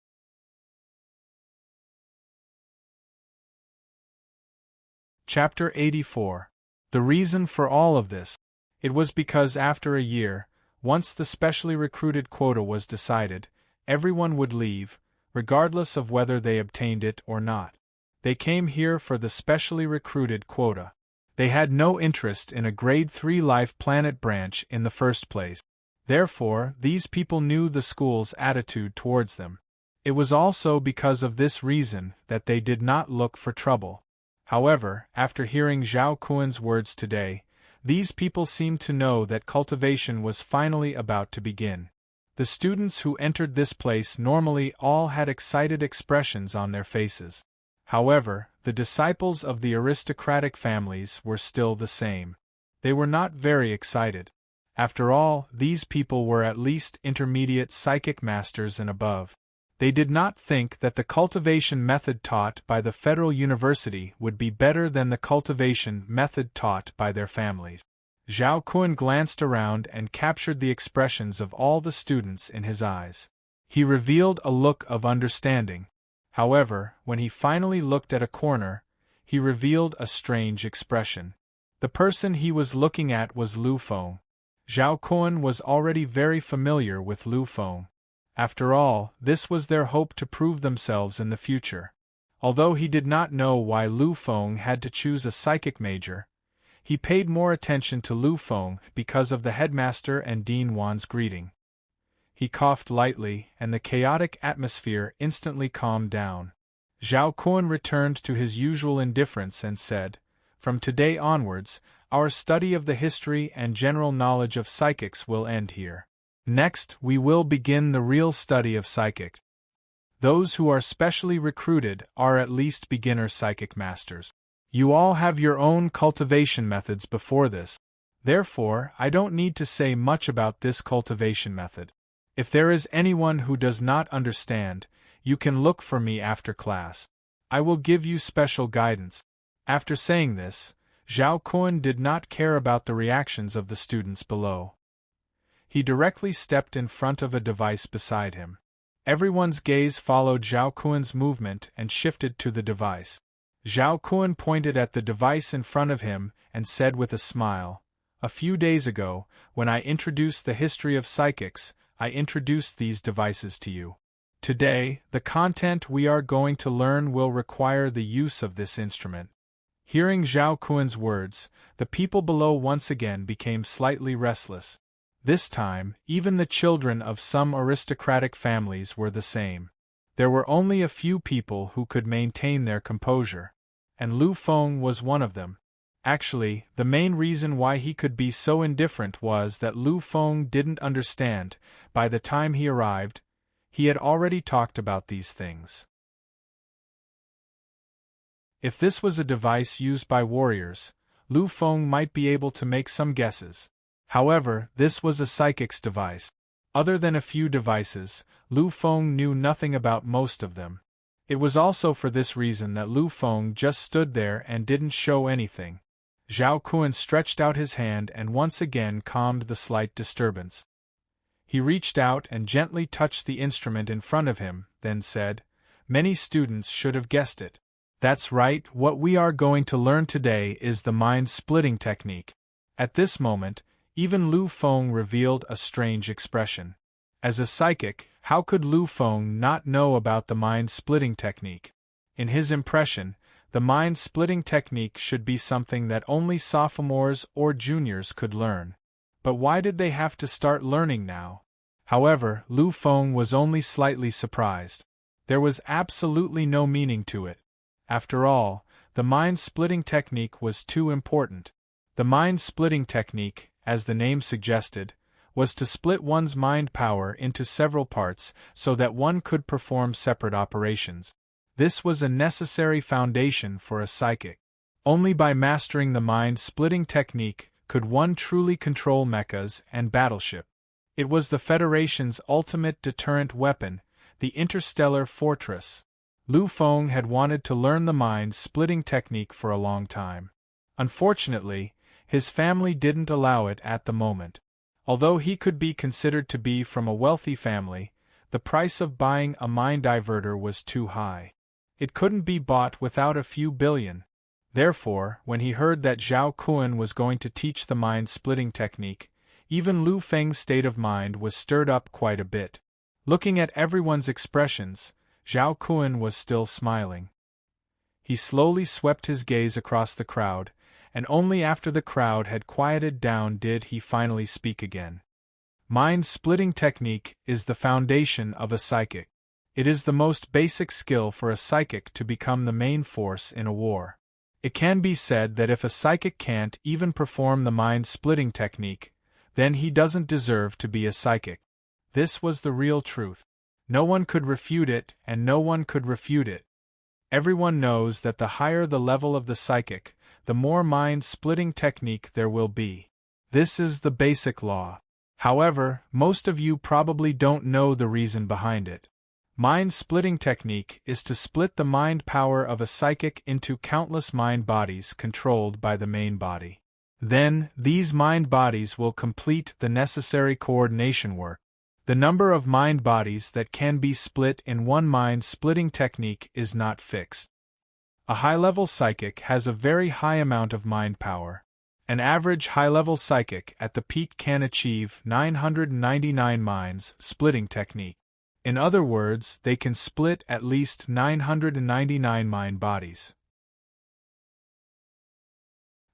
[SPEAKER 1] Chapter 84. The reason for all of this. It was because after a year, once the specially recruited quota was decided, everyone would leave, regardless of whether they obtained it or not. They came here for the specially recruited quota. They had no interest in a Grade 3 Life Planet branch in the first place. Therefore, these people knew the school's attitude towards them. It was also because of this reason that they did not look for trouble. However, after hearing Zhao Kuan's words today, these people seemed to know that cultivation was finally about to begin. The students who entered this place normally all had excited expressions on their faces. However, the disciples of the aristocratic families were still the same. They were not very excited. After all, these people were at least intermediate psychic masters and above. They did not think that the cultivation method taught by the Federal University would be better than the cultivation method taught by their families. Zhao Kun glanced around and captured the expressions of all the students in his eyes. He revealed a look of understanding. However, when he finally looked at a corner, he revealed a strange expression. The person he was looking at was Lu Feng. Zhao Kun was already very familiar with Lu Feng. After all, this was their hope to prove themselves in the future. Although he did not know why Lu Feng had to choose a psychic major, he paid more attention to Lu Feng because of the headmaster and Dean Wan's greeting. He coughed lightly, and the chaotic atmosphere instantly calmed down. Zhao Kun returned to his usual indifference and said, "From today onwards, our study of the history and general knowledge of psychics will end here. Next, we will begin the real study of psychics. Those who are specially recruited are at least beginner psychic masters. You all have your own cultivation methods before this. Therefore, I don't need to say much about this cultivation method. If there is anyone who does not understand, you can look for me after class. I will give you special guidance." After saying this, Zhao Kun did not care about the reactions of the students below. He directly stepped in front of a device beside him. Everyone's gaze followed Zhao Kun's movement and shifted to the device. Zhao Kun pointed at the device in front of him and said with a smile, "A few days ago, when I introduced the history of psychics, I introduced these devices to you. Today, the content we are going to learn will require the use of this instrument." Hearing Zhao Kun's words, the people below once again became slightly restless. This time, even the children of some aristocratic families were the same. There were only a few people who could maintain their composure, and Lu Feng was one of them. Actually, the main reason why he could be so indifferent was that Lu Feng didn't understand. By the time he arrived, he had already talked about these things. If this was a device used by warriors, Lu Feng might be able to make some guesses. However, this was a psychic's device. Other than a few devices, Lu Feng knew nothing about most of them. It was also for this reason that Lu Feng just stood there and didn't show anything. Zhao Kun stretched out his hand and once again calmed the slight disturbance. He reached out and gently touched the instrument in front of him, then said, "Many students should have guessed it. That's right, what we are going to learn today is the mind-splitting technique." At this moment, even Lu Feng revealed a strange expression. As a psychic, how could Lu Feng not know about the mind-splitting technique? In his impression, the mind-splitting technique should be something that only sophomores or juniors could learn. But why did they have to start learning now? However, Lu Feng was only slightly surprised. There was absolutely no meaning to it. After all, the mind-splitting technique was too important. The mind-splitting technique, as the name suggested, was to split one's mind power into several parts so that one could perform separate operations. This was a necessary foundation for a psychic. Only by mastering the mind-splitting technique could one truly control mechas and battleship. It was the Federation's ultimate deterrent weapon, the interstellar fortress. Lu Feng had wanted to learn the mind-splitting technique for a long time. Unfortunately, His family didn't allow it at the moment. Although he could be considered to be from a wealthy family, the price of buying a mind diverter was too high. It couldn't be bought without a few billion. Therefore, when he heard that Zhao Kun was going to teach the mind-splitting technique, even Lu Feng's state of mind was stirred up quite a bit. Looking at everyone's expressions, Zhao Kun was still smiling. He slowly swept his gaze across the crowd, and only after the crowd had quieted down did he finally speak again. Mind-splitting technique is the foundation of a psychic. It is the most basic skill for a psychic to become the main force in a war. It can be said that if a psychic can't even perform the mind-splitting technique, then he doesn't deserve to be a psychic. This was the real truth. No one could refute it, and no one could refute it. Everyone knows that the higher the level of the psychic, the more mind-splitting technique there will be. This is the basic law. However, most of you probably don't know the reason behind it. Mind-splitting technique is to split the mind power of a psychic into countless mind bodies controlled by the main body. Then, these mind bodies will complete the necessary coordination work. The number of mind bodies that can be split in one mind-splitting technique is not fixed. A high-level psychic has a very high amount of mind power. An average high-level psychic at the peak can achieve 999 minds splitting technique. In other words, they can split at least 999 mind bodies.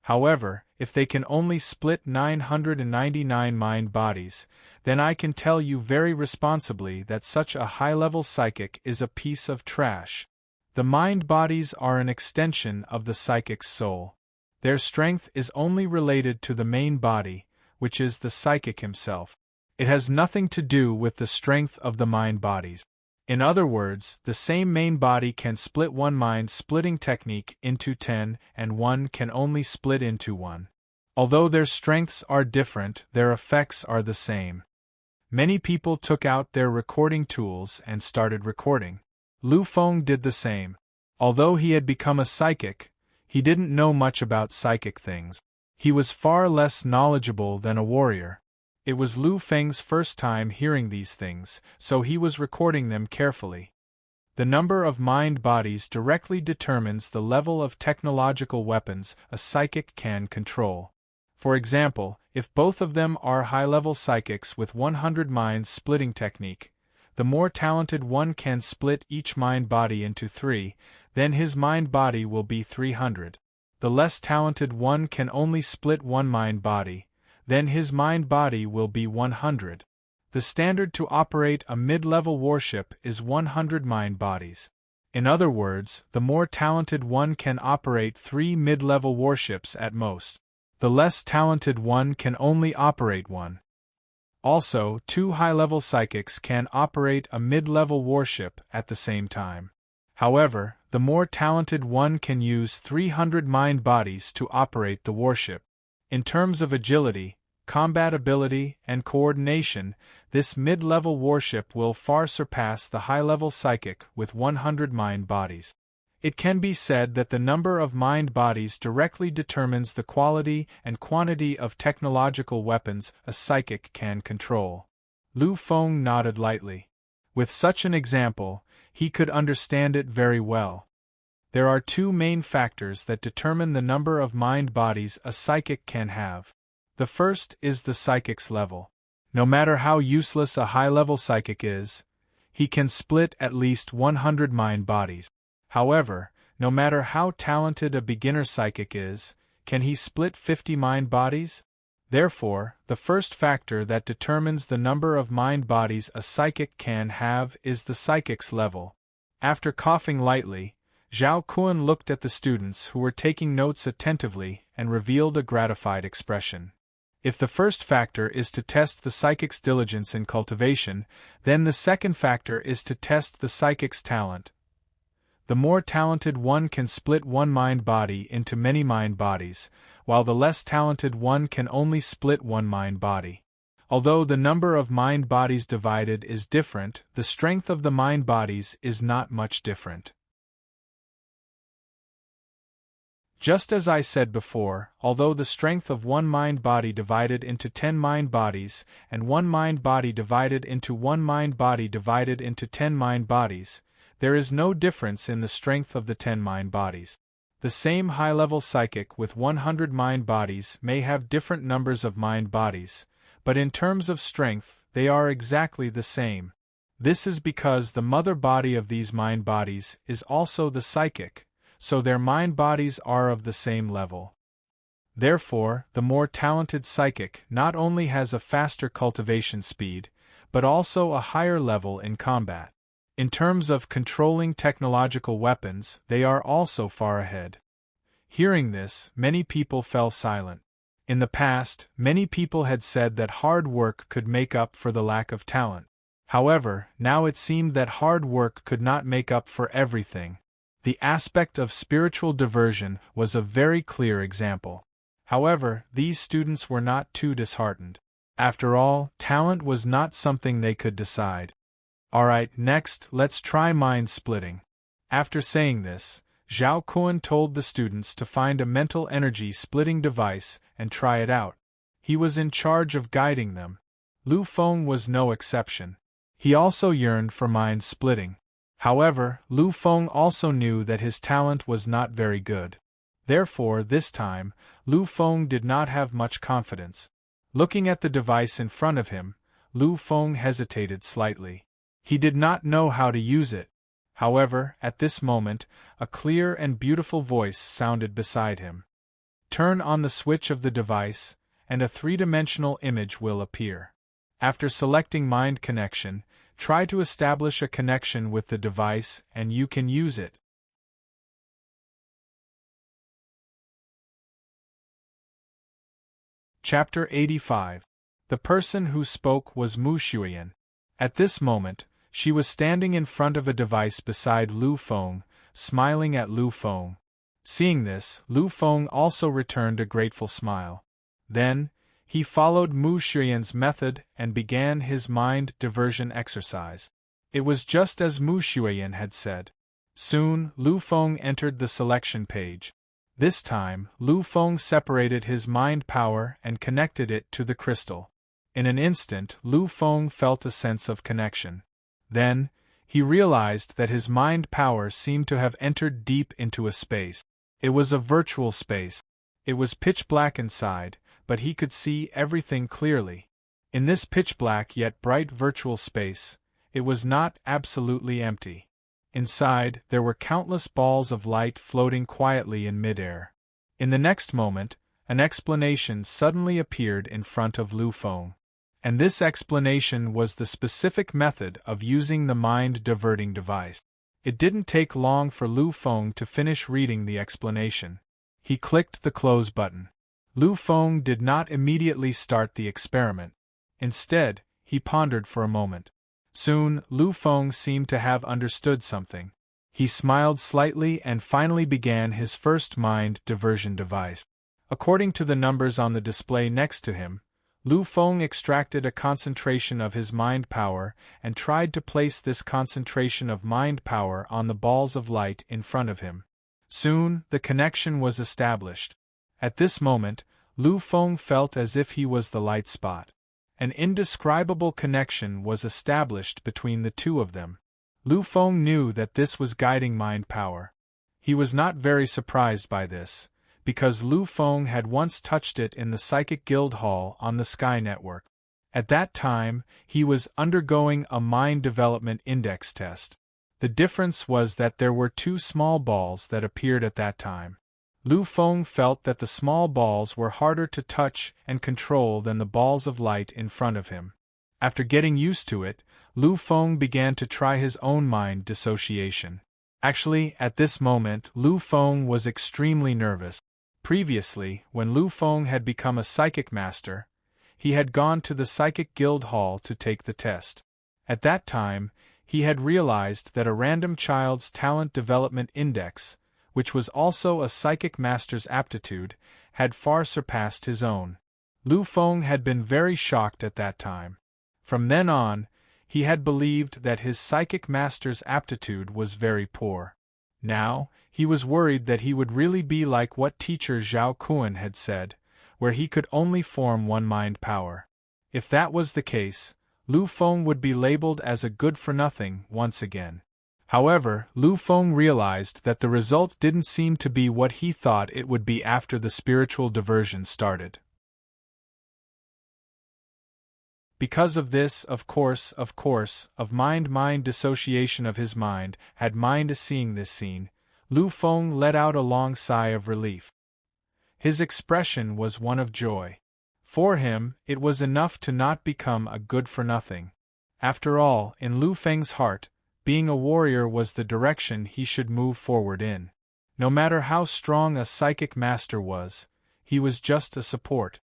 [SPEAKER 1] However, if they can only split 999 mind bodies, then I can tell you very responsibly that such a high-level psychic is a piece of trash. The mind bodies are an extension of the psychic's soul. Their strength is only related to the main body, which is the psychic himself. It has nothing to do with the strength of the mind bodies. In other words, the same main body can split one mind-splitting technique into 10, and one can only split into 1. Although their strengths are different, their effects are the same. Many people took out their recording tools and started recording. Lu Feng did the same. Although he had become a psychic, he didn't know much about psychic things. He was far less knowledgeable than a warrior. It was Lu Feng's first time hearing these things, so he was recording them carefully. The number of mind bodies directly determines the level of technological weapons a psychic can control. For example, if both of them are high-level psychics with 100 minds splitting technique, the more talented one can split each mind body into 3, then his mind body will be 300. The less talented one can only split one mind body, then his mind body will be 100. The standard to operate a mid-level warship is 100 mind bodies. In other words, the more talented one can operate 3 mid-level warships at most. The less talented one can only operate 1. Also, 2 high-level psychics can operate a mid-level warship at the same time. However, the more talented one can use 300 mind bodies to operate the warship. In terms of agility, combat ability, and coordination, this mid-level warship will far surpass the high-level psychic with 100 mind bodies. It can be said that the number of mind bodies directly determines the quality and quantity of technological weapons a psychic can control. Lu Feng nodded lightly. With such an example, he could understand it very well. There are 2 main factors that determine the number of mind bodies a psychic can have. The first is the psychic's level. No matter how useless a high-level psychic is, he can split at least 100 mind bodies. However, no matter how talented a beginner psychic is, can he split 50 mind bodies? Therefore, the first factor that determines the number of mind bodies a psychic can have is the psychic's level. After coughing lightly, Zhao Kun looked at the students who were taking notes attentively and revealed a gratified expression. If the first factor is to test the psychic's diligence in cultivation, then the second factor is to test the psychic's talent. The more talented one can split one mind body into many mind bodies, while the less talented one can only split one mind body. Although the number of mind bodies divided is different, the strength of the mind bodies is not much different. Just as I said before, although the strength of one mind-body divided into 10 mind-bodies, and one mind-body divided into one mind-body divided into 10 mind-bodies, there is no difference in the strength of the 10 mind-bodies. The same high-level psychic with 100 mind-bodies may have different numbers of mind-bodies, but in terms of strength, they are exactly the same. This is because the mother body of these mind-bodies is also the psychic, so their mind-bodies are of the same level. Therefore, the more talented psychic not only has a faster cultivation speed, but also a higher level in combat. In terms of controlling technological weapons, they are also far ahead. Hearing this, many people fell silent. In the past, many people had said that hard work could make up for the lack of talent. However, now it seemed that hard work could not make up for everything. The aspect of spiritual diversion was a very clear example. However, these students were not too disheartened. After all, talent was not something they could decide. Alright, next, let's try mind splitting. After saying this, Zhao Kun told the students to find a mental energy splitting device and try it out. He was in charge of guiding them. Lu Feng was no exception. He also yearned for mind splitting. However, Lu Feng also knew that his talent was not very good. Therefore, this time, Lu Feng did not have much confidence. Looking at the device in front of him, Lu Feng hesitated slightly. He did not know how to use it. However, at this moment, a clear and beautiful voice sounded beside him. Turn on the switch of the device, and a three-dimensional image will appear. After selecting Mind Connection, try to establish a connection with the device and you can use it. Chapter 85. The person who spoke was Mu Shuyan. At this moment, she was standing in front of a device beside Lu Feng, smiling at Lu Feng. Seeing this, Lu Feng also returned a grateful smile. Then, he followed Mu Shuyan's method and began his mind diversion exercise. It was just as Mu Shuyan had said. Soon, Lu Feng entered the selection page. This time, Lu Feng separated his mind power and connected it to the crystal. In an instant, Lu Feng felt a sense of connection. Then, he realized that his mind power seemed to have entered deep into a space. It was a virtual space. It was pitch black inside, but he could see everything clearly. In this pitch-black yet bright virtual space, it was not absolutely empty. Inside, there were countless balls of light floating quietly in midair. In the next moment, an explanation suddenly appeared in front of Lu Feng. And this explanation was the specific method of using the mind-diverting device. It didn't take long for Lu Feng to finish reading the explanation. He clicked the close button. Lu Feng did not immediately start the experiment. Instead, he pondered for a moment. Soon, Lu Feng seemed to have understood something. He smiled slightly and finally began his first mind diversion device. According to the numbers on the display next to him, Lu Feng extracted a concentration of his mind power and tried to place this concentration of mind power on the balls of light in front of him. Soon, the connection was established. At this moment, Lu Feng felt as if he was the light spot. An indescribable connection was established between the two of them. Lu Feng knew that this was guiding mind power. He was not very surprised by this, because Lu Feng had once touched it in the Psychic Guild Hall on the Sky Network. At that time, he was undergoing a Mind Development Index test. The difference was that there were two small balls that appeared at that time. Lu Feng felt that the small balls were harder to touch and control than the balls of light in front of him. After getting used to it, Lu Feng began to try his own mind dissociation. Actually, at this moment, Lu Feng was extremely nervous. Previously, when Lu Feng had become a psychic master, he had gone to the Psychic Guild Hall to take the test. At that time, he had realized that a random child's talent development index, which was also a psychic master's aptitude, had far surpassed his own. Lu Feng had been very shocked at that time. From then on, he had believed that his psychic master's aptitude was very poor. Now, he was worried that he would really be like what teacher Zhao Kun had said, where he could only form one mind power. If that was the case, Lu Feng would be labeled as a good-for-nothing once again. However, Lu Feng realized that the result didn't seem to be what he thought it would be after the spiritual diversion started. Because of this, of course, of mind dissociation of his mind, had mind seeing this scene, Lu Feng let out a long sigh of relief. His expression was one of joy. For him, it was enough to not become a good-for-nothing. After all, in Lu Feng's heart, being a warrior was the direction he should move forward in. No matter how strong a psychic master was, he was just a support.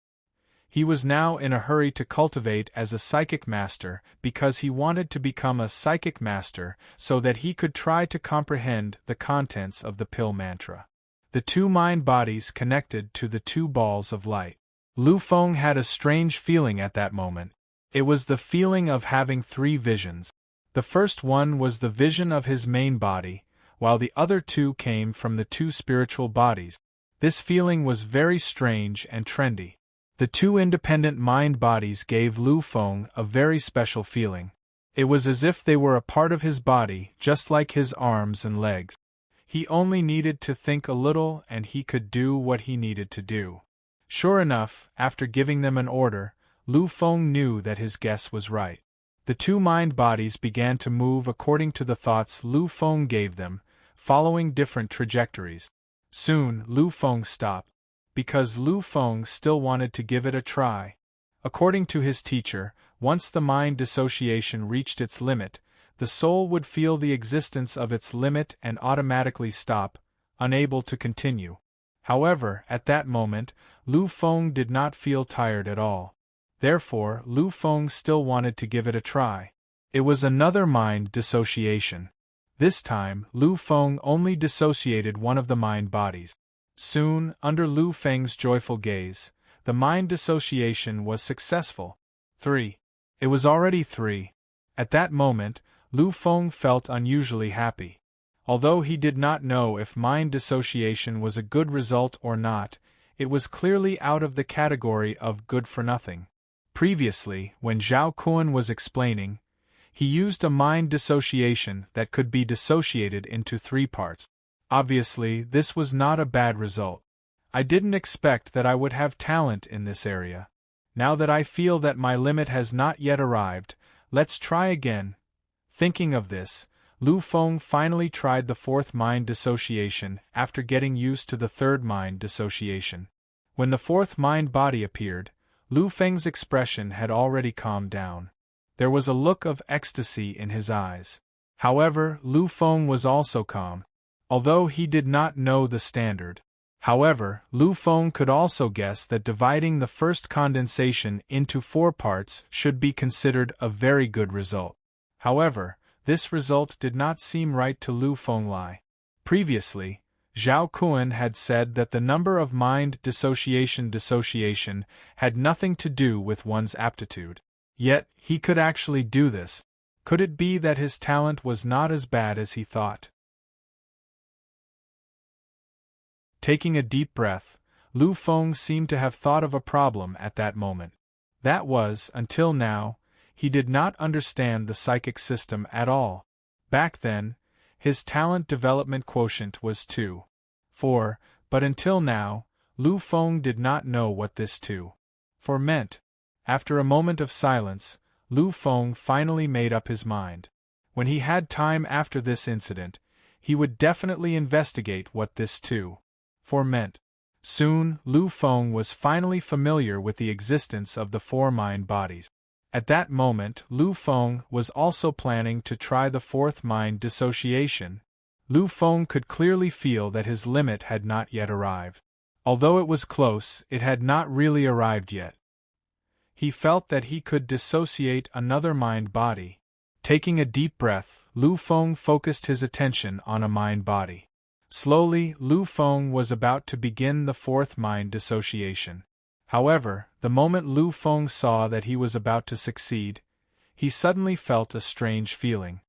[SPEAKER 1] He was now in a hurry to cultivate as a psychic master because he wanted to become a psychic master so that he could try to comprehend the contents of the pill mantra. The two mind bodies connected to the two balls of light. Lu Feng had a strange feeling at that moment. It was the feeling of having three visions. The first one was the vision of his main body, while the other two came from the two spiritual bodies. This feeling was very strange and trendy. The two independent mind bodies gave Lu Feng a very special feeling. It was as if they were a part of his body, just like his arms and legs. He only needed to think a little and he could do what he needed to do. Sure enough, after giving them an order, Lu Feng knew that his guess was right. The two mind bodies began to move according to the thoughts Lu Feng gave them, following different trajectories. Soon, Lu Feng stopped, because Lu Feng still wanted to give it a try. According to his teacher, once the mind dissociation reached its limit, the soul would feel the existence of its limit and automatically stop, unable to continue. However, at that moment, Lu Feng did not feel tired at all. Therefore, Lu Feng still wanted to give it a try. It was another mind dissociation. This time, Lu Feng only dissociated one of the mind bodies. Soon, under Lu Feng's joyful gaze, the mind dissociation was successful. 3. It was already 3. At that moment, Lu Feng felt unusually happy. Although he did not know if mind dissociation was a good result or not, it was clearly out of the category of good-for-nothing. Previously, when Zhao Kun was explaining, he used a mind dissociation that could be dissociated into 3 parts. Obviously, this was not a bad result. I didn't expect that I would have talent in this area. Now that I feel that my limit has not yet arrived, let's try again. Thinking of this, Lu Feng finally tried the 4th mind dissociation after getting used to the 3rd mind dissociation. When the 4th mind body appeared, Lu Feng's expression had already calmed down. There was a look of ecstasy in his eyes. However, Lu Feng was also calm. Although he did not know the standard. However, Lu Feng could also guess that dividing the first condensation into 4 parts should be considered a very good result. However, this result did not seem right to Lu Feng. Previously, Zhao Kun had said that the number of mind dissociation had nothing to do with one's aptitude. Yet, he could actually do this. Could it be that his talent was not as bad as he thought? Taking a deep breath, Lu Feng seemed to have thought of a problem at that moment. That was, until now, he did not understand the psychic system at all. Back then, his talent development quotient was 2.4, but until now, Lu Feng did not know what this 2.4 meant. After a moment of silence, Lu Feng finally made up his mind. When he had time after this incident, he would definitely investigate what this 2.4 meant. Soon, Lu Feng was finally familiar with the existence of the 4 mind bodies. At that moment, Lu Feng was also planning to try the 4th mind dissociation. Lu Feng could clearly feel that his limit had not yet arrived. Although it was close, it had not really arrived yet. He felt that he could dissociate another mind body. Taking a deep breath, Lu Feng focused his attention on a mind body. Slowly, Lu Feng was about to begin the 4th mind dissociation. However, the moment Lu Feng saw that he was about to succeed, he suddenly felt a strange feeling.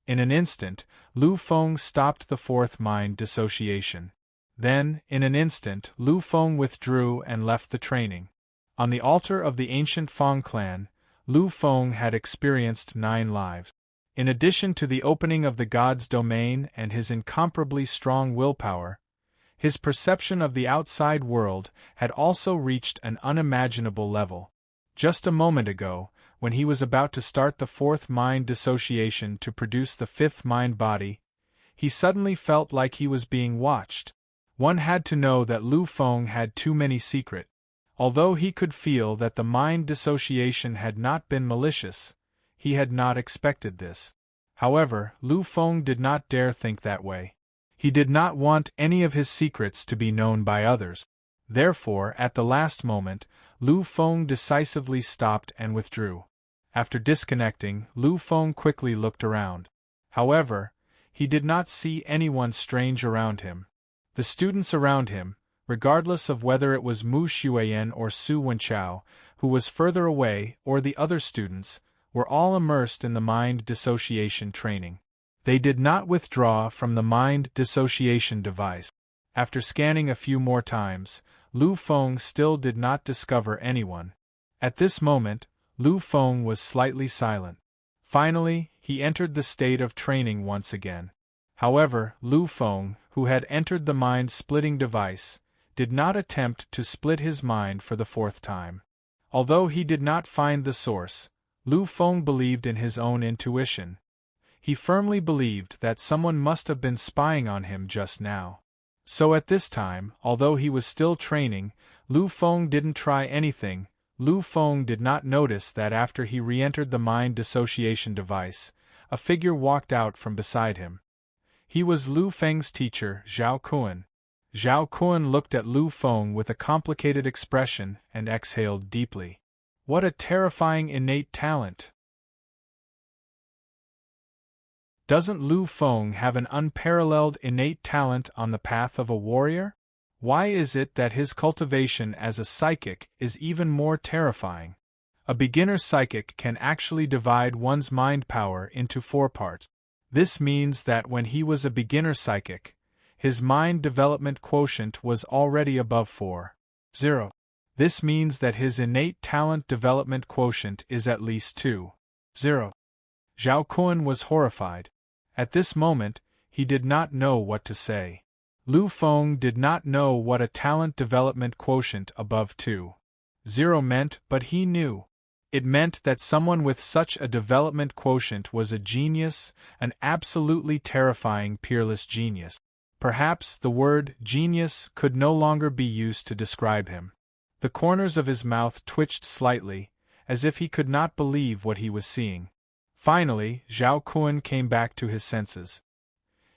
[SPEAKER 1] In an instant, Lu Feng stopped the fourth mind dissociation. Then, in an instant, Lu Feng withdrew and left the training. On the altar of the ancient Feng clan, Lu Feng had experienced 9 lives. In addition to the opening of the god's domain and his incomparably strong willpower, his perception of the outside world had also reached an unimaginable level. Just a moment ago, when he was about to start the fourth mind dissociation to produce the fifth mind body, he suddenly felt like he was being watched. One had to know that Lu Feng had too many secrets. Although he could feel that the mind dissociation had not been malicious, he had not expected this. However, Lu Feng did not dare think that way. He did not want any of his secrets to be known by others. Therefore, at the last moment, Lu Feng decisively stopped and withdrew. After disconnecting, Lu Feng quickly looked around. However, he did not see anyone strange around him. The students around him, regardless of whether it was Mu Xueyan or Su Wenchao, who was further away, or the other students, were all immersed in the mind dissociation training. They did not withdraw from the mind dissociation device. After scanning a few more times, Lu Feng still did not discover anyone. At this moment, Lu Feng was slightly silent. Finally, he entered the state of training once again. However, Lu Feng, who had entered the mind-splitting device, did not attempt to split his mind for the fourth time. Although he did not find the source, Lu Feng believed in his own intuition. He firmly believed that someone must have been spying on him just now. So at this time, although he was still training, Lu Feng didn't try anything. Lu Feng did not notice that after he re-entered the mind dissociation device, a figure walked out from beside him. He was Lu Feng's teacher, Zhao Kuan. Zhao Kuan looked at Lu Feng with a complicated expression and exhaled deeply. What a terrifying innate talent! Doesn't Lu Feng have an unparalleled innate talent on the path of a warrior? Why is it that his cultivation as a psychic is even more terrifying? A beginner psychic can actually divide one's mind power into 4 parts. This means that when he was a beginner psychic, his mind development quotient was already above 4.0. This means that his innate talent development quotient is at least 2.0. Zhao Kuan was horrified. At this moment, he did not know what to say. Lu Feng did not know what a talent development quotient above 2.0 meant, but he knew. It meant that someone with such a development quotient was a genius, an absolutely terrifying peerless genius. Perhaps the word genius could no longer be used to describe him. The corners of his mouth twitched slightly, as if he could not believe what he was seeing. Finally, Zhao Kuan came back to his senses.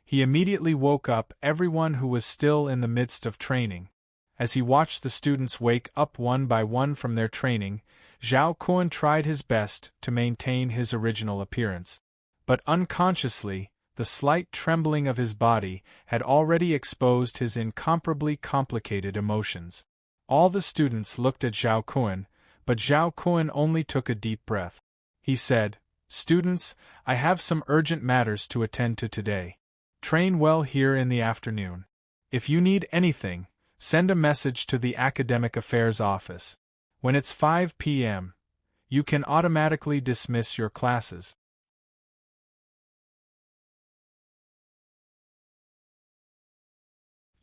[SPEAKER 1] He immediately woke up everyone who was still in the midst of training. As he watched the students wake up one by one from their training, Zhao Kuan tried his best to maintain his original appearance. But unconsciously, the slight trembling of his body had already exposed his incomparably complicated emotions. All the students looked at Zhao Kuan, but Zhao Kuan only took a deep breath. He said, "Students, I have some urgent matters to attend to today. Train well here in the afternoon. If you need anything, send a message to the Academic Affairs Office. When it's 5 p.m., you can automatically dismiss your classes."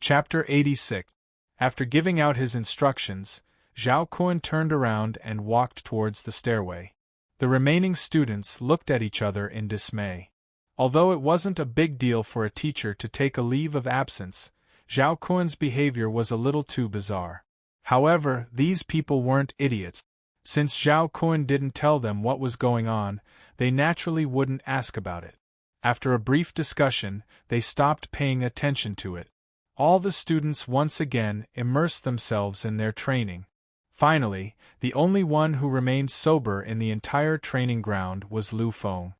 [SPEAKER 1] Chapter 86. After giving out his instructions, Zhao Kuan turned around and walked towards the stairway. The remaining students looked at each other in dismay. Although it wasn't a big deal for a teacher to take a leave of absence, Zhao Kuan's behavior was a little too bizarre. However, these people weren't idiots. Since Zhao Kuan didn't tell them what was going on, they naturally wouldn't ask about it. After a brief discussion, they stopped paying attention to it. All the students once again immersed themselves in their training. Finally, the only one who remained sober in the entire training ground was Lu Feng.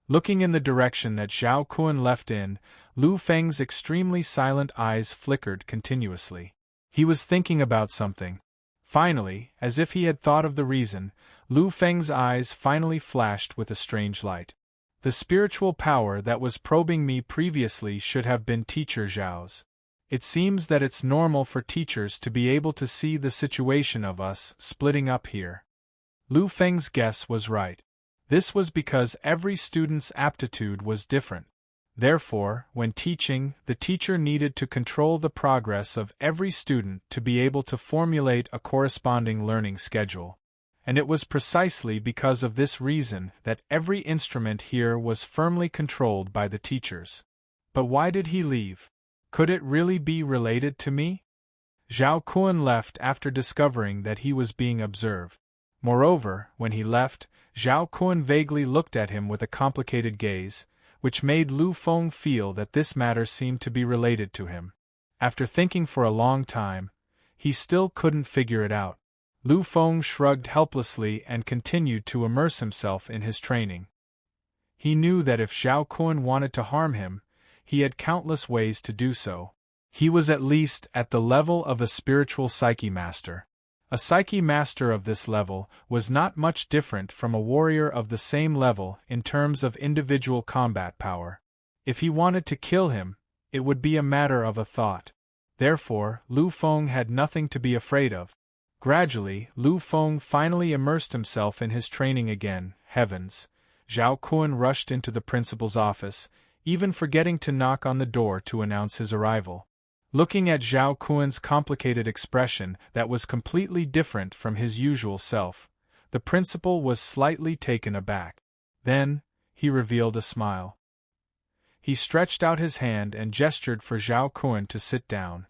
[SPEAKER 1] Looking in the direction that Zhao Kuan left in, Lu Feng's extremely silent eyes flickered continuously. He was thinking about something. Finally, as if he had thought of the reason, Lu Feng's eyes finally flashed with a strange light. The spiritual power that was probing me previously should have been Teacher Zhao's. It seems that it's normal for teachers to be able to see the situation of us splitting up here. Lu Feng's guess was right. This was because every student's aptitude was different. Therefore, when teaching, the teacher needed to control the progress of every student to be able to formulate a corresponding learning schedule. And it was precisely because of this reason that every instrument here was firmly controlled by the teachers. But why did he leave? Could it really be related to me? Zhao Kun left after discovering that he was being observed. Moreover, when he left, Zhao Kun vaguely looked at him with a complicated gaze, which made Lu Feng feel that this matter seemed to be related to him. After thinking for a long time, he still couldn't figure it out. Lu Feng shrugged helplessly and continued to immerse himself in his training. He knew that if Zhao Kun wanted to harm him, he had countless ways to do so. He was at least at the level of a spiritual psyche master. A psyche master of this level was not much different from a warrior of the same level in terms of individual combat power. If he wanted to kill him, it would be a matter of a thought. Therefore, Lu Feng had nothing to be afraid of. Gradually, Lu Feng finally immersed himself in his training again. Heavens! Zhao Kun rushed into the principal's office, even forgetting to knock on the door to announce his arrival. Looking at Zhao Kun's complicated expression that was completely different from his usual self, the principal was slightly taken aback. Then, he revealed a smile. He stretched out his hand and gestured for Zhao Kun to sit down.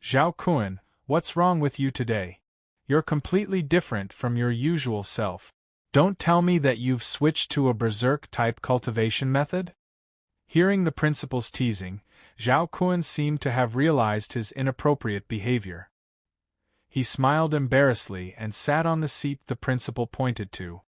[SPEAKER 1] Zhao Kun, what's wrong with you today? You're completely different from your usual self. Don't tell me that you've switched to a berserk-type cultivation method? Hearing the principal's teasing, Zhao Kun seemed to have realized his inappropriate behavior. He smiled embarrassedly and sat on the seat the principal pointed to.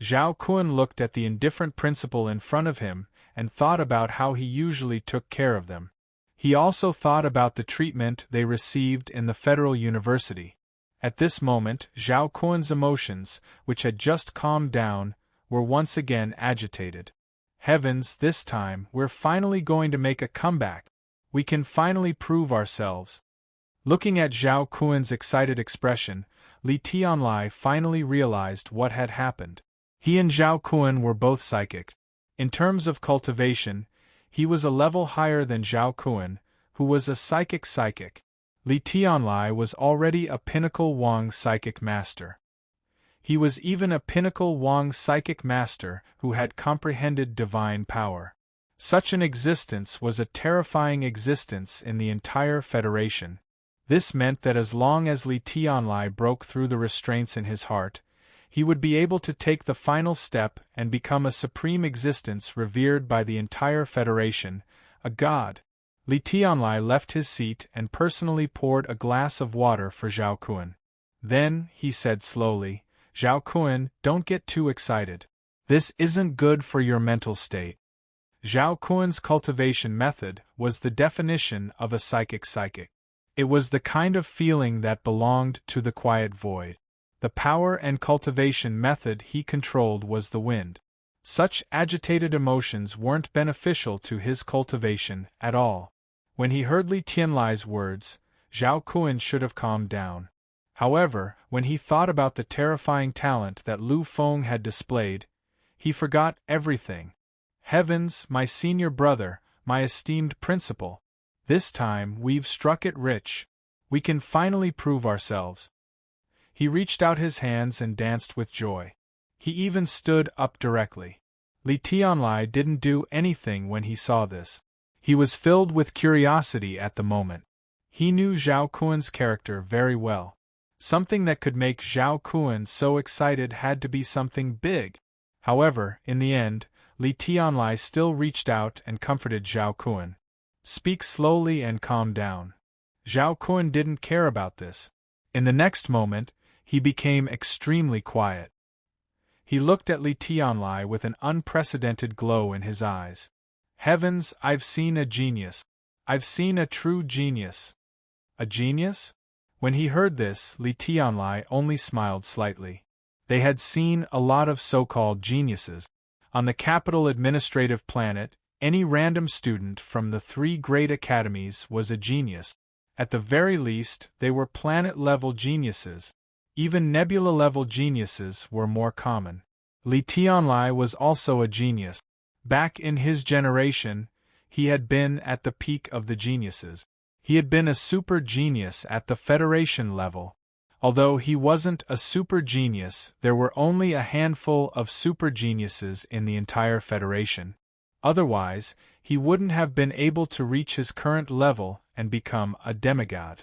[SPEAKER 1] Zhao Kun looked at the indifferent principal in front of him and thought about how he usually took care of them. He also thought about the treatment they received in the Federal University. At this moment, Zhao Kun's emotions, which had just calmed down, were once again agitated. Heavens, this time, we're finally going to make a comeback. We can finally prove ourselves. Looking at Zhao Kun's excited expression, Li Tianlai finally realized what had happened. He and Zhao Kun were both psychic. In terms of cultivation, he was a level higher than Zhao Kun, who was a psychic. Li Tianlai was already a pinnacle Wang psychic master. He was even a pinnacle Wang psychic master who had comprehended divine power. Such an existence was a terrifying existence in the entire Federation. This meant that as long as Li Tianlai broke through the restraints in his heart, he would be able to take the final step and become a supreme existence revered by the entire Federation, a god. Li Tianlai left his seat and personally poured a glass of water for Zhao Kun. Then, he said slowly, Zhao Kun, don't get too excited. This isn't good for your mental state. Zhao Kun's cultivation method was the definition of a psychic. It was the kind of feeling that belonged to the quiet void. The power and cultivation method he controlled was the wind. Such agitated emotions weren't beneficial to his cultivation at all. When he heard Li Tianlai's words, Zhao Kun should have calmed down. However, when he thought about the terrifying talent that Lu Feng had displayed, he forgot everything. Heavens, my senior brother, my esteemed principal. This time we've struck it rich. We can finally prove ourselves. He reached out his hands and danced with joy. He even stood up directly. Li Tianlai didn't do anything when he saw this. He was filled with curiosity at the moment. He knew Zhao Kun's character very well. Something that could make Zhao Kun so excited had to be something big. However, in the end, Li Tianlai still reached out and comforted Zhao Kun. Speak slowly and calm down. Zhao Kun didn't care about this. In the next moment, he became extremely quiet. He looked at Li Tianlai with an unprecedented glow in his eyes. Heavens, I've seen a genius. I've seen a true genius. A genius? When he heard this, Li Tianlai only smiled slightly. They had seen a lot of so-called geniuses. On the capital administrative planet, any random student from the 3 great academies was a genius. At the very least, they were planet-level geniuses. Even nebula-level geniuses were more common. Li Tianlai was also a genius. Back in his generation, he had been at the peak of the geniuses. He had been a super genius at the Federation level. Although he wasn't a super genius, there were only a handful of super geniuses in the entire Federation. Otherwise, he wouldn't have been able to reach his current level and become a demigod.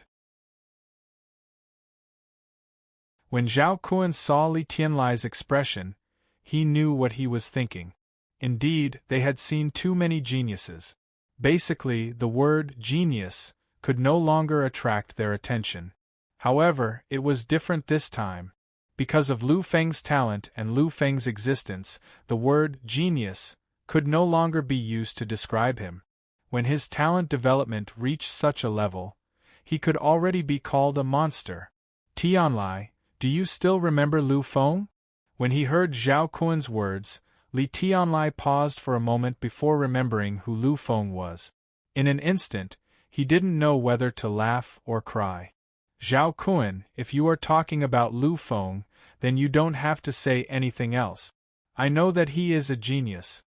[SPEAKER 1] When Zhao Kun saw Li Tianlai's expression, he knew what he was thinking. Indeed, they had seen too many geniuses. Basically, the word genius could no longer attract their attention. However, it was different this time. Because of Lu Feng's talent and Lu Feng's existence, the word genius could no longer be used to describe him. When his talent development reached such a level, he could already be called a monster. Tianlai, do you still remember Lu Feng? When he heard Zhao Kun's words, Li Tianlai paused for a moment before remembering who Lu Feng was. In an instant, he didn't know whether to laugh or cry. Zhao Kun, if you are talking about Lu Feng, then you don't have to say anything else. I know that he is a genius.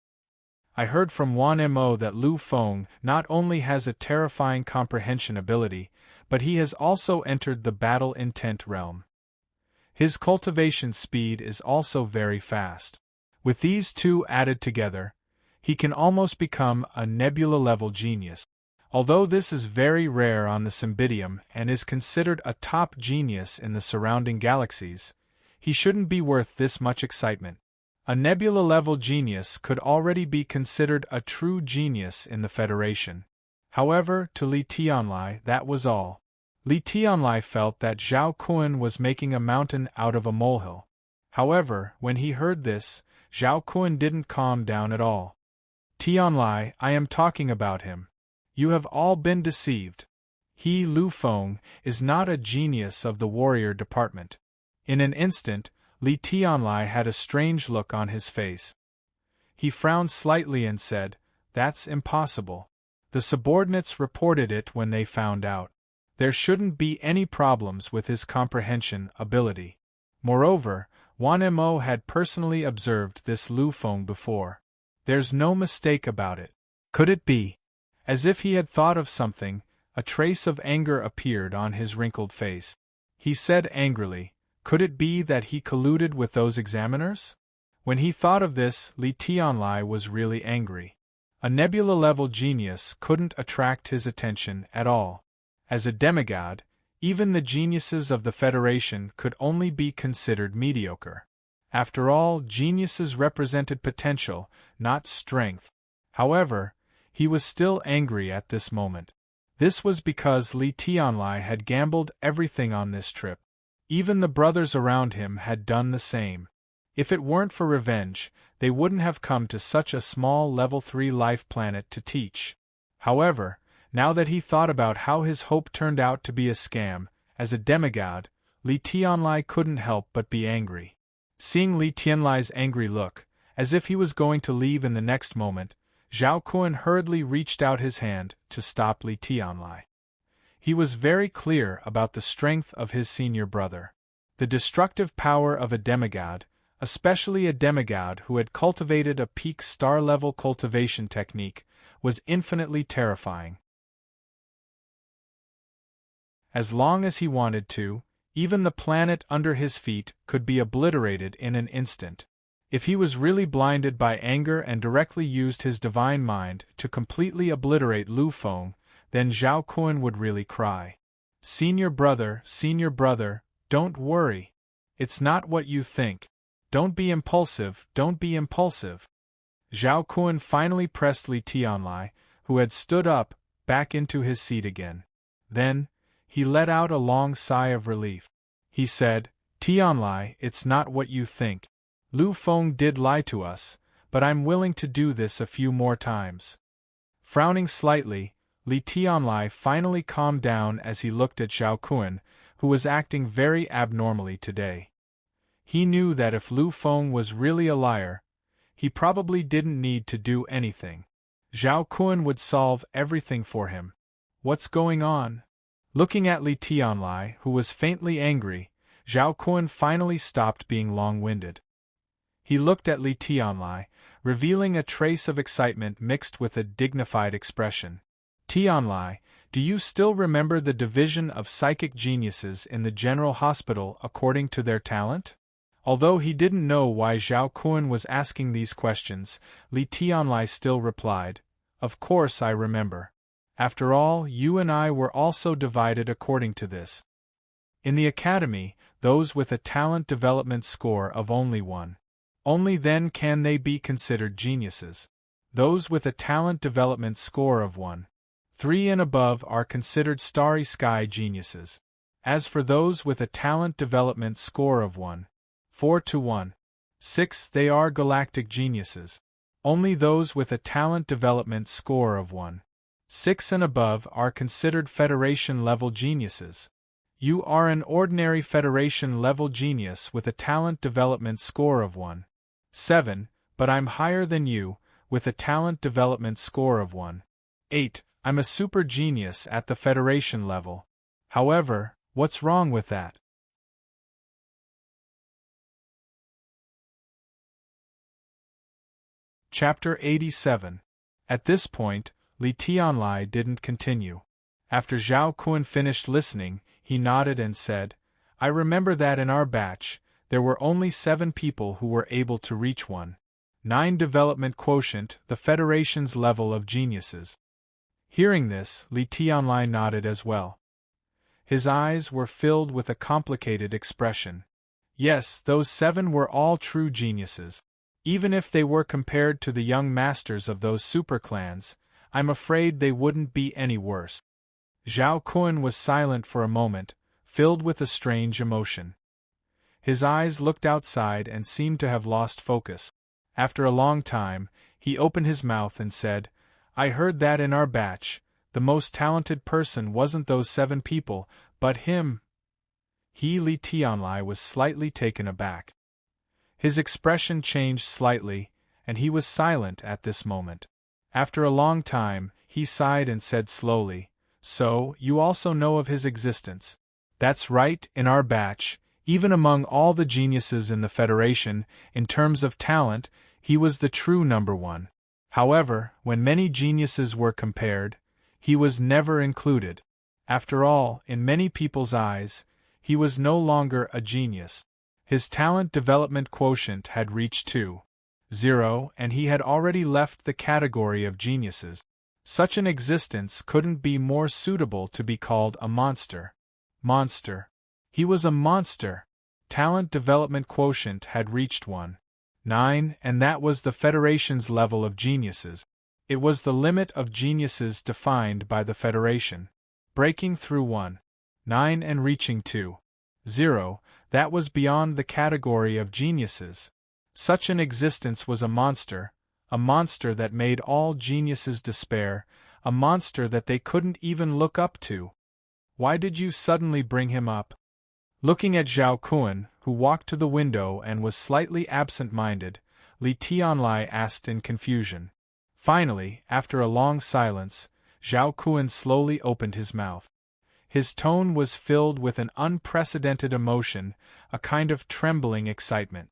[SPEAKER 1] I heard from Wan Mo that Lu Feng not only has a terrifying comprehension ability, but he has also entered the battle intent realm. His cultivation speed is also very fast. With these two added together, he can almost become a nebula-level genius. Although this is very rare on the Cymbidium and is considered a top genius in the surrounding galaxies, he shouldn't be worth this much excitement. A nebula-level genius could already be considered a true genius in the Federation. However, to Li Tianlai that was all. Li Tianlai felt that Zhao Kun was making a mountain out of a molehill. However, when he heard this, Zhao Kun didn't calm down at all. Tianlai, I am talking about him. You have all been deceived. He, Lu Feng, is not a genius of the warrior department. In an instant, Li Tianlai had a strange look on his face. He frowned slightly and said, "That's impossible." The subordinates reported it when they found out. There shouldn't be any problems with his comprehension ability. Moreover, Wan Mo had personally observed this Lu Feng before. There's no mistake about it. Could it be? As if he had thought of something, a trace of anger appeared on his wrinkled face. He said angrily, could it be that he colluded with those examiners? When he thought of this, Li Tianlai was really angry. A nebula-level genius couldn't attract his attention at all. As a demigod, even the geniuses of the Federation could only be considered mediocre. After all, geniuses represented potential, not strength. However, he was still angry at this moment. This was because Li Tianlai had gambled everything on this trip. Even the brothers around him had done the same. If it weren't for revenge, they wouldn't have come to such a small level 3 life planet to teach. However, now that he thought about how his hope turned out to be a scam, as a demigod, Li Tianlai couldn't help but be angry. Seeing Li Tianlai's angry look, as if he was going to leave in the next moment, Zhao Kun hurriedly reached out his hand to stop Li Tianlai. He was very clear about the strength of his senior brother. The destructive power of a demigod, especially a demigod who had cultivated a peak star-level cultivation technique, was infinitely terrifying. As long as he wanted to, even the planet under his feet could be obliterated in an instant. If he was really blinded by anger and directly used his divine mind to completely obliterate Lu Feng, then Zhao Kun would really cry. Senior brother, don't worry. It's not what you think. Don't be impulsive, don't be impulsive. Zhao Kun finally pressed Li Tianlai, who had stood up, back into his seat again. Then, he let out a long sigh of relief. He said, Tianlai, it's not what you think. Lu Feng did lie to us, but I'm willing to do this a few more times. Frowning slightly, Li Tianlai finally calmed down as he looked at Zhao Kun, who was acting very abnormally today. He knew that if Lu Feng was really a liar, he probably didn't need to do anything. Zhao Kun would solve everything for him. What's going on? Looking at Li Tianlai, who was faintly angry, Zhao Kun finally stopped being long-winded. He looked at Li Tianlai, revealing a trace of excitement mixed with a dignified expression. Tianlai, do you still remember the division of psychic geniuses in the General Hospital according to their talent? Although he didn't know why Zhao Kun was asking these questions, Li Tianlai still replied, "Of course I remember. After all, you and I were also divided according to this. In the academy, those with a talent development score of only 1. Only then can they be considered geniuses. Those with a talent development score of 1. 3 and above are considered starry sky geniuses. As for those with a talent development score of 1. 4 to 1. 6, they are galactic geniuses. Only those with a talent development score of 1. 6 and above are considered Federation-level geniuses. You are an ordinary Federation-level genius with a talent development score of 1. 7, but I'm higher than you, with a talent development score of 1. 8, I'm a super genius at the Federation level. However, what's wrong with that? Chapter 87. At this point, Li Tianlai didn't continue. After Zhao Kun finished listening, he nodded and said, I remember that in our batch, there were only 7 people who were able to reach 1.9 development quotient, the Federation's level of geniuses. Hearing this, Li Tianlai nodded as well. His eyes were filled with a complicated expression. Yes, those 7 were all true geniuses. Even if they were compared to the young masters of those superclans, I'm afraid they wouldn't be any worse. Zhao Kun was silent for a moment, filled with a strange emotion. His eyes looked outside and seemed to have lost focus. After a long time, he opened his mouth and said, I heard that in our batch, the most talented person wasn't those 7 people, but him. Li Tianlai was slightly taken aback. His expression changed slightly, and he was silent at this moment. After a long time, he sighed and said slowly, So, you also know of his existence. That's right, in our batch, even among all the geniuses in the Federation, in terms of talent, he was the true number 1. However, when many geniuses were compared, he was never included. After all, in many people's eyes, he was no longer a genius. His talent development quotient had reached 2.0, and he had already left the category of geniuses. Such an existence couldn't be more suitable to be called a monster. Monster. He was a monster. Talent development quotient had reached 1.9, and that was the Federation's level of geniuses. It was the limit of geniuses defined by the Federation. Breaking through 1.9 and reaching 2.0, that was beyond the category of geniuses. Such an existence was a monster that made all geniuses despair, a monster that they couldn't even look up to. Why did you suddenly bring him up? Looking at Zhao Kun, who walked to the window and was slightly absent-minded, Li Tianlai asked in confusion. Finally, after a long silence, Zhao Kun slowly opened his mouth. His tone was filled with an unprecedented emotion, a kind of trembling excitement.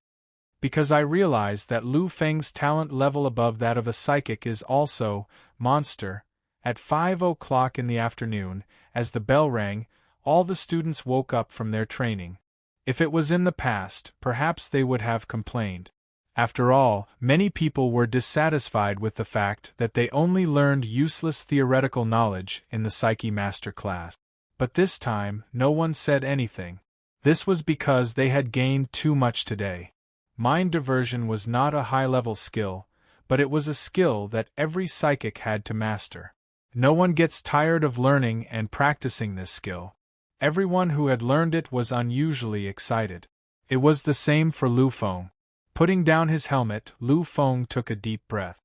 [SPEAKER 1] Because I realize that Lu Feng's talent level above that of a psychic is also monster. At 5:00 in the afternoon, as the bell rang, all the students woke up from their training. If it was in the past, perhaps they would have complained. After all, many people were dissatisfied with the fact that they only learned useless theoretical knowledge in the Psyche Master class. But this time, no one said anything. This was because they had gained too much today. Mind diversion was not a high-level skill, but it was a skill that every psychic had to master. No one gets tired of learning and practicing this skill. Everyone who had learned it was unusually excited. It was the same for Lu Feng. Putting down his helmet, Lu Feng took a deep breath.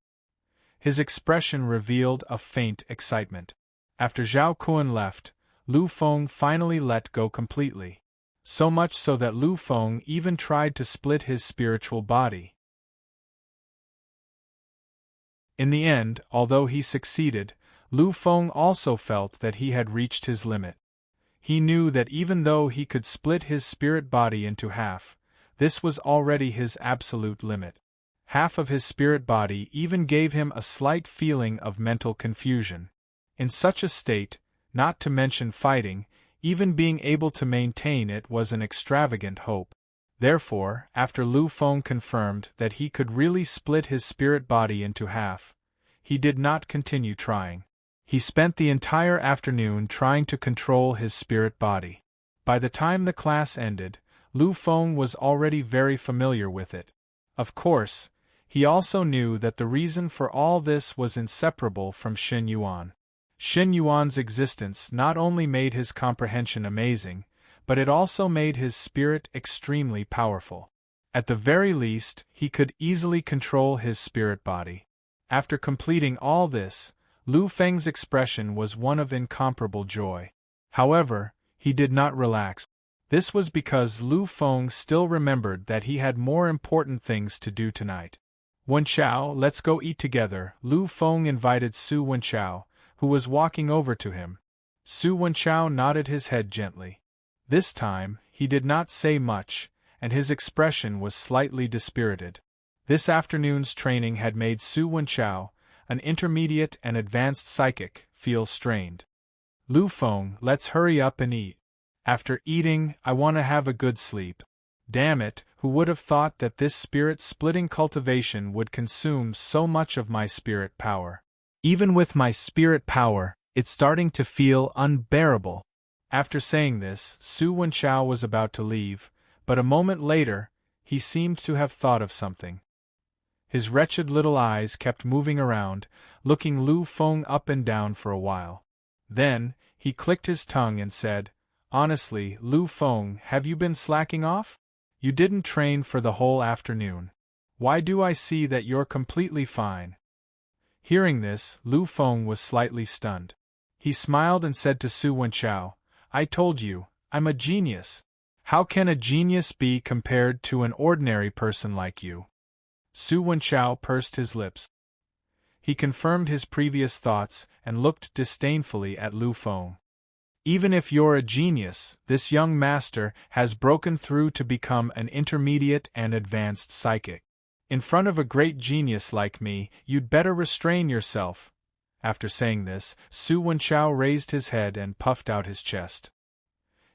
[SPEAKER 1] His expression revealed a faint excitement. After Zhao Kun left, Lu Feng finally let go completely. so much so that Lu Feng even tried to split his spiritual body. In the end, although he succeeded, Lu Feng also felt that he had reached his limit. He knew that even though he could split his spirit body into half, this was already his absolute limit. Half of his spirit body even gave him a slight feeling of mental confusion. In such a state, not to mention fighting, even being able to maintain it was an extravagant hope. Therefore, after Lu Feng confirmed that he could really split his spirit body into half, he did not continue trying. He spent the entire afternoon trying to control his spirit body. By the time the class ended, Lu Feng was already very familiar with it. Of course, he also knew that the reason for all this was inseparable from Xin Yuan. Xin Yuan's existence not only made his comprehension amazing, but it also made his spirit extremely powerful. At the very least, he could easily control his spirit body. After completing all this, Lu Feng's expression was one of incomparable joy. However, he did not relax. This was because Lu Feng still remembered that he had more important things to do tonight. Wenchao, let's go eat together, Lu Feng invited Su Wenchao, who was walking over to him. Su Wenchao nodded his head gently. This time, he did not say much, and his expression was slightly dispirited. This afternoon's training had made Su Wenchao, an intermediate and advanced psychic, feel strained. Lu Feng, let's hurry up and eat. After eating, I want to have a good sleep. Damn it, who would have thought that this spirit-splitting cultivation would consume so much of my spirit power? Even with my spirit power, it's starting to feel unbearable. After saying this, Su Wenchao was about to leave, but a moment later, he seemed to have thought of something. His wretched little eyes kept moving around, looking Lu Feng up and down for a while. Then, he clicked his tongue and said, "Honestly, Lu Feng, have you been slacking off? You didn't train for the whole afternoon. Why do I see that you're completely fine?" Hearing this, Lu Feng was slightly stunned. He smiled and said to Su Wenchao, "I told you, I'm a genius. How can a genius be compared to an ordinary person like you?" Su Wenchao pursed his lips. He confirmed his previous thoughts and looked disdainfully at Lu Feng. "Even if you're a genius, this young master has broken through to become an intermediate and advanced psychic. In front of a great genius like me, you'd better restrain yourself." After saying this, Su Wenchao raised his head and puffed out his chest.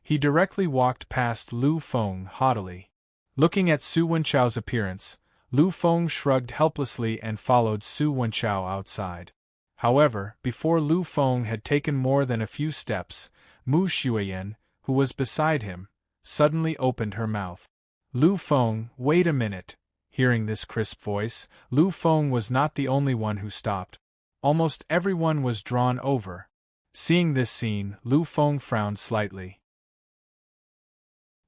[SPEAKER 1] He directly walked past Lu Feng haughtily. Looking at Su Wenchao's appearance, Lu Feng shrugged helplessly and followed Su Wenchao outside. However, before Lu Feng had taken more than a few steps, Mu Xueyan, who was beside him, suddenly opened her mouth. "Lu Feng, wait a minute." Hearing this crisp voice, Lu Feng was not the only one who stopped. Almost everyone was drawn over. Seeing this scene, Lu Feng frowned slightly.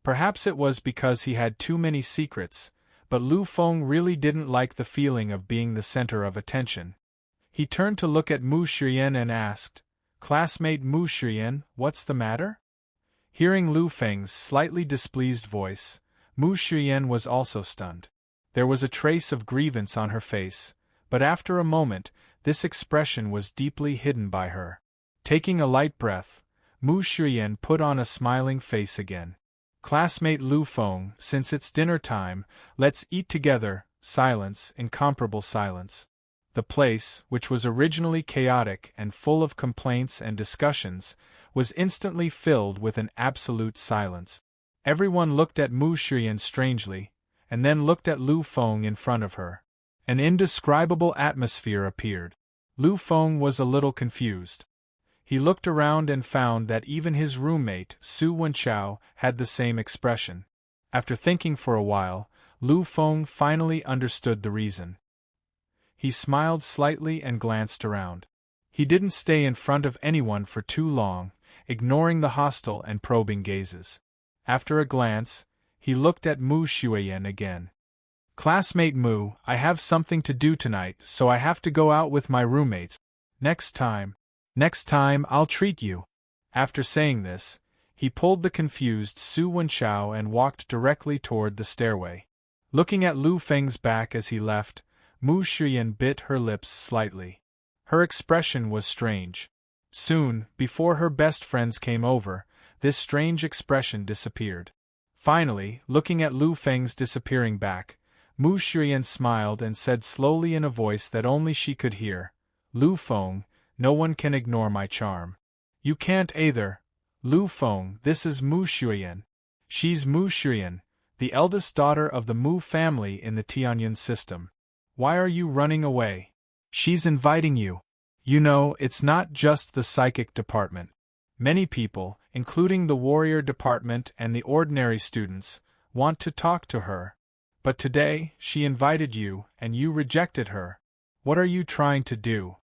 [SPEAKER 1] Perhaps it was because he had too many secrets, but Lu Feng really didn't like the feeling of being the center of attention. He turned to look at Mu Xueyan and asked, "Classmate Mu Xueyan, what's the matter?" Hearing Lu Feng's slightly displeased voice, Mu Xueyan was also stunned. There was a trace of grievance on her face, but after a moment, this expression was deeply hidden by her. Taking a light breath, Mu Xueyan put on a smiling face again. "Classmate Lu Feng, since it's dinner time, let's eat together." Silence, incomparable silence. The place, which was originally chaotic and full of complaints and discussions, was instantly filled with an absolute silence. Everyone looked at Mu Xueyan strangely, and then looked at Lu Feng in front of her. An indescribable atmosphere appeared. Lu Feng was a little confused. He looked around and found that even his roommate, Su Wenchao, had the same expression. After thinking for a while, Lu Feng finally understood the reason. He smiled slightly and glanced around. He didn't stay in front of anyone for too long, ignoring the hostile and probing gazes. After a glance, he looked at Mu Xueyan again. "Classmate Mu, I have something to do tonight, so I have to go out with my roommates. Next time I'll treat you." After saying this, He pulled the confused Su Wenchao and walked directly toward the stairway. Looking at Lu Feng's back as he left, Mu Shiyan bit her lips slightly. Her expression was strange. Soon, before her best friends came over, this strange expression disappeared. Finally, looking at Lu Feng's disappearing back, Mu Shiyan smiled and said slowly in a voice that only she could hear, "Lu Feng, no one can ignore my charm." "You can't either. Lu Feng, this is Mu Shiyan. She's Mu Shiyan, the eldest daughter of the Mu family in the Tianyun system. Why are you running away? She's inviting you. You know, it's not just the psychic department. Many people, including the warrior department and the ordinary students, want to talk to her. But today, she invited you, and you rejected her. What are you trying to do?"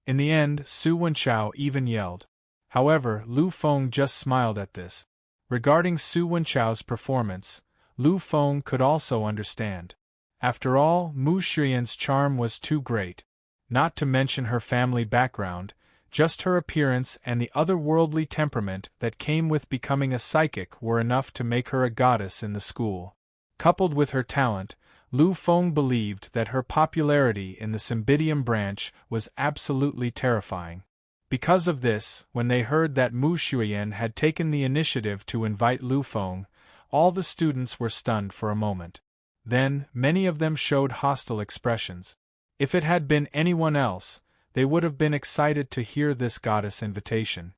[SPEAKER 1] In the end, Su Wenchao even yelled. However, Lu Feng just smiled at this. Regarding Su Wenchao's performance, Lu Feng could also understand. After all, Mu Shiyan's charm was too great. Not to mention her family background, just her appearance and the otherworldly temperament that came with becoming a psychic were enough to make her a goddess in the school. Coupled with her talent, Lu Feng believed that her popularity in the Cymbidium branch was absolutely terrifying. Because of this, when they heard that Mu Shiyan had taken the initiative to invite Lu Feng, all the students were stunned for a moment. Then, many of them showed hostile expressions. If it had been anyone else, they would have been excited to hear this goddess invitation.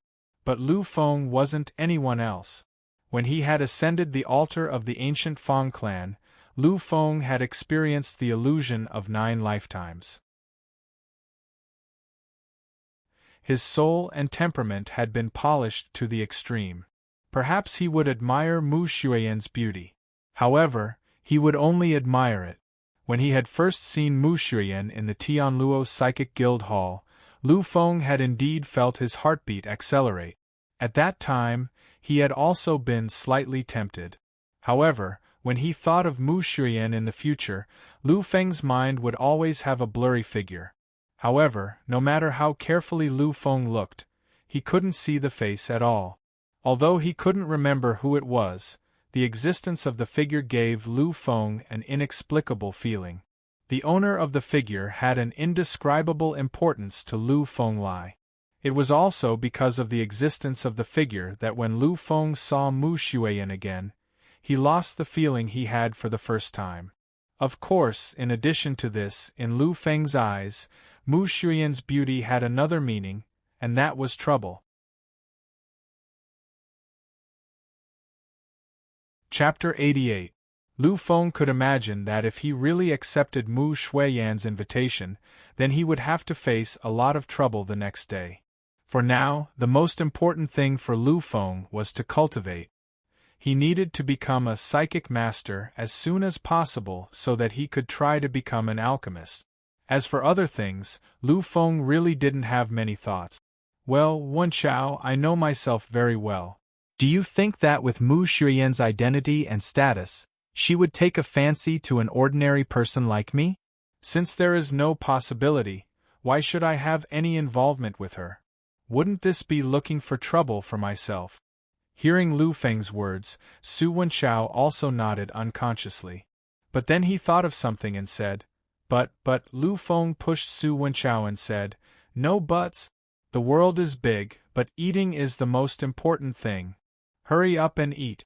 [SPEAKER 1] But Lu Feng wasn't anyone else. When he had ascended the altar of the ancient Feng clan, Lu Feng had experienced the illusion of 9 lifetimes. His soul and temperament had been polished to the extreme. Perhaps he would admire Mu Shiyan's beauty. However, he would only admire it. When he had first seen Mu Shiyan in the Tianluo Psychic Guild Hall, Lu Feng had indeed felt his heartbeat accelerate. At that time, he had also been slightly tempted. However, when he thought of Mu Shiyan in the future, Lu Feng's mind would always have a blurry figure. However, no matter how carefully Lu Feng looked, he couldn't see the face at all. Although he couldn't remember who it was, the existence of the figure gave Lu Feng an inexplicable feeling. The owner of the figure had an indescribable importance to Lu Feng Lai. It was also because of the existence of the figure that when Lu Feng saw Mu Shiyan again, he lost the feeling he had for the first time. Of course, in addition to this, in Lu Feng's eyes, Mu Shiyan's beauty had another meaning, and that was trouble. Chapter 88. Lu Feng could imagine that if he really accepted Mu Shiyan's invitation, then he would have to face a lot of trouble the next day. For now, the most important thing for Lu Feng was to cultivate. He needed to become a psychic master as soon as possible so that he could try to become an alchemist. As for other things, Lu Feng really didn't have many thoughts. "Well, Wenchao, I know myself very well. Do you think that with Mu Shiyan's identity and status, she would take a fancy to an ordinary person like me? Since there is no possibility, why should I have any involvement with her? Wouldn't this be looking for trouble for myself?" Hearing Lu Feng's words, Su Wenchao also nodded unconsciously. But then he thought of something and said, But, Lu Feng pushed Su Wenchao and said, "No buts. The world is big, but eating is the most important thing. Hurry up and eat."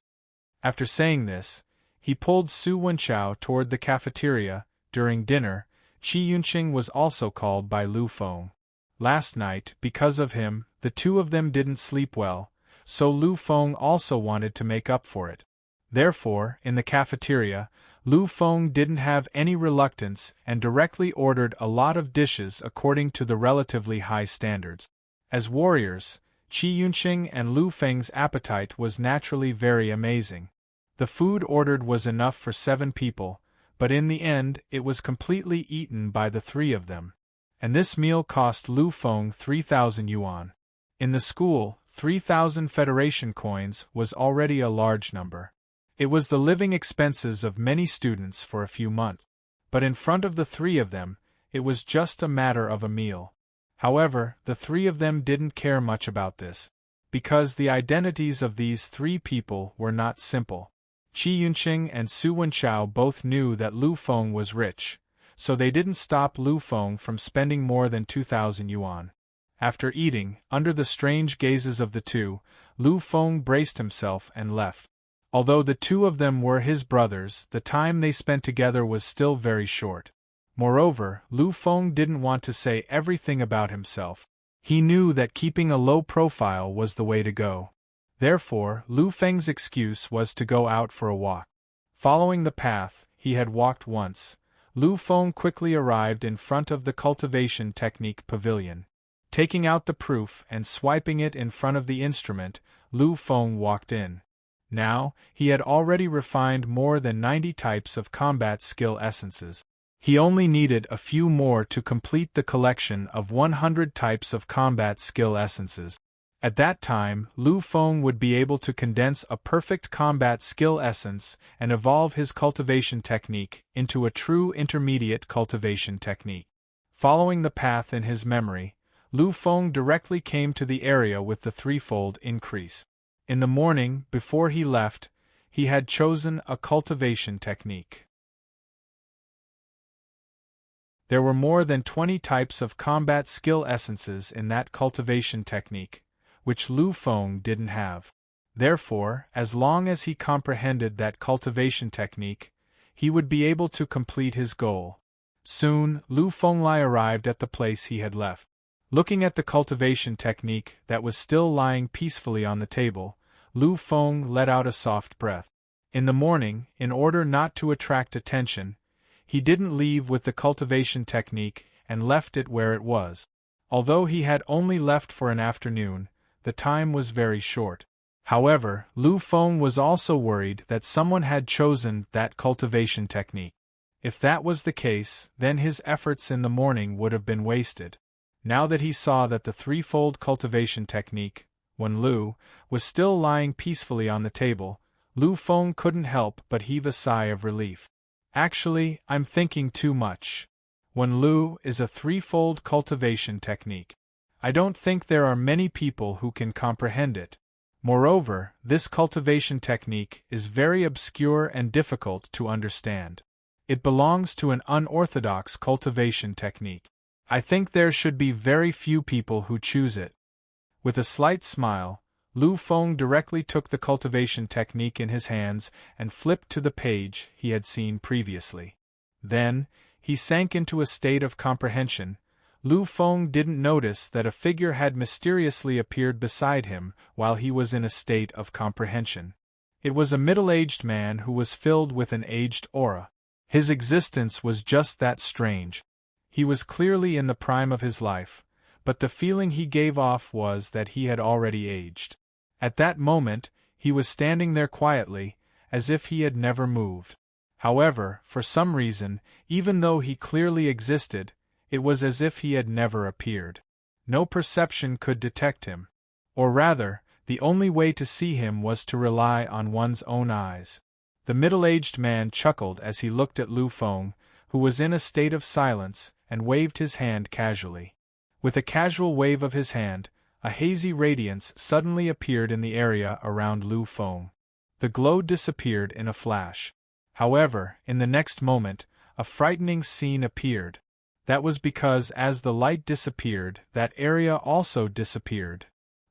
[SPEAKER 1] After saying this, he pulled Su Wenchao toward the cafeteria. During dinner, Qi Yunqing was also called by Lu Feng. Last night, because of him, the two of them didn't sleep well, so Lu Feng also wanted to make up for it. Therefore, in the cafeteria, Lu Feng didn't have any reluctance and directly ordered a lot of dishes according to the relatively high standards. As warriors, Qi Yunqing and Lu Feng's appetite was naturally very amazing. The food ordered was enough for 7 people, but in the end it was completely eaten by the 3 of them. And this meal cost Lu Feng 3,000 yuan. In the school, 3,000 Federation coins was already a large number. It was the living expenses of many students for a few months. But in front of the 3 of them, it was just a matter of a meal. However, the 3 of them didn't care much about this. because the identities of these three people were not simple. Qi Yunqing and Su Wenchao both knew that Lu Feng was rich, so they didn't stop Lu Feng from spending more than 2,000 yuan. After eating, under the strange gazes of the two, Lu Feng braced himself and left. Although the two of them were his brothers, the time they spent together was still very short. Moreover, Lu Feng didn't want to say everything about himself. He knew that keeping a low profile was the way to go. Therefore, Lu Feng's excuse was to go out for a walk. Following the path he had walked once, Lu Feng quickly arrived in front of the cultivation technique pavilion. Taking out the proof and swiping it in front of the instrument, Lu Feng walked in. Now, he had already refined more than 90 types of combat skill essences. He only needed a few more to complete the collection of 100 types of combat skill essences. At that time, Lu Feng would be able to condense a perfect combat skill essence and evolve his cultivation technique into a true intermediate cultivation technique. Following the path in his memory, Lu Feng directly came to the area with the threefold increase. In the morning, before he left, he had chosen a cultivation technique. There were more than 20 types of combat skill essences in that cultivation technique, which Lu Feng didn't have. Therefore, as long as he comprehended that cultivation technique, he would be able to complete his goal. Soon, Lu Fenglai arrived at the place he had left. Looking at the cultivation technique that was still lying peacefully on the table, Lu Feng let out a soft breath. In the morning, in order not to attract attention, he didn't leave with the cultivation technique and left it where it was. Although he had only left for an afternoon, the time was very short. However, Lu Feng was also worried that someone had chosen that cultivation technique. If that was the case, then his efforts in the morning would have been wasted. Now that he saw that the threefold cultivation technique, when Lu, was still lying peacefully on the table, Lu Feng couldn't help but heave a sigh of relief. Actually, I'm thinking too much. When Lu is a threefold cultivation technique. I don't think there are many people who can comprehend it. Moreover, this cultivation technique is very obscure and difficult to understand. It belongs to an unorthodox cultivation technique. I think there should be very few people who choose it. With a slight smile, Lu Feng directly took the cultivation technique in his hands and flipped to the page he had seen previously. Then, he sank into a state of comprehension. Lu Feng didn't notice that a figure had mysteriously appeared beside him while he was in a state of comprehension. It was a middle-aged man who was filled with an aged aura. His existence was just that strange. He was clearly in the prime of his life, but the feeling he gave off was that he had already aged. At that moment, he was standing there quietly, as if he had never moved. However, for some reason, even though he clearly existed, it was as if he had never appeared. No perception could detect him. Or rather, the only way to see him was to rely on one's own eyes. The middle-aged man chuckled as he looked at Lu Feng, who was in a state of silence, and waved his hand casually. With a casual wave of his hand, a hazy radiance suddenly appeared in the area around Lu Feng. The glow disappeared in a flash. However, in the next moment, a frightening scene appeared. That was because as the light disappeared, that area also disappeared.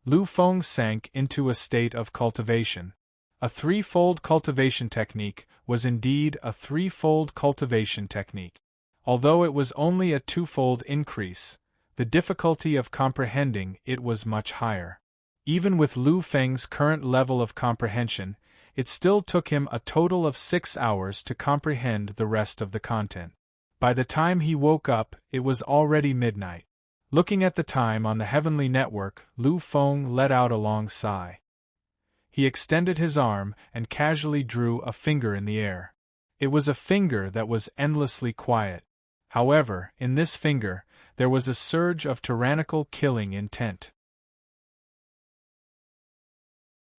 [SPEAKER 1] Lu Feng sank into a state of cultivation. A threefold cultivation technique was indeed a threefold cultivation technique. Although it was only a twofold increase, the difficulty of comprehending it was much higher. Even with Lu Feng's current level of comprehension, it still took him a total of 6 hours to comprehend the rest of the content. By the time he woke up, it was already midnight. Looking at the time on the heavenly network, Lu Feng let out a long sigh. He extended his arm and casually drew a finger in the air. It was a finger that was endlessly quiet. However, in this finger, there was a surge of tyrannical killing intent.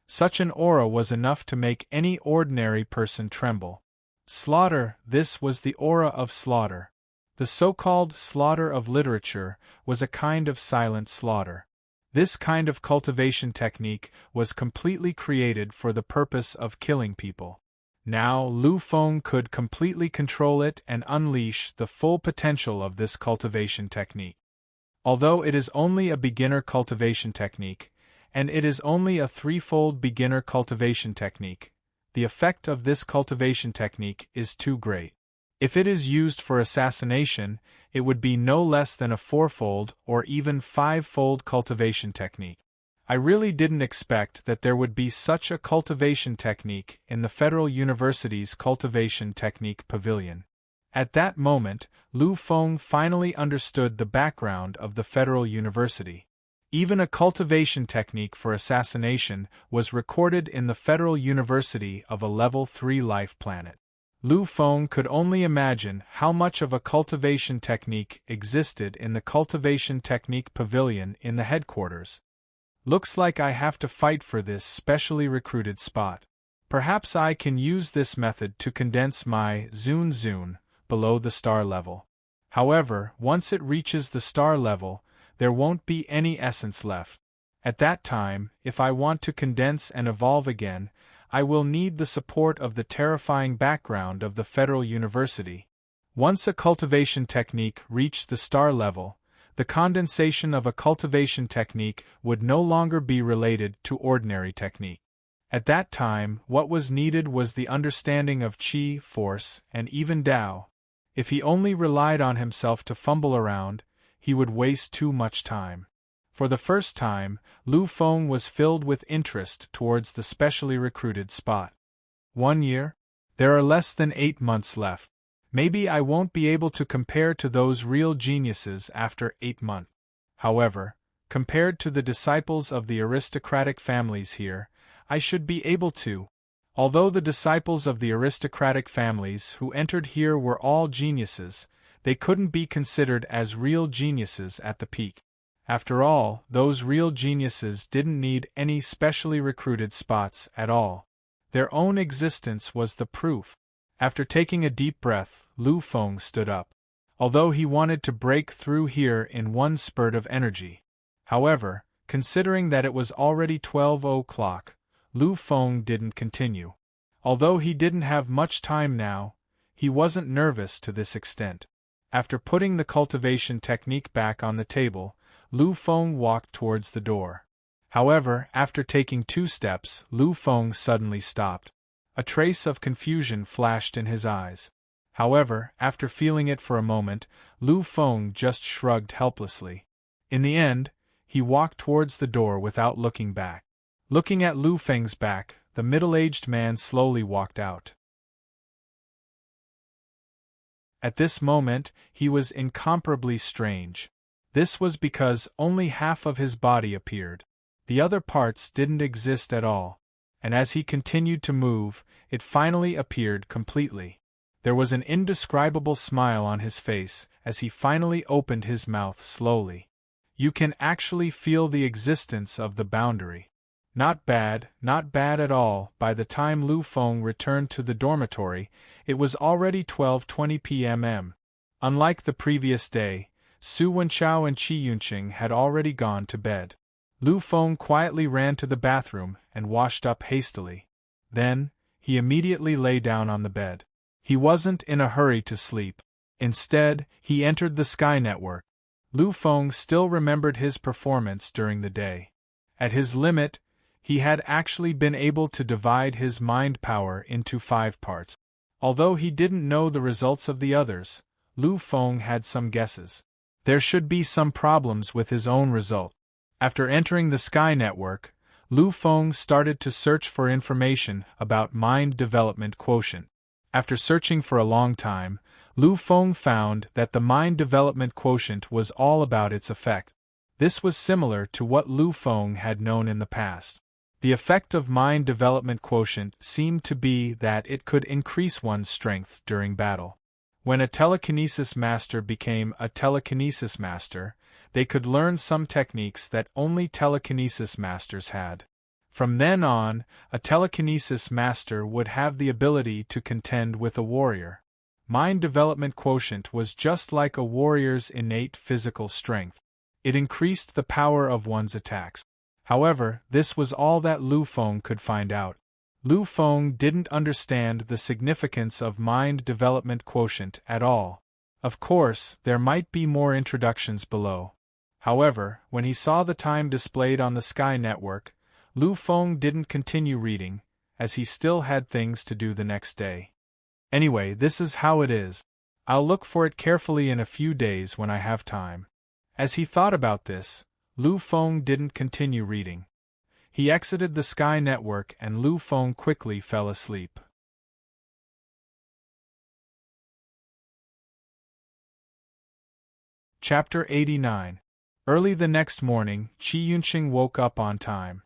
[SPEAKER 1] Such an aura was enough to make any ordinary person tremble. Slaughter, this was the aura of slaughter. The so-called slaughter of literature was a kind of silent slaughter. This kind of cultivation technique was completely created for the purpose of killing people. Now Lu Feng could completely control it and unleash the full potential of this cultivation technique. Although it is only a beginner cultivation technique, and it is only a threefold beginner cultivation technique, the effect of this cultivation technique is too great. If it is used for assassination, it would be no less than a fourfold or even fivefold cultivation technique. I really didn't expect that there would be such a cultivation technique in the Federal University's Cultivation Technique Pavilion. At that moment, Lu Feng finally understood the background of the Federal University. Even a cultivation technique for assassination was recorded in the Federal University of a Level 3 life planet. Lu Feng could only imagine how much of a cultivation technique existed in the Cultivation Technique Pavilion in the headquarters. Looks like I have to fight for this specially recruited spot. Perhaps I can use this method to condense my Zun below the star level. However, once it reaches the star level, there won't be any essence left. At that time, if I want to condense and evolve again, I will need the support of the terrifying background of the Federal University. Once a cultivation technique reached the star level, the condensation of a cultivation technique would no longer be related to ordinary technique. At that time, what was needed was the understanding of Qi, force, and even Tao. If he only relied on himself to fumble around, he would waste too much time. For the first time, Lu Feng was filled with interest towards the specially recruited spot. 1 year? There are less than 8 months left. Maybe I won't be able to compare to those real geniuses after 8 months. However, compared to the disciples of the aristocratic families here, I should be able to. Although the disciples of the aristocratic families who entered here were all geniuses, they couldn't be considered as real geniuses at the peak. After all, those real geniuses didn't need any specially recruited spots at all. Their own existence was the proof. After taking a deep breath, Lu Feng stood up. Although he wanted to break through here in one spurt of energy. However, considering that it was already 12 o'clock, Lu Feng didn't continue. Although he didn't have much time now, he wasn't nervous to this extent. After putting the cultivation technique back on the table, Lu Feng walked towards the door. However, after taking 2 steps, Lu Feng suddenly stopped. A trace of confusion flashed in his eyes. However, after feeling it for a moment, Lu Feng just shrugged helplessly. In the end, he walked towards the door without looking back. Looking at Lu Feng's back, the middle-aged man slowly walked out. At this moment, he was incomparably strange. This was because only half of his body appeared. The other parts didn't exist at all. And as he continued to move, it finally appeared completely. There was an indescribable smile on his face as he finally opened his mouth slowly. You can actually feel the existence of the boundary. Not bad at all. By the time Lu Feng returned to the dormitory, it was already 12:20 p.m. Unlike the previous day, Su Wenchao and Qi Yunqing had already gone to bed. Lu Feng quietly ran to the bathroom and washed up hastily. Then, he immediately lay down on the bed. He wasn't in a hurry to sleep. Instead, he entered the Sky Network. Lu Feng still remembered his performance during the day. At his limit, he had actually been able to divide his mind power into 5 parts. Although he didn't know the results of the others, Lu Feng had some guesses. There should be some problems with his own result. After entering the Sky Network, Lu Feng started to search for information about mind development quotient. After searching for a long time, Lu Feng found that the mind development quotient was all about its effect. This was similar to what Lu Feng had known in the past. The effect of mind development quotient seemed to be that it could increase one's strength during battle. When a telekinesis master became a telekinesis master, they could learn some techniques that only telekinesis masters had. From then on, a telekinesis master would have the ability to contend with a warrior. Mind development quotient was just like a warrior's innate physical strength. It increased the power of one's attacks. However, this was all that Lu Feng could find out. Lu Feng didn't understand the significance of mind development quotient at all. Of course, there might be more introductions below. However, when he saw the time displayed on the Sky Network, Lu Feng didn't continue reading, as he still had things to do the next day. Anyway, this is how it is. I'll look for it carefully in a few days when I have time. As he thought about this, Lu Feng didn't continue reading. He exited the Sky Network and Lu Feng quickly fell asleep. Chapter 89. Early the next morning, Qi Yunqing woke up on time.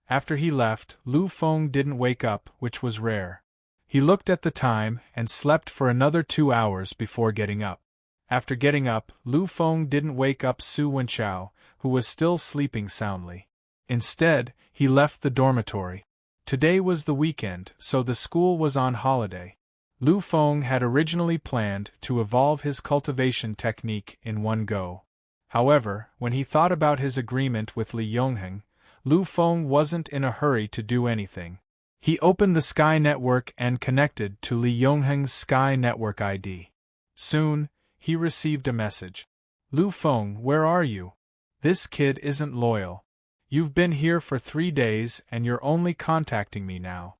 [SPEAKER 1] After he left, Lu Feng didn't wake up, which was rare. He looked at the time and slept for another 2 hours before getting up. After getting up, Lu Feng didn't wake up Su Wenchao, who was still sleeping soundly. Instead, he left the dormitory. Today was the weekend, so the school was on holiday. Lu Feng had originally planned to evolve his cultivation technique in one go. However, when he thought about his agreement with Li Yongheng, Lu Feng wasn't in a hurry to do anything. He opened the Sky Network and connected to Li Yongheng's Sky Network ID. Soon, he received a message. Lu Feng, where are you? This kid isn't loyal. You've been here for 3 days and you're only contacting me now.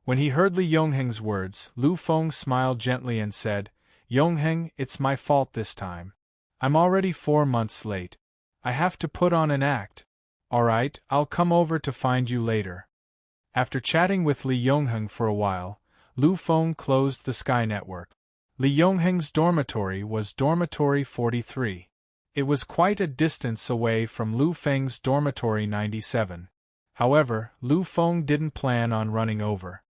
[SPEAKER 1] When he heard Li Yongheng's words, Lu Feng smiled gently and said, Yongheng, it's my fault this time. I'm already 4 months late. I have to put on an act. Alright, I'll come over to find you later. After chatting with Li Yongheng for a while, Lu Feng closed the Sky Network. Li Yongheng's dormitory was Dormitory 43. It was quite a distance away from Lu Feng's Dormitory 97. However, Lu Feng didn't plan on running over.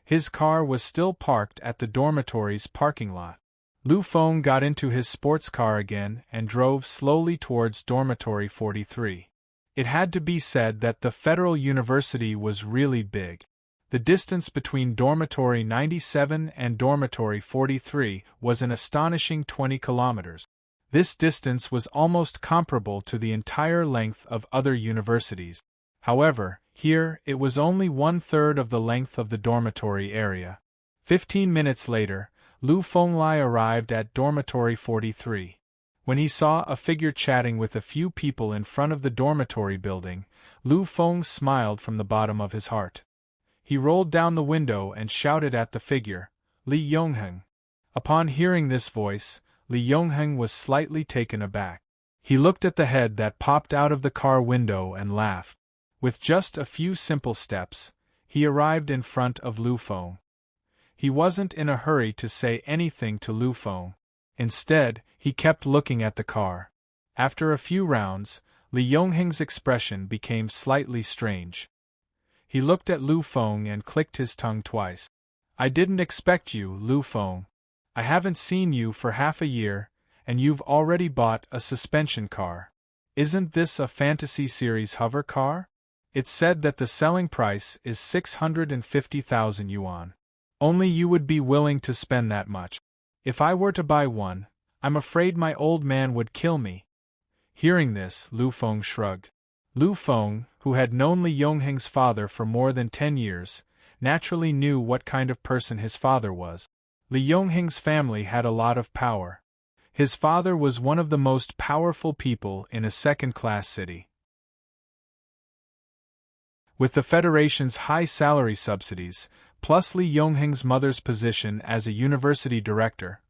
[SPEAKER 1] His car was still parked at the dormitory's parking lot. Lu Feng got into his sports car again and drove slowly towards Dormitory 43. It had to be said that the Federal University was really big. The distance between Dormitory 97 and Dormitory 43 was an astonishing 20 kilometers. This distance was almost comparable to the entire length of other universities. However, here, it was only 1/3 of the length of the dormitory area. 15 minutes later, Lu Fenglai arrived at Dormitory 43. When he saw a figure chatting with a few people in front of the dormitory building, Lu Feng smiled from the bottom of his heart. He rolled down the window and shouted at the figure, Li Yongheng. Upon hearing this voice, Li Yongheng was slightly taken aback. He looked at the head that popped out of the car window and laughed. With just a few simple steps, he arrived in front of Lu Feng. He wasn't in a hurry to say anything to Lu Feng. Instead, he kept looking at the car. After a few rounds, Li Yongheng's expression became slightly strange. He looked at Lu Feng and clicked his tongue twice. I didn't expect you, Lu Feng. I haven't seen you for half a year, and you've already bought a suspension car. Isn't this a fantasy series hover car? It's said that the selling price is 650,000 yuan. Only you would be willing to spend that much. If I were to buy one, I'm afraid my old man would kill me. Hearing this, Lu Feng shrugged. Lu Feng, who had known Li Yongheng's father for more than 10 years, naturally knew what kind of person his father was. Li Yongheng's family had a lot of power. His father was one of the most powerful people in a second-class city. With the Federation's high salary subsidies, plus Li Yongheng's mother's position as a university director,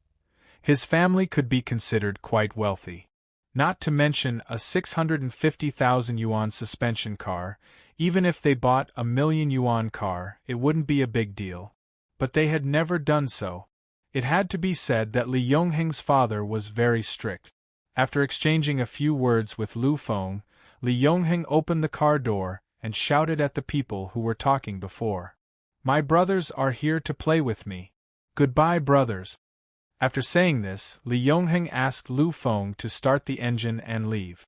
[SPEAKER 1] his family could be considered quite wealthy. Not to mention a 650,000 yuan suspension car. Even if they bought a 1,000,000 yuan car, it wouldn't be a big deal. But they had never done so. It had to be said that Li Yongheng's father was very strict. After exchanging a few words with Lu Feng, Li Yongheng opened the car door and shouted at the people who were talking before. My brothers are here to play with me. Goodbye, brothers. After saying this, Li Yongheng asked Lu Feng to start the engine and leave.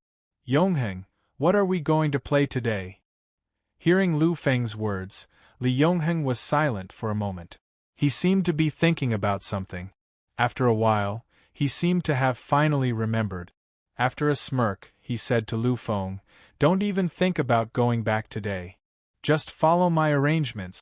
[SPEAKER 1] Yongheng, what are we going to play today? Hearing Lu Feng's words, Li Yongheng was silent for a moment. He seemed to be thinking about something. After a while, he seemed to have finally remembered. After a smirk, he said to Lu Feng. Don't even think about going back today. Just follow my arrangements.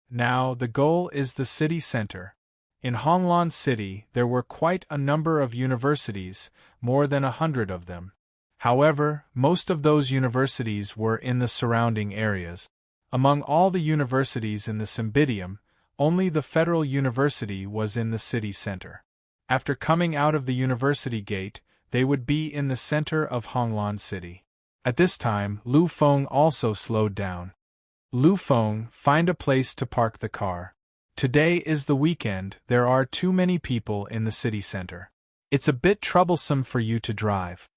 [SPEAKER 1] Now, the goal is the city center. In Honglan City, there were quite a number of universities, more than 100 of them. However, most of those universities were in the surrounding areas. Among all the universities in the Cymbidium, only the Federal University was in the city center. After coming out of the university gate, they would be in the center of Honglan City. At this time, Lu Feng also slowed down. Lu Feng, find a place to park the car. Today is the weekend, there are too many people in the city center. It's a bit troublesome for you to drive.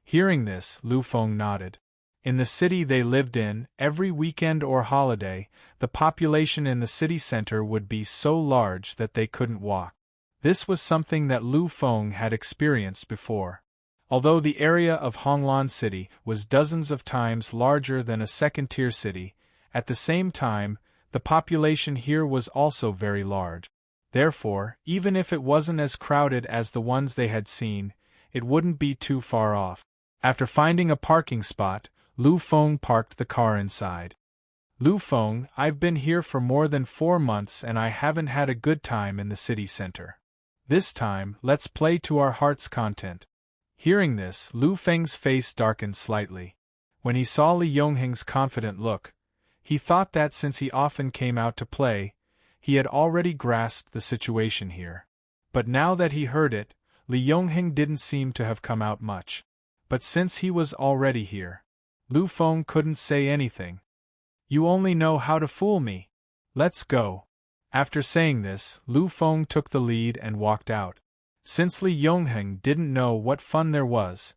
[SPEAKER 1] Hearing this, Lu Feng nodded. In the city they lived in, every weekend or holiday, the population in the city center would be so large that they couldn't walk. This was something that Lu Feng had experienced before. Although the area of Honglan City was dozens of times larger than a second-tier city, at the same time, the population here was also very large. Therefore, even if it wasn't as crowded as the ones they had seen, it wouldn't be too far off. After finding a parking spot, Lu Feng parked the car inside. Lu Feng, I've been here for more than 4 months and I haven't had a good time in the city center. This time, let's play to our heart's content. Hearing this, Lu Feng's face darkened slightly. When he saw Li Yongheng's confident look, he thought that since he often came out to play, he had already grasped the situation here. But now that he heard it, Li Yongheng didn't seem to have come out much. But since he was already here, Lu Feng couldn't say anything. You only know how to fool me. Let's go. After saying this, Lu Feng took the lead and walked out. Since Li Yongheng didn't know what fun there was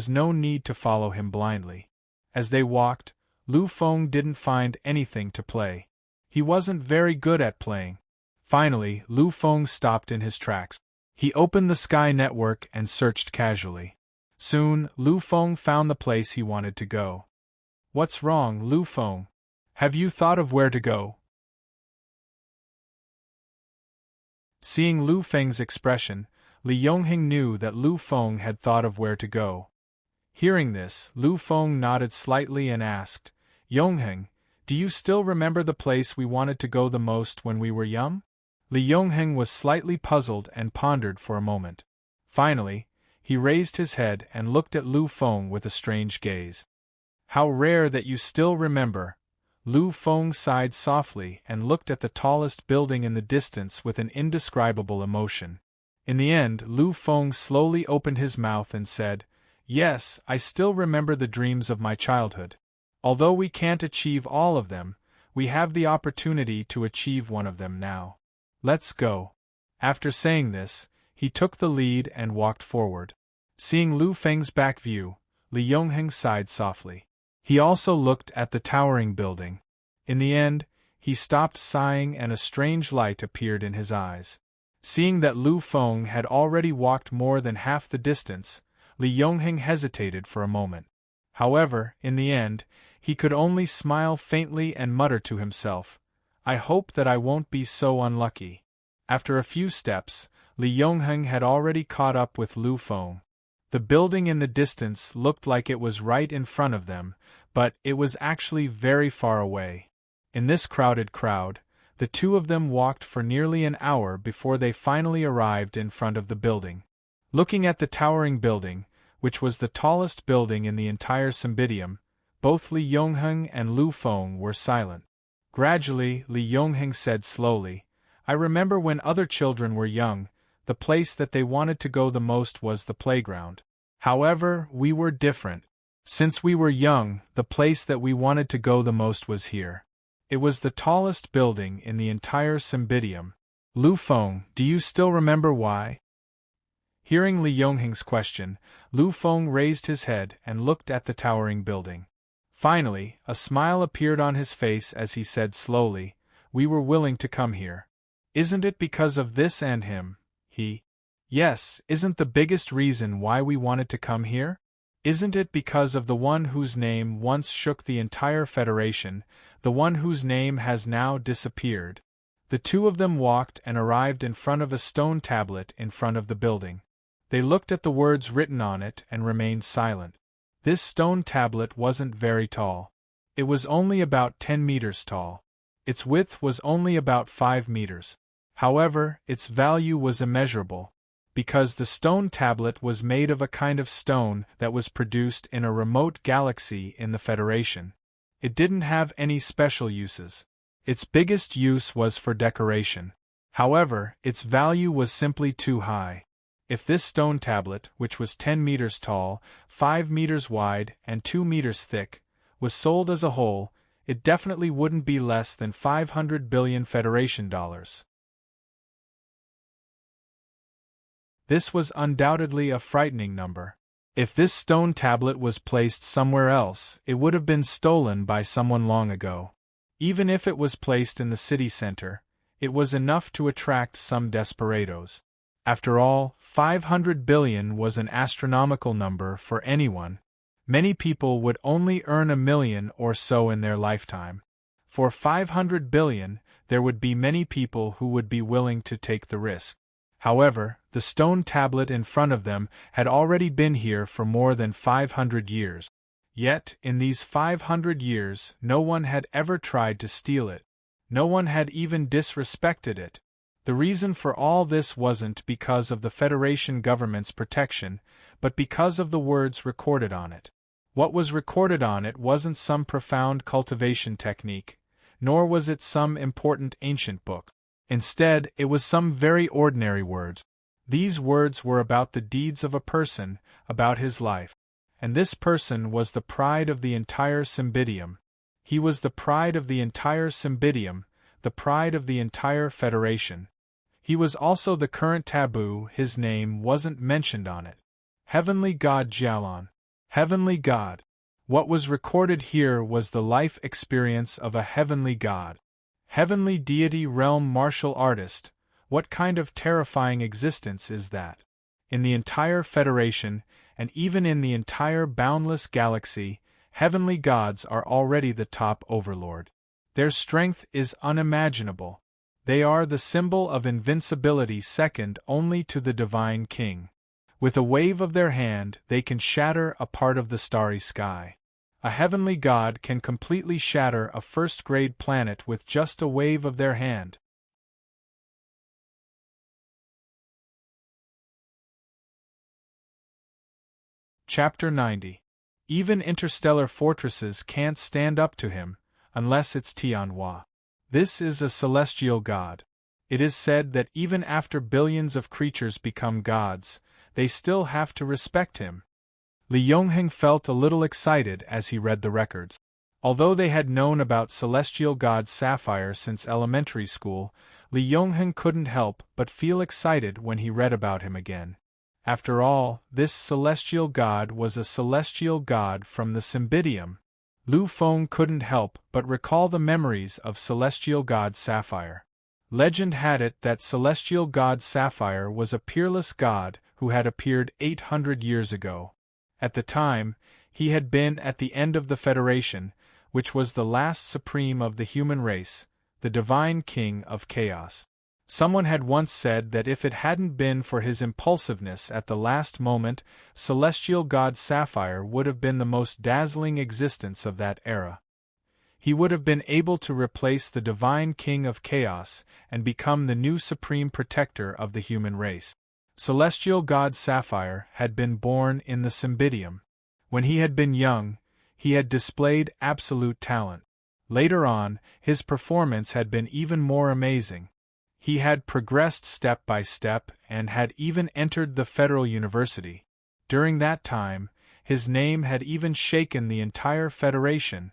[SPEAKER 1] no need to follow him blindly. As they walked, Lu Feng didn't find anything to play. He wasn't very good at playing. Finally, Lu Feng stopped in his tracks. He opened the Sky Network and searched casually. Soon, Lu Feng found the place he wanted to go. What's wrong, Lu Feng? Have you thought of where to go? Seeing Lu Feng's expression, Li Yongheng knew that Lu Feng had thought of where to go. Hearing this, Lu Feng nodded slightly and asked, Yongheng, do you still remember the place we wanted to go the most when we were young? Li Yongheng was slightly puzzled and pondered for a moment. Finally, he raised his head and looked at Lu Feng with a strange gaze. How rare that you still remember. Lu Feng sighed softly and looked at the tallest building in the distance with an indescribable emotion. In the end, Lu Feng slowly opened his mouth and said, Yes, I still remember the dreams of my childhood. Although we can't achieve all of them, we have the opportunity to achieve one of them now. Let's go. After saying this, he took the lead and walked forward. Seeing Lu Feng's back view, Li Yongheng sighed softly. He also looked at the towering building. In the end, he stopped sighing and a strange light appeared in his eyes. Seeing that Lu Feng had already walked more than half the distance, Li Yongheng hesitated for a moment. However, in the end, he could only smile faintly and mutter to himself, I hope that I won't be so unlucky. After a few steps, Li Yongheng had already caught up with Lu Feng. The building in the distance looked like it was right in front of them, but it was actually very far away. In this crowded crowd, the two of them walked for nearly an hour before they finally arrived in front of the building. Looking at the towering building, which was the tallest building in the entire Cymbidium, both Li Yongheng and Lu Feng were silent. Gradually, Li Yongheng said slowly, I remember when other children were young, the place that they wanted to go the most was the playground. However, we were different. Since we were young, the place that we wanted to go the most was here. It was the tallest building in the entire Cymbidium. Lu Feng, do you still remember why? Hearing Li Yongheng's question, Lu Feng raised his head and looked at the towering building. Finally, a smile appeared on his face as he said slowly, We were willing to come here. Isn't it because of this and him? Yes, isn't the biggest reason why we wanted to come here? Isn't it because of the one whose name once shook the entire Federation, the one whose name has now disappeared? The two of them walked and arrived in front of a stone tablet in front of the building. They looked at the words written on it and remained silent. This stone tablet wasn't very tall. It was only about 10 meters tall. Its width was only about 5 meters. However, its value was immeasurable, because the stone tablet was made of a kind of stone that was produced in a remote galaxy in the Federation. It didn't have any special uses. Its biggest use was for decoration. However, its value was simply too high. If this stone tablet, which was 10 meters tall, 5 meters wide, and 2 meters thick, was sold as a whole, it definitely wouldn't be less than 500 billion Federation dollars. This was undoubtedly a frightening number. If this stone tablet was placed somewhere else, it would have been stolen by someone long ago. Even if it was placed in the city center, it was enough to attract some desperados. After all, 500 billion was an astronomical number for anyone. Many people would only earn $1 million or so in their lifetime. For 500 billion, there would be many people who would be willing to take the risk. However, the stone tablet in front of them had already been here for more than 500 years. Yet, in these 500 years, no one had ever tried to steal it. No one had even disrespected it. The reason for all this wasn't because of the Federation government's protection, but because of the words recorded on it. What was recorded on it wasn't some profound cultivation technique, nor was it some important ancient book. Instead, it was some very ordinary words. These words were about the deeds of a person, about his life. And this person was the pride of the entire Cymbidium. He was the pride of the entire Cymbidium, the pride of the entire Federation. He was also the current taboo. His name wasn't mentioned on it. Heavenly God Jialan. Heavenly God. What was recorded here was the life experience of a heavenly God. Heavenly deity realm martial artist. What kind of terrifying existence is that? In the entire Federation, and even in the entire boundless galaxy, heavenly gods are already the top overlord. Their strength is unimaginable. They are the symbol of invincibility second only to the Divine King. With a wave of their hand, they can shatter a part of the starry sky. A heavenly god can completely shatter a first-grade planet with just a wave of their hand. Chapter 90. Even interstellar fortresses can't stand up to him, unless it's Tianhua. This is a celestial god. It is said that even after billions of creatures become gods, they still have to respect him. Li Yongheng felt a little excited as he read the records. Although they had known about celestial god Sapphire since elementary school, Li Yongheng couldn't help but feel excited when he read about him again. After all, this celestial god was a celestial god from the Cymbidium. Lu Feng couldn't help but recall the memories of celestial god Sapphire. Legend had it that celestial god Sapphire was a peerless god who had appeared 800 years ago. At the time, he had been at the end of the Federation, which was the last supreme of the human race, the divine king of chaos. Someone had once said that if it hadn't been for his impulsiveness at the last moment, celestial god Sapphire would have been the most dazzling existence of that era. He would have been able to replace the divine king of chaos and become the new supreme protector of the human race. Celestial god Sapphire had been born in the Cymbidium. When he had been young, he had displayed absolute talent. Later on, his performance had been even more amazing. He had progressed step by step and had even entered the Federal University. During that time, his name had even shaken the entire Federation.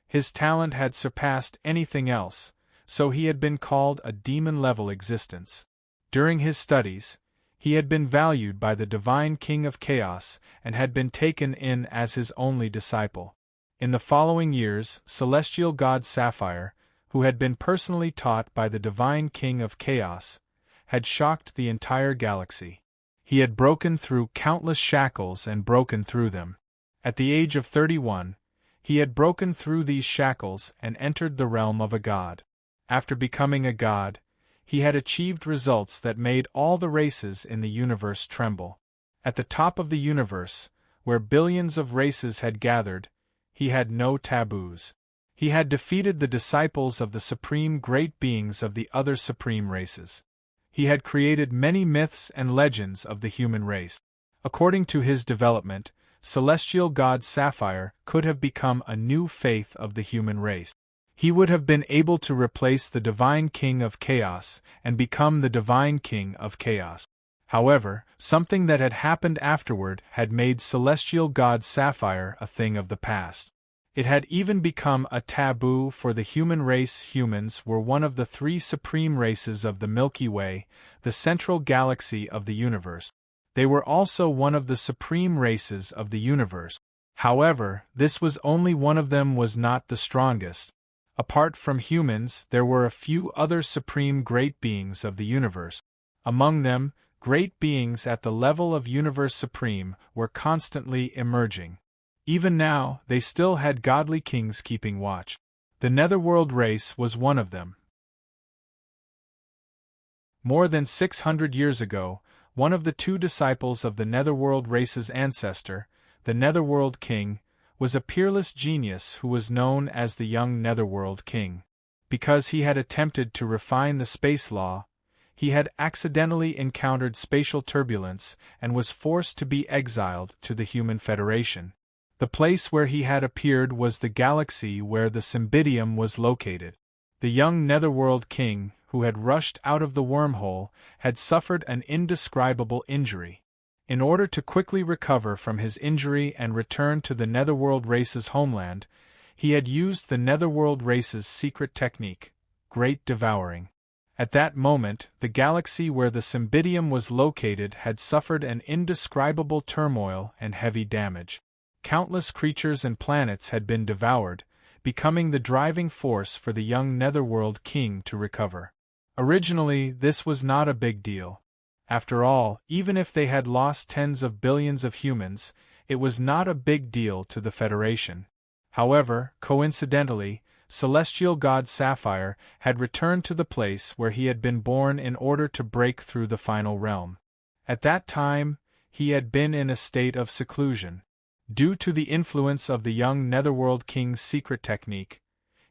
[SPEAKER 1] His talent had surpassed anything else, so he had been called a demon-level existence. During his studies, he had been valued by the divine king of chaos and had been taken in as his only disciple. In the following years, celestial god Sapphire, who had been personally taught by the divine king of chaos, had shocked the entire galaxy. He had broken through countless shackles and broken through them. At the age of 31, he had broken through these shackles and entered the realm of a god. After becoming a god, he had achieved results that made all the races in the universe tremble. At the top of the universe, where billions of races had gathered, he had no taboos. He had defeated the disciples of the supreme great beings of the other supreme races. He had created many myths and legends of the human race. According to his development, celestial god Sapphire could have become a new faith of the human race. He would have been able to replace the divine king of chaos and become the divine king of chaos. However, something that had happened afterward had made celestial god Sapphire a thing of the past. It had even become a taboo for the human race. Humans were one of the three supreme races of the Milky Way, the central galaxy of the universe. They were also one of the supreme races of the universe. However, this was only one of them was not the strongest. Apart from humans, there were a few other supreme great beings of the universe. Among them, great beings at the level of Universe Supreme were constantly emerging. Even now, they still had godly kings keeping watch. The Netherworld race was one of them. More than 600 years ago, one of the two disciples of the Netherworld race's ancestor, the Netherworld King, was a peerless genius who was known as the young Netherworld King. Because he had attempted to refine the space law, he had accidentally encountered spatial turbulence and was forced to be exiled to the Human Federation. The place where he had appeared was the galaxy where the Cymbidium was located. The young Netherworld King, who had rushed out of the wormhole, had suffered an indescribable injury. In order to quickly recover from his injury and return to the Netherworld race's homeland, he had used the Netherworld race's secret technique, Great Devouring. At that moment, the galaxy where the Cymbidium was located had suffered an indescribable turmoil and heavy damage. Countless creatures and planets had been devoured, becoming the driving force for the young Netherworld King to recover. Originally, this was not a big deal. After all, even if they had lost tens of billions of humans, it was not a big deal to the Federation. However, coincidentally, celestial god Sapphire had returned to the place where he had been born in order to break through the final realm. At that time, he had been in a state of seclusion. Due to the influence of the young Netherworld King's secret technique,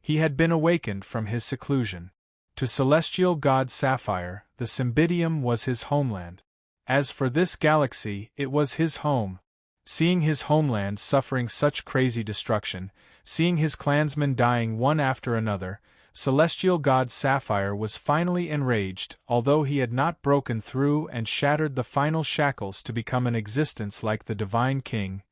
[SPEAKER 1] he had been awakened from his seclusion. To celestial god Sapphire, the Cymbidium was his homeland. As for this galaxy, it was his home. Seeing his homeland suffering such crazy destruction, seeing his clansmen dying one after another, celestial god Sapphire was finally enraged. Although he had not broken through and shattered the final shackles to become an existence like the Divine King,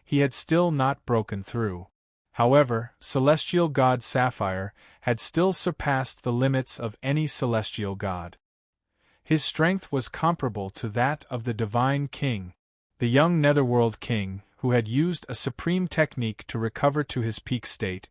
[SPEAKER 1] he had still not broken through. However, celestial god Sapphire had still surpassed the limits of any celestial god. His strength was comparable to that of the Divine King. The young Netherworld King, who had used a supreme technique to recover to his peak state,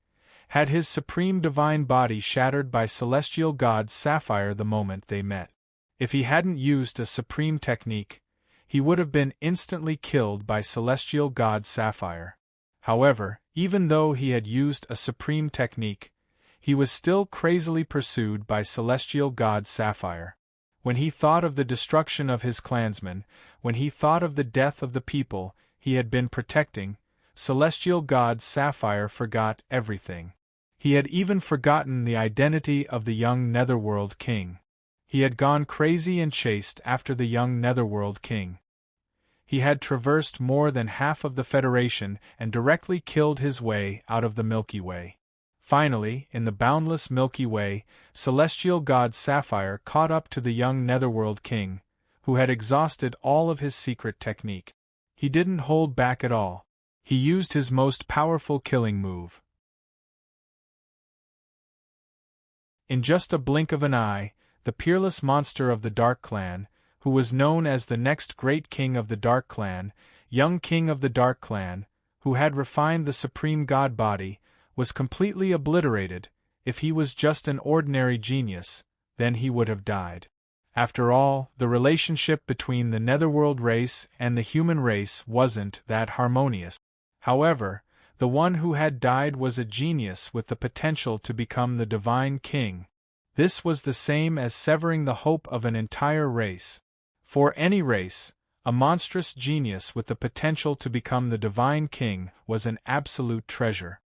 [SPEAKER 1] had his supreme divine body shattered by celestial god Sapphire the moment they met. If he hadn't used a supreme technique, he would have been instantly killed by celestial god Sapphire. However, even though he had used a supreme technique, he was still crazily pursued by celestial god Sapphire. When he thought of the destruction of his clansmen, when he thought of the death of the people he had been protecting, celestial god Sapphire forgot everything. He had even forgotten the identity of the young Netherworld King. He had gone crazy and chased after the young Netherworld King. He had traversed more than half of the Federation and directly killed his way out of the Milky Way. Finally, in the boundless Milky Way, celestial god Sapphire caught up to the young Netherworld King, who had exhausted all of his secret technique. He didn't hold back at all. He used his most powerful killing move. In just a blink of an eye, the peerless monster of the Dark Clan, who was known as the next great king of the Dark Clan, young king of the Dark Clan, who had refined the supreme god body, was completely obliterated. If he was just an ordinary genius, then he would have died. After all, the relationship between the Netherworld race and the human race wasn't that harmonious. However, the one who had died was a genius with the potential to become the Divine King. This was the same as severing the hope of an entire race. For any race, A monstrous genius with the potential to become the Divine King was an absolute treasure.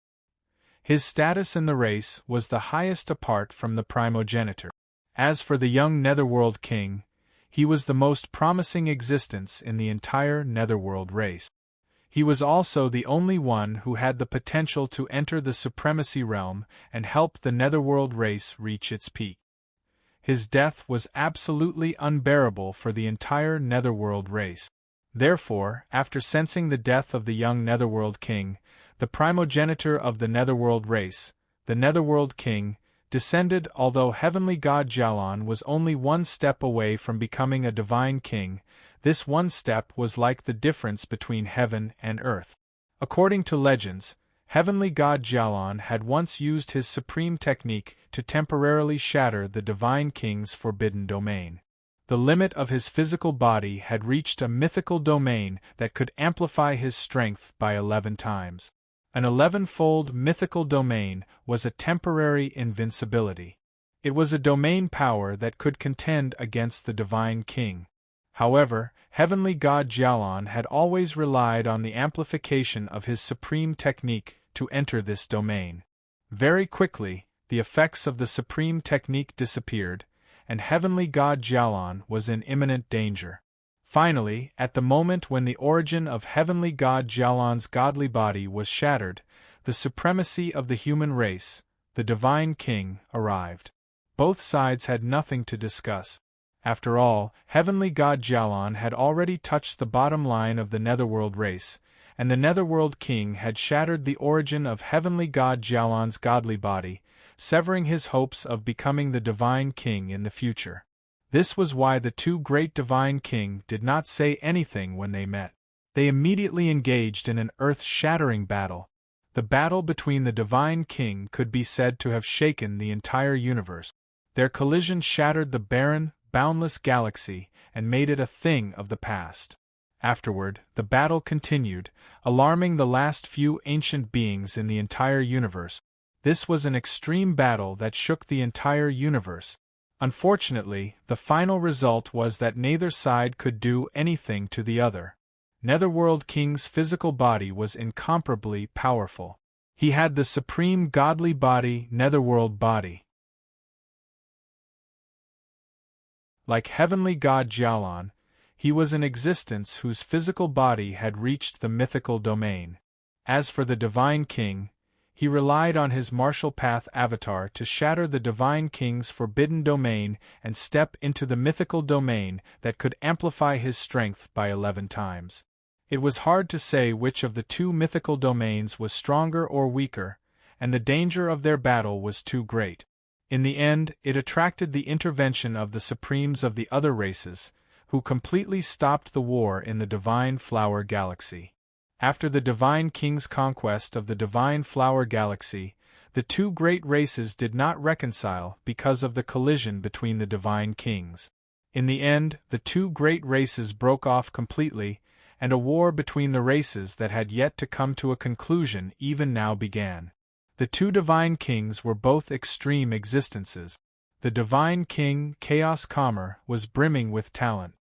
[SPEAKER 1] His status in the race was the highest apart from the primogeniture. As for the young Netherworld King, he was the most promising existence in the entire Netherworld race. He was also the only one who had the potential to enter the Supremacy Realm and help the Netherworld race reach its peak. His death was absolutely unbearable for the entire Netherworld race. Therefore, after sensing the death of the young Netherworld King, the primogenitor of the Netherworld race, the Netherworld King, descended. Although Heavenly God Jalon was only one step away from becoming a Divine King, this one step was like the difference between heaven and earth. According to legends, Heavenly God Jalon had once used his supreme technique to temporarily shatter the Divine King's forbidden domain. The limit of his physical body had reached a mythical domain that could amplify his strength by 11 times. An 11-fold mythical domain was a temporary invincibility. It was a domain power that could contend against the Divine King. However, Heavenly God Jalon had always relied on the amplification of his supreme technique to enter this domain. Very quickly, the effects of the supreme technique disappeared, and Heavenly God Jalon was in imminent danger. Finally, at the moment when the origin of Heavenly God Jalon's godly body was shattered, the supremacy of the human race, the Divine King, arrived. Both sides had nothing to discuss. After all, Heavenly God Jalon had already touched the bottom line of the Netherworld race, and the Netherworld King had shattered the origin of Heavenly God Jalon's godly body, severing his hopes of becoming the Divine King in the future. This was why the two great Divine King did not say anything when they met. They immediately engaged in an earth-shattering battle. The battle between the Divine King could be said to have shaken the entire universe. Their collision shattered the barren, boundless galaxy and made it a thing of the past. Afterward, the battle continued, alarming the last few ancient beings in the entire universe. This was an extreme battle that shook the entire universe. Unfortunately, the final result was that neither side could do anything to the other. Netherworld King's physical body was incomparably powerful. He had the supreme godly body, Netherworld body. Like Heavenly God Jalon, he was an existence whose physical body had reached the mythical domain. As for the Divine King, he relied on his martial path avatar to shatter the Divine King's forbidden domain and step into the mythical domain that could amplify his strength by 11 times. It was hard to say which of the two mythical domains was stronger or weaker, and the danger of their battle was too great. In the end, it attracted the intervention of the supremes of the other races, who completely stopped the war in the Divine Flower Galaxy. After the Divine King's conquest of the Divine Flower Galaxy, the two great races did not reconcile because of the collision between the Divine Kings. In the end, the two great races broke off completely, and a war between the races that had yet to come to a conclusion even now began. The two Divine Kings were both extreme existences. The Divine King, Chaos Calmer, was brimming with talent.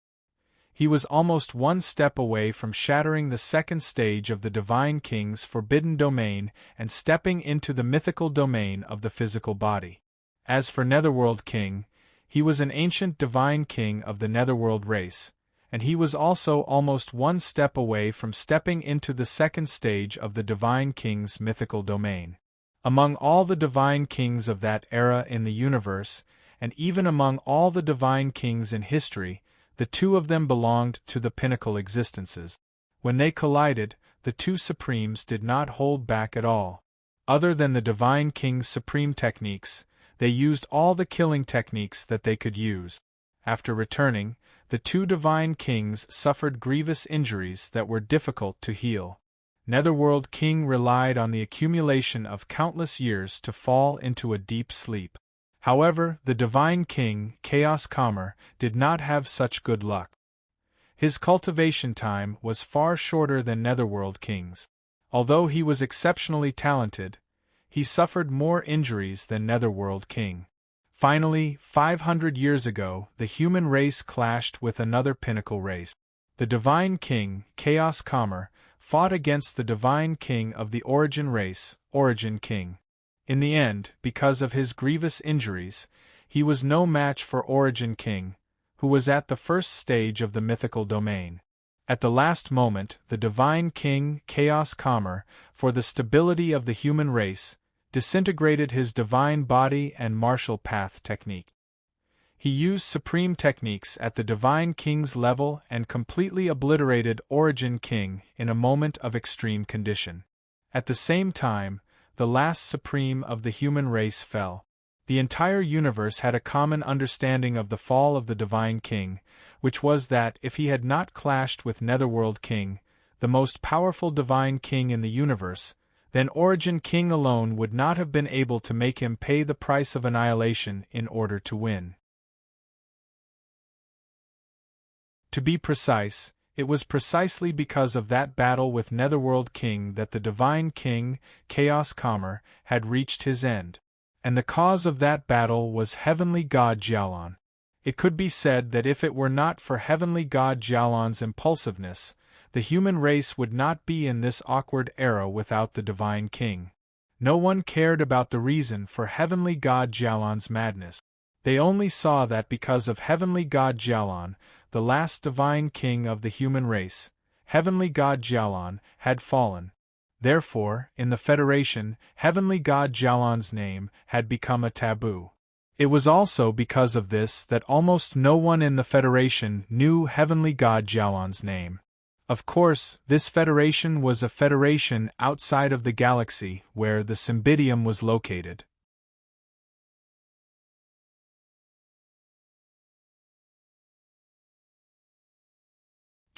[SPEAKER 1] He was almost one step away from shattering the second stage of the Divine King's forbidden domain and stepping into the mythical domain of the physical body. As for Netherworld King, he was an ancient Divine King of the Netherworld race, and he was also almost one step away from stepping into the second stage of the Divine King's mythical domain. Among all the Divine Kings of that era in the universe, and even among all the Divine Kings in history, the two of them belonged to the pinnacle existences. When they collided, the two Supremes did not hold back at all. Other than the Divine King's supreme techniques, they used all the killing techniques that they could use. After returning, the two Divine Kings suffered grievous injuries that were difficult to heal. Netherworld King relied on the accumulation of countless years to fall into a deep sleep. However, the Divine King, Chaos Calmer, did not have such good luck. His cultivation time was far shorter than Netherworld King's. Although he was exceptionally talented, he suffered more injuries than Netherworld King. Finally, 500 years ago, the human race clashed with another pinnacle race. The Divine King, Chaos Calmer, fought against the Divine King of the Origin race, Origin King. In the end, because of his grievous injuries, he was no match for Origin King, who was at the first stage of the mythical domain. At the last moment, the Divine King, Chaos Calmer, for the stability of the human race, disintegrated his divine body and martial path technique. He used supreme techniques at the Divine King's level and completely obliterated Origin King in a moment of extreme condition. At the same time, the last supreme of the human race fell. The entire universe had a common understanding of the fall of the Divine King, which was that if he had not clashed with Netherworld King, the most powerful Divine King in the universe, then Origin King alone would not have been able to make him pay the price of annihilation in order to win. To be precise, it was precisely because of that battle with Netherworld King that the Divine King, Chaos Calmer, had reached his end. And the cause of that battle was Heavenly God Jialan. It could be said that if it were not for Heavenly God Jialan's impulsiveness, the human race would not be in this awkward era without the Divine King. No one cared about the reason for Heavenly God Jialan's madness. They only saw that because of Heavenly God Jialan, the last Divine King of the human race, Heavenly God Jialan, had fallen. Therefore, in the Federation, Heavenly God Jialan's name had become a taboo. It was also because of this that almost no one in the Federation knew Heavenly God Jialan's name. Of course, this Federation was a federation outside of the galaxy where the Symbidium was located.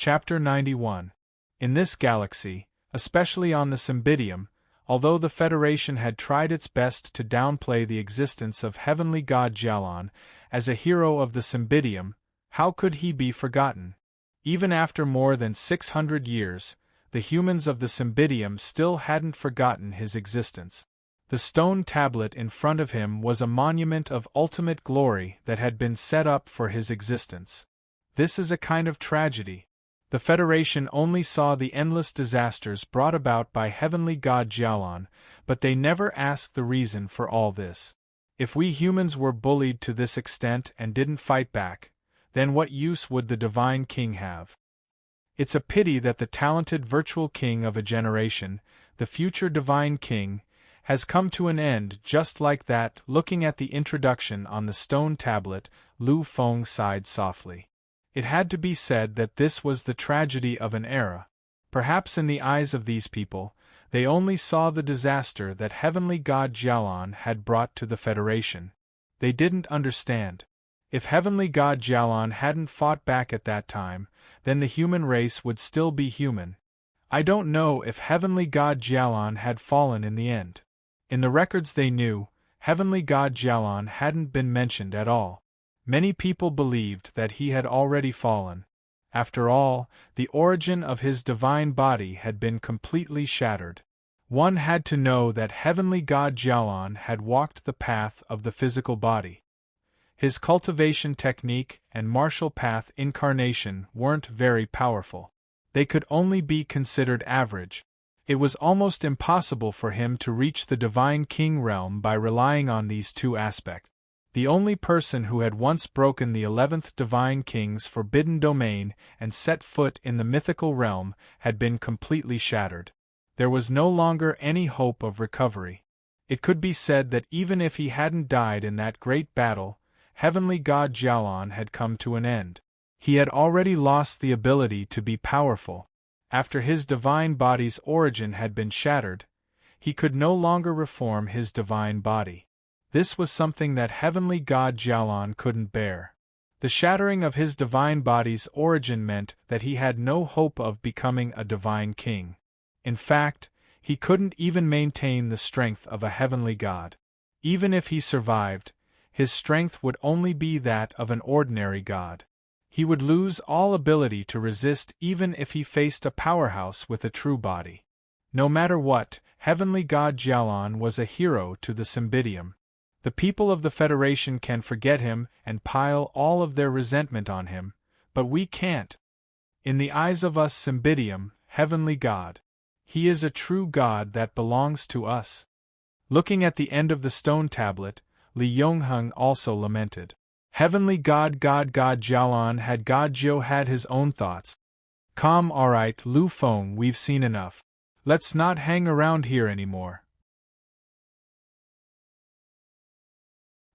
[SPEAKER 1] Chapter 91. In this galaxy, especially on the Symbidium, although the Federation had tried its best to downplay the existence of Heavenly God Jialan as a hero of the Symbidium, how could he be forgotten? Even after more than 600 years, the humans of the Symbidium still hadn't forgotten his existence. The stone tablet in front of him was a monument of ultimate glory that had been set up for his existence. This is a kind of tragedy. The Federation only saw the endless disasters brought about by Heavenly God Jialan, but they never asked the reason for all this. If we humans were bullied to this extent and didn't fight back, then what use would the Divine King have? It's a pity that the talented virtual king of a generation, the future Divine King, has come to an end just like that. Looking at the introduction on the stone tablet, Lu Feng sighed softly. It had to be said that this was the tragedy of an era. Perhaps in the eyes of these people, they only saw the disaster that Heavenly God Jialan had brought to the Federation. They didn't understand. If Heavenly God Jialan hadn't fought back at that time, then the human race would still be human. I don't know if Heavenly God Jialan had fallen in the end. In the records they knew, Heavenly God Jialan hadn't been mentioned at all. Many people believed that he had already fallen. After all, the origin of his divine body had been completely shattered. One had to know that Heavenly God Jialan had walked the path of the physical body. His cultivation technique and martial path incarnation weren't very powerful. They could only be considered average. It was almost impossible for him to reach the Divine King realm by relying on these two aspects. The only person who had once broken the 11th Divine King's forbidden domain and set foot in the mythical realm had been completely shattered. There was no longer any hope of recovery. It could be said that even if he hadn't died in that great battle, Heavenly God Jialan had come to an end. He had already lost the ability to be powerful. After his divine body's origin had been shattered, he could no longer reform his divine body. This was something that Heavenly God Jialan couldn't bear. The shattering of his divine body's origin meant that he had no hope of becoming a divine king. In fact, he couldn't even maintain the strength of a heavenly god. Even if he survived, his strength would only be that of an ordinary god. He would lose all ability to resist even if he faced a powerhouse with a true body. No matter what, Heavenly God Jialan was a hero to the Symbidium. The people of the Federation can forget him and pile all of their resentment on him, but we can't. In the eyes of us Cymbidium, heavenly God. He is a true God that belongs to us. Looking at the end of the stone tablet, Li Yongheng also lamented. Heavenly God Jialan had God Jiu had his own thoughts. Calm, alright, Lu Feng, we've seen enough. Let's not hang around here anymore.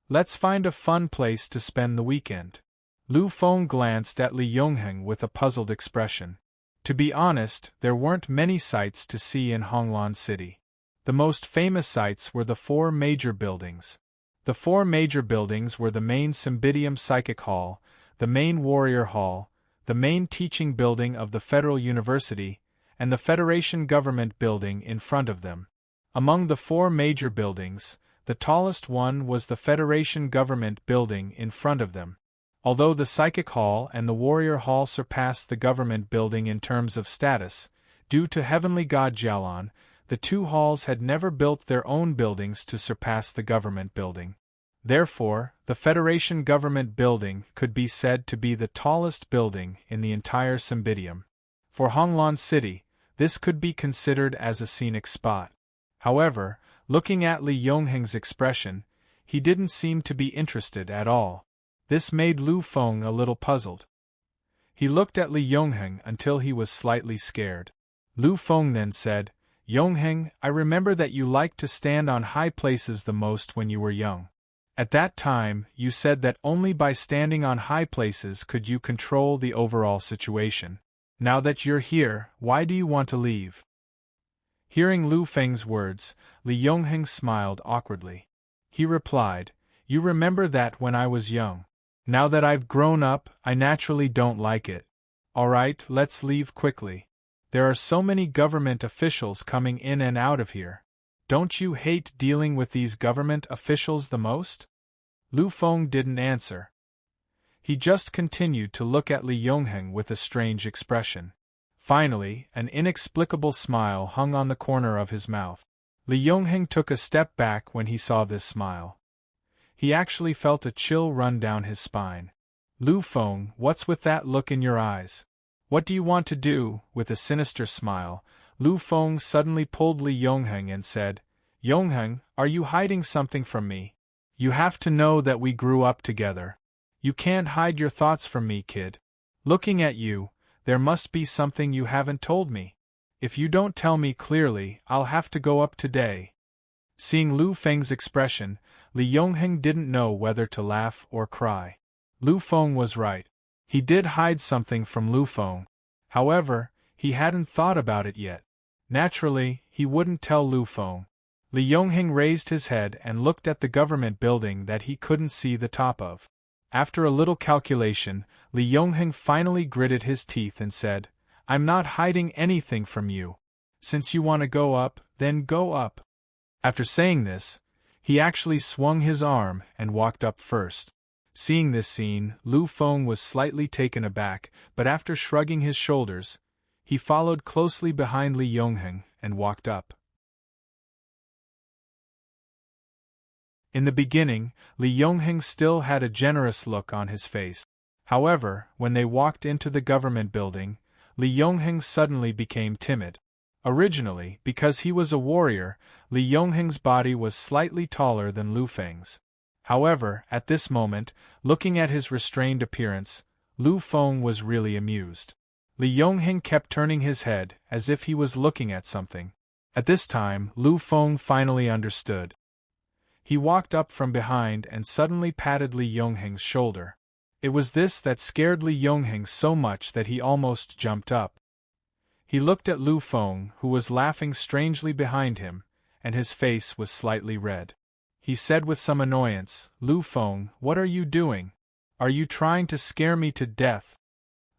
[SPEAKER 1] Let's find a fun place to spend the weekend. Lu Feng glanced at Li Yongheng with a puzzled expression. To be honest, there weren't many sights to see in Honglan City. The most famous sights were the four major buildings. The four major buildings were the main Cymbidium Psychic Hall, the main Warrior Hall, the main teaching building of the Federal University, and the Federation Government Building in front of them. Among the four major buildings, the tallest one was the Federation Government Building in front of them. Although the Psychic Hall and the Warrior Hall surpassed the Government Building in terms of status, due to Heavenly God Jialan, the two halls had never built their own buildings to surpass the Government Building. Therefore, the Federation Government Building could be said to be the tallest building in the entire Cymbidium. For Honglan City, this could be considered as a scenic spot. However, looking at Li Yongheng's expression, he didn't seem to be interested at all. This made Lu Feng a little puzzled. He looked at Li Yongheng until he was slightly scared. Lu Feng then said, Yongheng, I remember that you liked to stand on high places the most when you were young. At that time, you said that only by standing on high places could you control the overall situation. Now that you're here, why do you want to leave? Hearing Lu Feng's words, Li Yongheng smiled awkwardly. He replied, You remember that when I was young. Now that I've grown up, I naturally don't like it. Alright, let's leave quickly. There are so many government officials coming in and out of here. Don't you hate dealing with these government officials the most? Lu Feng didn't answer. He just continued to look at Li Yongheng with a strange expression. Finally, an inexplicable smile hung on the corner of his mouth. Li Yongheng took a step back when he saw this smile. He actually felt a chill run down his spine. Lu Feng, what's with that look in your eyes? What do you want to do? With a sinister smile, Lu Feng suddenly pulled Li Yongheng and said, Yongheng, are you hiding something from me? You have to know that we grew up together. You can't hide your thoughts from me, kid. Looking at you, there must be something you haven't told me. If you don't tell me clearly, I'll have to go up today. Seeing Lu Feng's expression, Li Yongheng didn't know whether to laugh or cry. Lu Feng was right. He did hide something from Lu Feng. However, he hadn't thought about it yet. Naturally, he wouldn't tell Lu Feng. Li Yongheng raised his head and looked at the government building that he couldn't see the top of. After a little calculation, Li Yongheng finally gritted his teeth and said, I'm not hiding anything from you. Since you want to go up, then go up. After saying this, he actually swung his arm and walked up first. Seeing this scene, Lu Feng was slightly taken aback, but after shrugging his shoulders, he followed closely behind Li Yongheng and walked up. In the beginning, Li Yongheng still had a generous look on his face. However, when they walked into the government building, Li Yongheng suddenly became timid. Originally, because he was a warrior, Li Yongheng's body was slightly taller than Lu Feng's. However, at this moment, looking at his restrained appearance, Lu Feng was really amused. Li Yongheng kept turning his head, as if he was looking at something. At this time, Lu Feng finally understood. He walked up from behind and suddenly patted Li Yongheng's shoulder. It was this that scared Li Yongheng so much that he almost jumped up. He looked at Lu Feng, who was laughing strangely behind him, and his face was slightly red. He said with some annoyance, Lu Feng, what are you doing? Are you trying to scare me to death?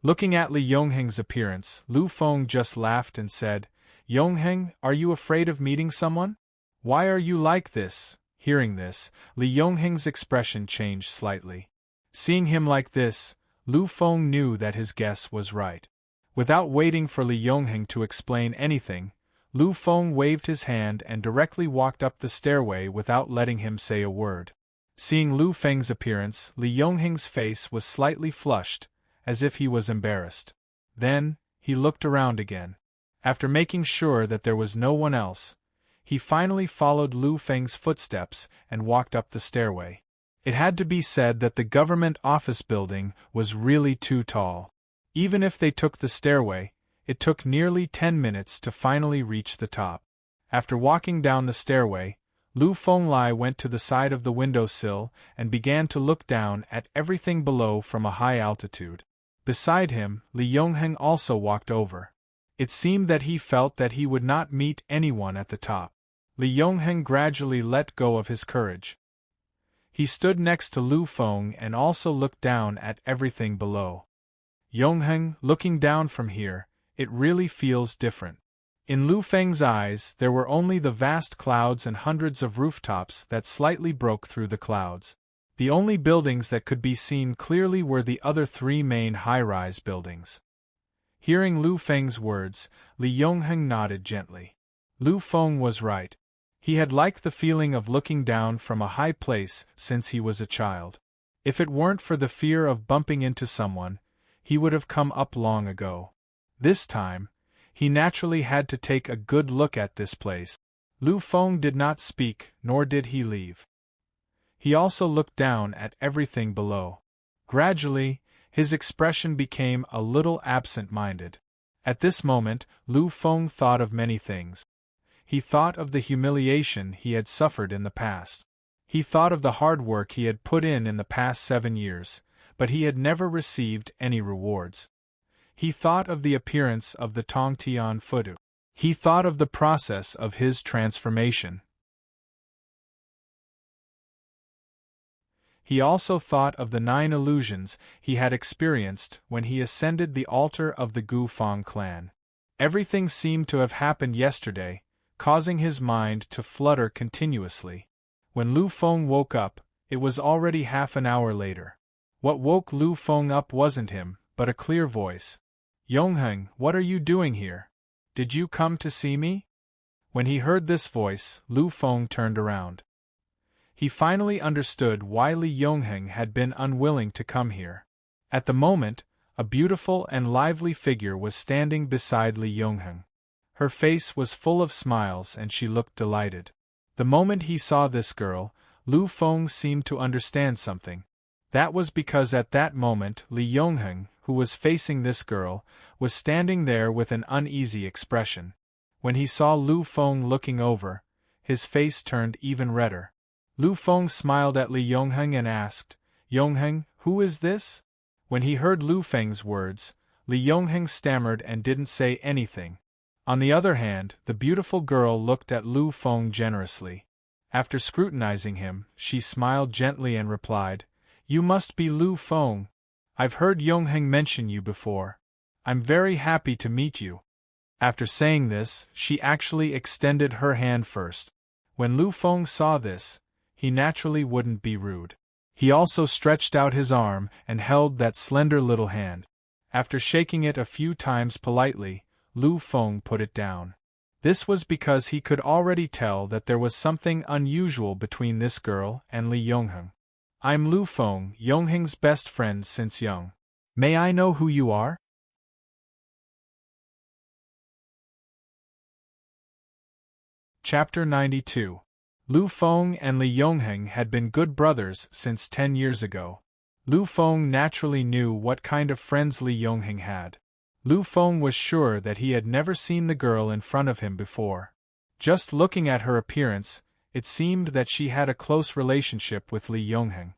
[SPEAKER 1] Looking at Li Yongheng's appearance, Lu Feng just laughed and said, Yongheng, are you afraid of meeting someone? Why are you like this? Hearing this, Li Yongheng's expression changed slightly. Seeing him like this, Lu Feng knew that his guess was right. Without waiting for Li Yongheng to explain anything, Lu Feng waved his hand and directly walked up the stairway without letting him say a word. Seeing Lu Feng's appearance, Li Yongheng's face was slightly flushed, as if he was embarrassed. Then, he looked around again. After making sure that there was no one else, he finally followed Lu Feng's footsteps and walked up the stairway. It had to be said that the government office building was really too tall. Even if they took the stairway, it took nearly 10 minutes to finally reach the top. After walking down the stairway, Lu Fenglai went to the side of the windowsill and began to look down at everything below from a high altitude. Beside him, Li Yongheng also walked over. It seemed that he felt that he would not meet anyone at the top. Li Yongheng gradually let go of his courage. He stood next to Lu Feng and also looked down at everything below. Yongheng, looking down from here, it really feels different. In Lu Feng's eyes, there were only the vast clouds and hundreds of rooftops that slightly broke through the clouds. The only buildings that could be seen clearly were the other 3 main high-rise buildings. Hearing Lu Feng's words, Li Yongheng nodded gently. Lu Feng was right. He had liked the feeling of looking down from a high place since he was a child. If it weren't for the fear of bumping into someone, he would have come up long ago. This time, he naturally had to take a good look at this place. Lu Feng did not speak, nor did he leave. He also looked down at everything below. Gradually, his expression became a little absent-minded. At this moment, Lu Feng thought of many things. He thought of the humiliation he had suffered in the past. He thought of the hard work he had put in the past 7 years, but he had never received any rewards. He thought of the appearance of the Tongtian Fudu. He thought of the process of his transformation. He also thought of the 9 illusions he had experienced when he ascended the altar of the Gu Fang clan. Everything seemed to have happened yesterday, causing his mind to flutter continuously. When Lu Feng woke up, it was already half an hour later. What woke Lu Feng up wasn't him, but a clear voice. "Yongheng, what are you doing here? Did you come to see me?" When he heard this voice, Lu Feng turned around. He finally understood why Li Yongheng had been unwilling to come here. At the moment, a beautiful and lively figure was standing beside Li Yongheng. Her face was full of smiles and she looked delighted. The moment he saw this girl, Lu Feng seemed to understand something. That was because at that moment Li Yongheng, who was facing this girl, was standing there with an uneasy expression. When he saw Lu Feng looking over, his face turned even redder. Lu Feng smiled at Li Yongheng and asked, "Yongheng, who is this?" When he heard Lu Feng's words, Li Yongheng stammered and didn't say anything. On the other hand, the beautiful girl looked at Lu Feng generously. After scrutinizing him, she smiled gently and replied, "You must be Lu Feng. I've heard Yongheng mention you before. I'm very happy to meet you." After saying this, she actually extended her hand first. When Lu Feng saw this, he naturally wouldn't be rude. He also stretched out his arm and held that slender little hand. After shaking it a few times politely, Lu Feng put it down. This was because he could already tell that there was something unusual between this girl and Li Yongheng. "I'm Lu Feng, Yongheng's best friend since young. May I know who you are?" Chapter 92. Lu Feng and Li Yongheng had been good brothers since 10 years ago. Lu Feng naturally knew what kind of friends Li Yongheng had. Lu Feng was sure that he had never seen the girl in front of him before. Just looking at her appearance, it seemed that she had a close relationship with Li Yongheng.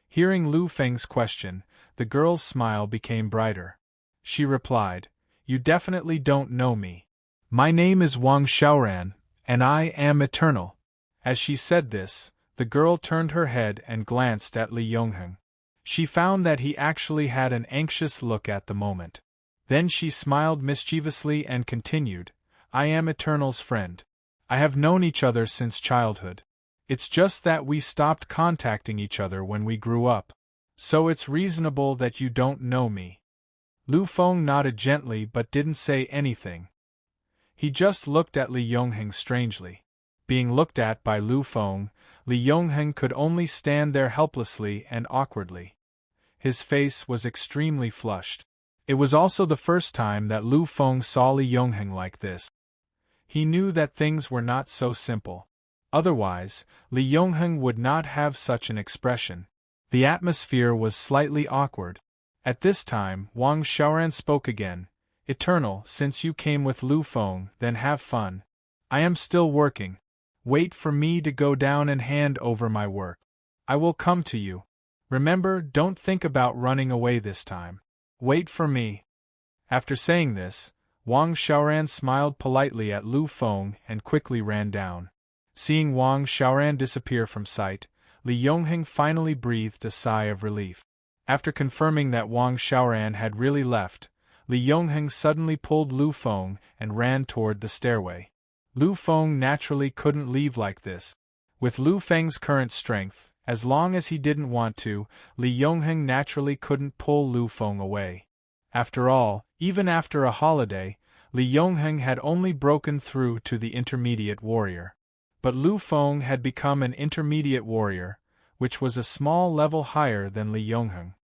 [SPEAKER 1] Hearing Lu Feng's question, the girl's smile became brighter. She replied, "You definitely don't know me. My name is Wang Xiaoran, and I am eternal." As she said this, the girl turned her head and glanced at Li Yongheng. She found that he actually had an anxious look at the moment. Then she smiled mischievously and continued, "I am Eternal's friend. I have known each other since childhood. It's just that we stopped contacting each other when we grew up. So it's reasonable that you don't know me." Lu Feng nodded gently but didn't say anything. He just looked at Li Yongheng strangely. Being looked at by Lu Feng, Li Yongheng could only stand there helplessly and awkwardly. His face was extremely flushed. It was also the first time that Lu Feng saw Li Yongheng like this. He knew that things were not so simple. Otherwise, Li Yongheng would not have such an expression. The atmosphere was slightly awkward. At this time, Wang Xiaoran spoke again. Eternal, since you came with Lu Feng, then have fun. I am still working. Wait for me to go down and hand over my work. I will come to you. Remember, don't think about running away this time. Wait for me. After saying this, Wang Xiaoran smiled politely at Lu Feng and quickly ran down. Seeing Wang Xiaoran disappear from sight, Li Yongheng finally breathed a sigh of relief. After confirming that Wang Xiaoran had really left, Li Yongheng suddenly pulled Lu Feng and ran toward the stairway. Lu Feng naturally couldn't leave like this. With Lu Feng's current strength, as long as he didn't want to, Li Yongheng naturally couldn't pull Lu Feng away. After all, even after a holiday, Li Yongheng had only broken through to the intermediate warrior. But Lu Feng had become an intermediate warrior, which was a small level higher than Li Yongheng.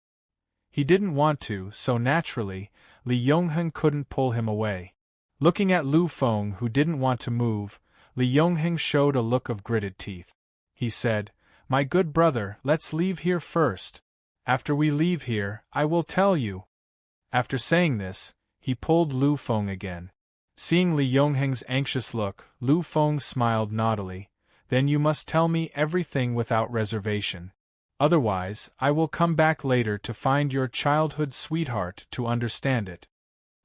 [SPEAKER 1] He didn't want to, so naturally, Li Yongheng couldn't pull him away. Looking at Lu Feng, who didn't want to move, Li Yongheng showed a look of gritted teeth. He said, "My good brother, let's leave here first. After we leave here, I will tell you." After saying this, he pulled Lu Feng again. Seeing Li Yongheng's anxious look, Lu Feng smiled naughtily. "Then you must tell me everything without reservation. Otherwise, I will come back later to find your childhood sweetheart to understand it."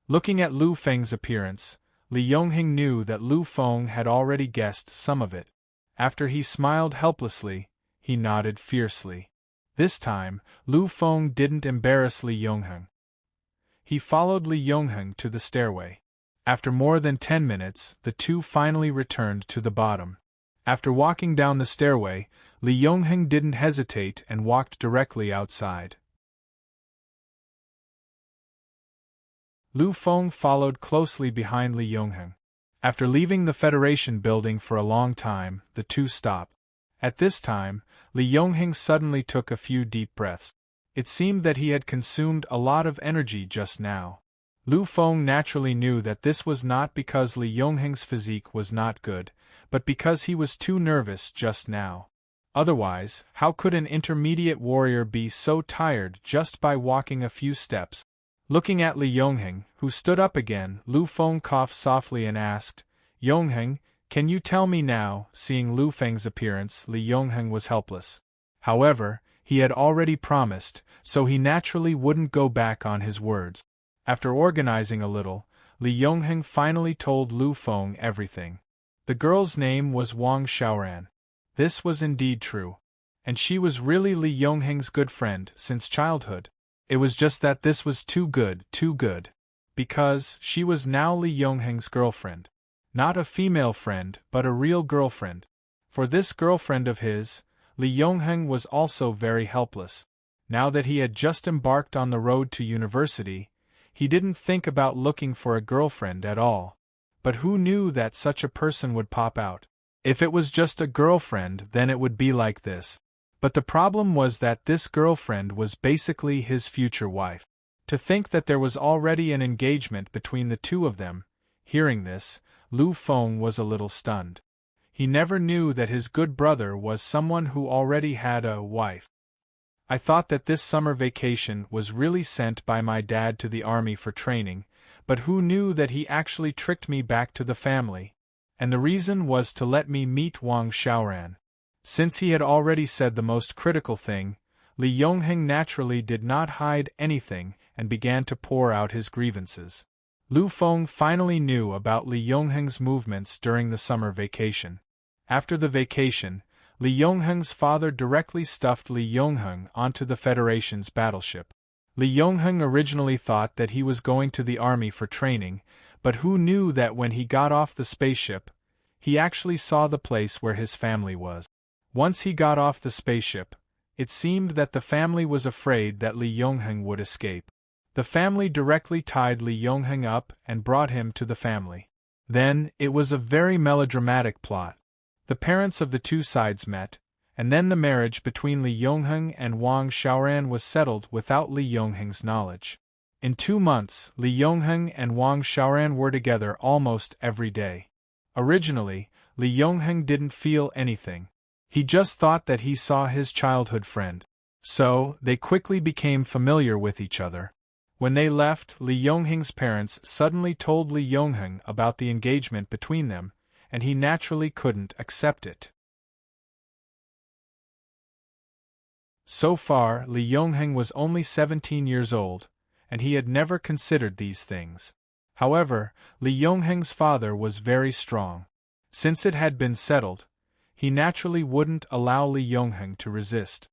[SPEAKER 1] Looking at Lu Feng's appearance, Li Yongheng knew that Lu Feng had already guessed some of it. After he smiled helplessly, he nodded fiercely. This time, Lu Feng didn't embarrass Li Yongheng. He followed Li Yongheng to the stairway. After more than 10 minutes, the two finally returned to the bottom. After walking down the stairway, Li Yongheng didn't hesitate and walked directly outside. Lu Feng followed closely behind Li Yongheng. After leaving the Federation building for a long time, the two stopped. At this time, Li Yongheng suddenly took a few deep breaths. It seemed that he had consumed a lot of energy just now. Lu Feng naturally knew that this was not because Li Yongheng's physique was not good, but because he was too nervous just now. Otherwise, how could an intermediate warrior be so tired just by walking a few steps? Looking at Li Yongheng, who stood up again, Lu Feng coughed softly and asked, "Yongheng, can you tell me now?" Seeing Lu Feng's appearance, Li Yongheng was helpless. However, he had already promised, so he naturally wouldn't go back on his words. After organizing a little, Li Yongheng finally told Lu Feng everything. The girl's name was Wang Xiaoran. This was indeed true. And she was really Li Yongheng's good friend since childhood. It was just that this was too good. Because she was now Li Yongheng's girlfriend. Not a female friend, but a real girlfriend. For this girlfriend of his, Li Yongheng was also very helpless. Now that he had just embarked on the road to university, he didn't think about looking for a girlfriend at all. But who knew that such a person would pop out? If it was just a girlfriend, then it would be like this. But the problem was that this girlfriend was basically his future wife. To think that there was already an engagement between the two of them, hearing this, Lu Feng was a little stunned. He never knew that his good brother was someone who already had a wife. "I thought that this summer vacation was really sent by my dad to the army for training, but who knew that he actually tricked me back to the family? And the reason was to let me meet Wang Xiaoran." Since he had already said the most critical thing, Li Yongheng naturally did not hide anything and began to pour out his grievances. Lu Feng finally knew about Li Yongheng's movements during the summer vacation. After the vacation, Li Yongheng's father directly stuffed Li Yongheng onto the Federation's battleship. Li Yongheng originally thought that he was going to the army for training, but who knew that when he got off the spaceship, he actually saw the place where his family was. Once he got off the spaceship, it seemed that the family was afraid that Li Yongheng would escape. The family directly tied Li Yongheng up and brought him to the family. Then, it was a very melodramatic plot. The parents of the two sides met, and then the marriage between Li Yongheng and Wang Xiaoran was settled without Li Yongheng's knowledge. In 2 months, Li Yongheng and Wang Xiaoran were together almost every day. Originally, Li Yongheng didn't feel anything. He just thought that he saw his childhood friend. So, they quickly became familiar with each other. When they left, Li Yongheng's parents suddenly told Li Yongheng about the engagement between them, and he naturally couldn't accept it. So far, Li Yongheng was only 17 years old, and he had never considered these things. However, Li Yongheng's father was very strong. Since it had been settled, he naturally wouldn't allow Li Yongheng to resist.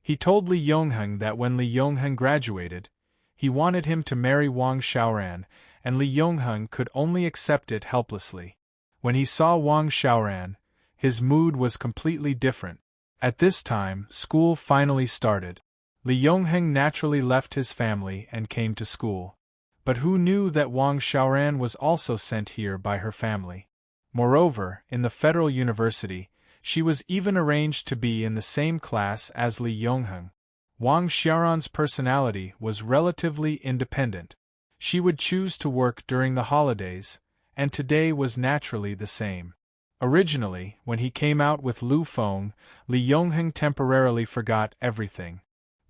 [SPEAKER 1] He told Li Yongheng that when Li Yongheng graduated, he wanted him to marry Wang Xiaoran, and Li Yongheng could only accept it helplessly. When he saw Wang Xiaoran, his mood was completely different. At this time, school finally started. Li Yongheng naturally left his family and came to school. But who knew that Wang Xiaoran was also sent here by her family? Moreover, in the Federal University, she was even arranged to be in the same class as Li Yongheng. Wang Xiaoran's personality was relatively independent. She would choose to work during the holidays, and today was naturally the same. Originally, when he came out with Lu Feng, Li Yongheng temporarily forgot everything.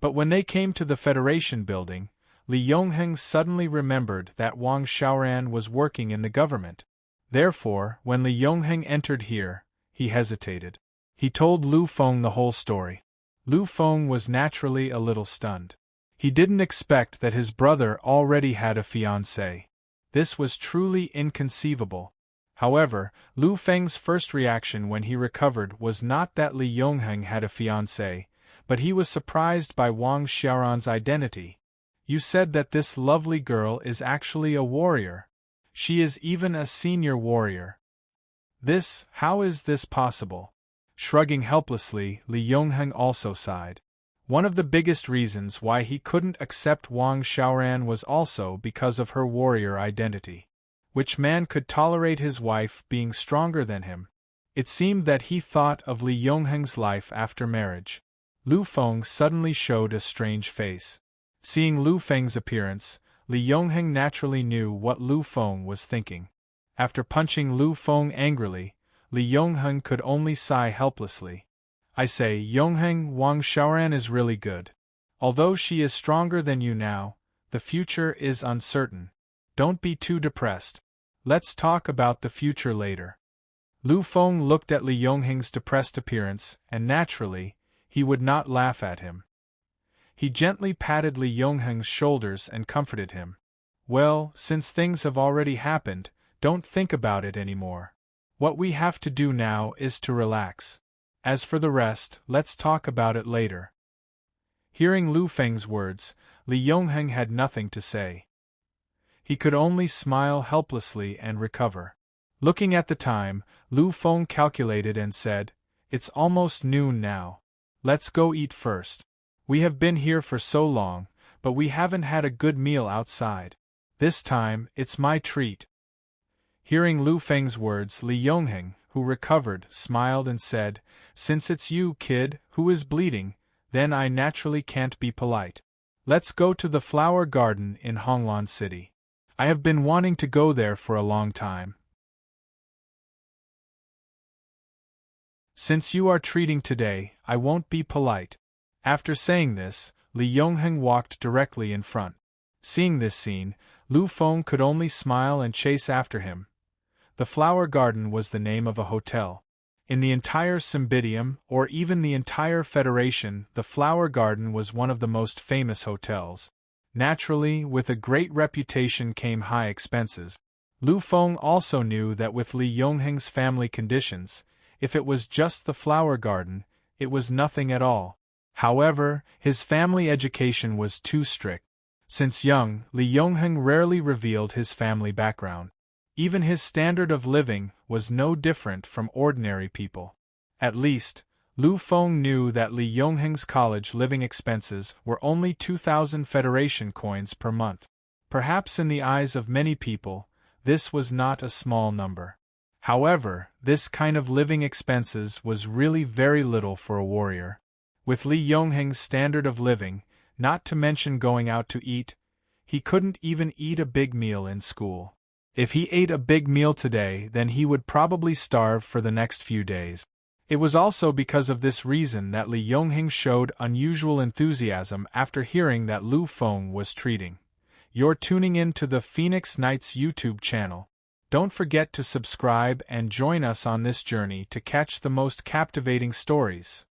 [SPEAKER 1] But when they came to the Federation building, Li Yongheng suddenly remembered that Wang Xiaoran was working in the government. Therefore, when Li Yongheng entered here, he hesitated. He told Lu Feng the whole story. Lu Feng was naturally a little stunned. He didn't expect that his brother already had a fiancée. This was truly inconceivable. However, Lu Feng's first reaction when he recovered was not that Li Yongheng had a fiancée, but he was surprised by Wang Xiaoran's identity. You said that this lovely girl is actually a warrior. She is even a senior warrior. How is this possible? Shrugging helplessly, Li Yongheng also sighed. One of the biggest reasons why he couldn't accept Wang Xiaoran was also because of her warrior identity. Which man could tolerate his wife being stronger than him? It seemed that he thought of Li Yongheng's life after marriage. Lu Feng suddenly showed a strange face. Seeing Lu Feng's appearance, Li Yongheng naturally knew what Lu Feng was thinking. After punching Lu Feng angrily, Li Yongheng could only sigh helplessly. I say, Yongheng, Wang Xiaoran is really good. Although she is stronger than you now, the future is uncertain. Don't be too depressed. Let's talk about the future later. Lu Feng looked at Li Yongheng's depressed appearance, and naturally, he would not laugh at him. He gently patted Li Yongheng's shoulders and comforted him. Well, since things have already happened, don't think about it anymore. What we have to do now is to relax. As for the rest, let's talk about it later. Hearing Lu Feng's words, Li Yongheng had nothing to say. He could only smile helplessly and recover. Looking at the time, Lu Feng calculated and said, "It's almost noon now. Let's go eat first. We have been here for so long, but we haven't had a good meal outside. This time, it's my treat." Hearing Lu Feng's words, Li Yongheng, who recovered, smiled and said, "Since it's you, kid, who is bleeding, then I naturally can't be polite. Let's go to the flower garden in Honglan City. I have been wanting to go there for a long time. Since you are treating today, I won't be polite." After saying this, Li Yongheng walked directly in front. Seeing this scene, Lu Feng could only smile and chase after him. The flower garden was the name of a hotel. In the entire Cymbidium, or even the entire Federation, the flower garden was one of the most famous hotels. Naturally, with a great reputation came high expenses. Lu Feng also knew that with Li Yongheng's family conditions, if it was just the flower garden, it was nothing at all. However, his family education was too strict. Since young, Li Yongheng rarely revealed his family background. Even his standard of living was no different from ordinary people. At least, Lu Feng knew that Li Yongheng's college living expenses were only 2,000 Federation coins per month. Perhaps in the eyes of many people, this was not a small number. However, this kind of living expenses was really very little for a warrior. With Li Yongheng's standard of living, not to mention going out to eat, He couldn't even eat a big meal in school. If he ate a big meal today, then he would probably starve for the next few days. It was also because of this reason that Li Yonghing showed unusual enthusiasm after hearing that Lu Feng was treating. You're tuning in to the Phoenix Nights YouTube channel. Don't forget to subscribe and join us on this journey to catch the most captivating stories.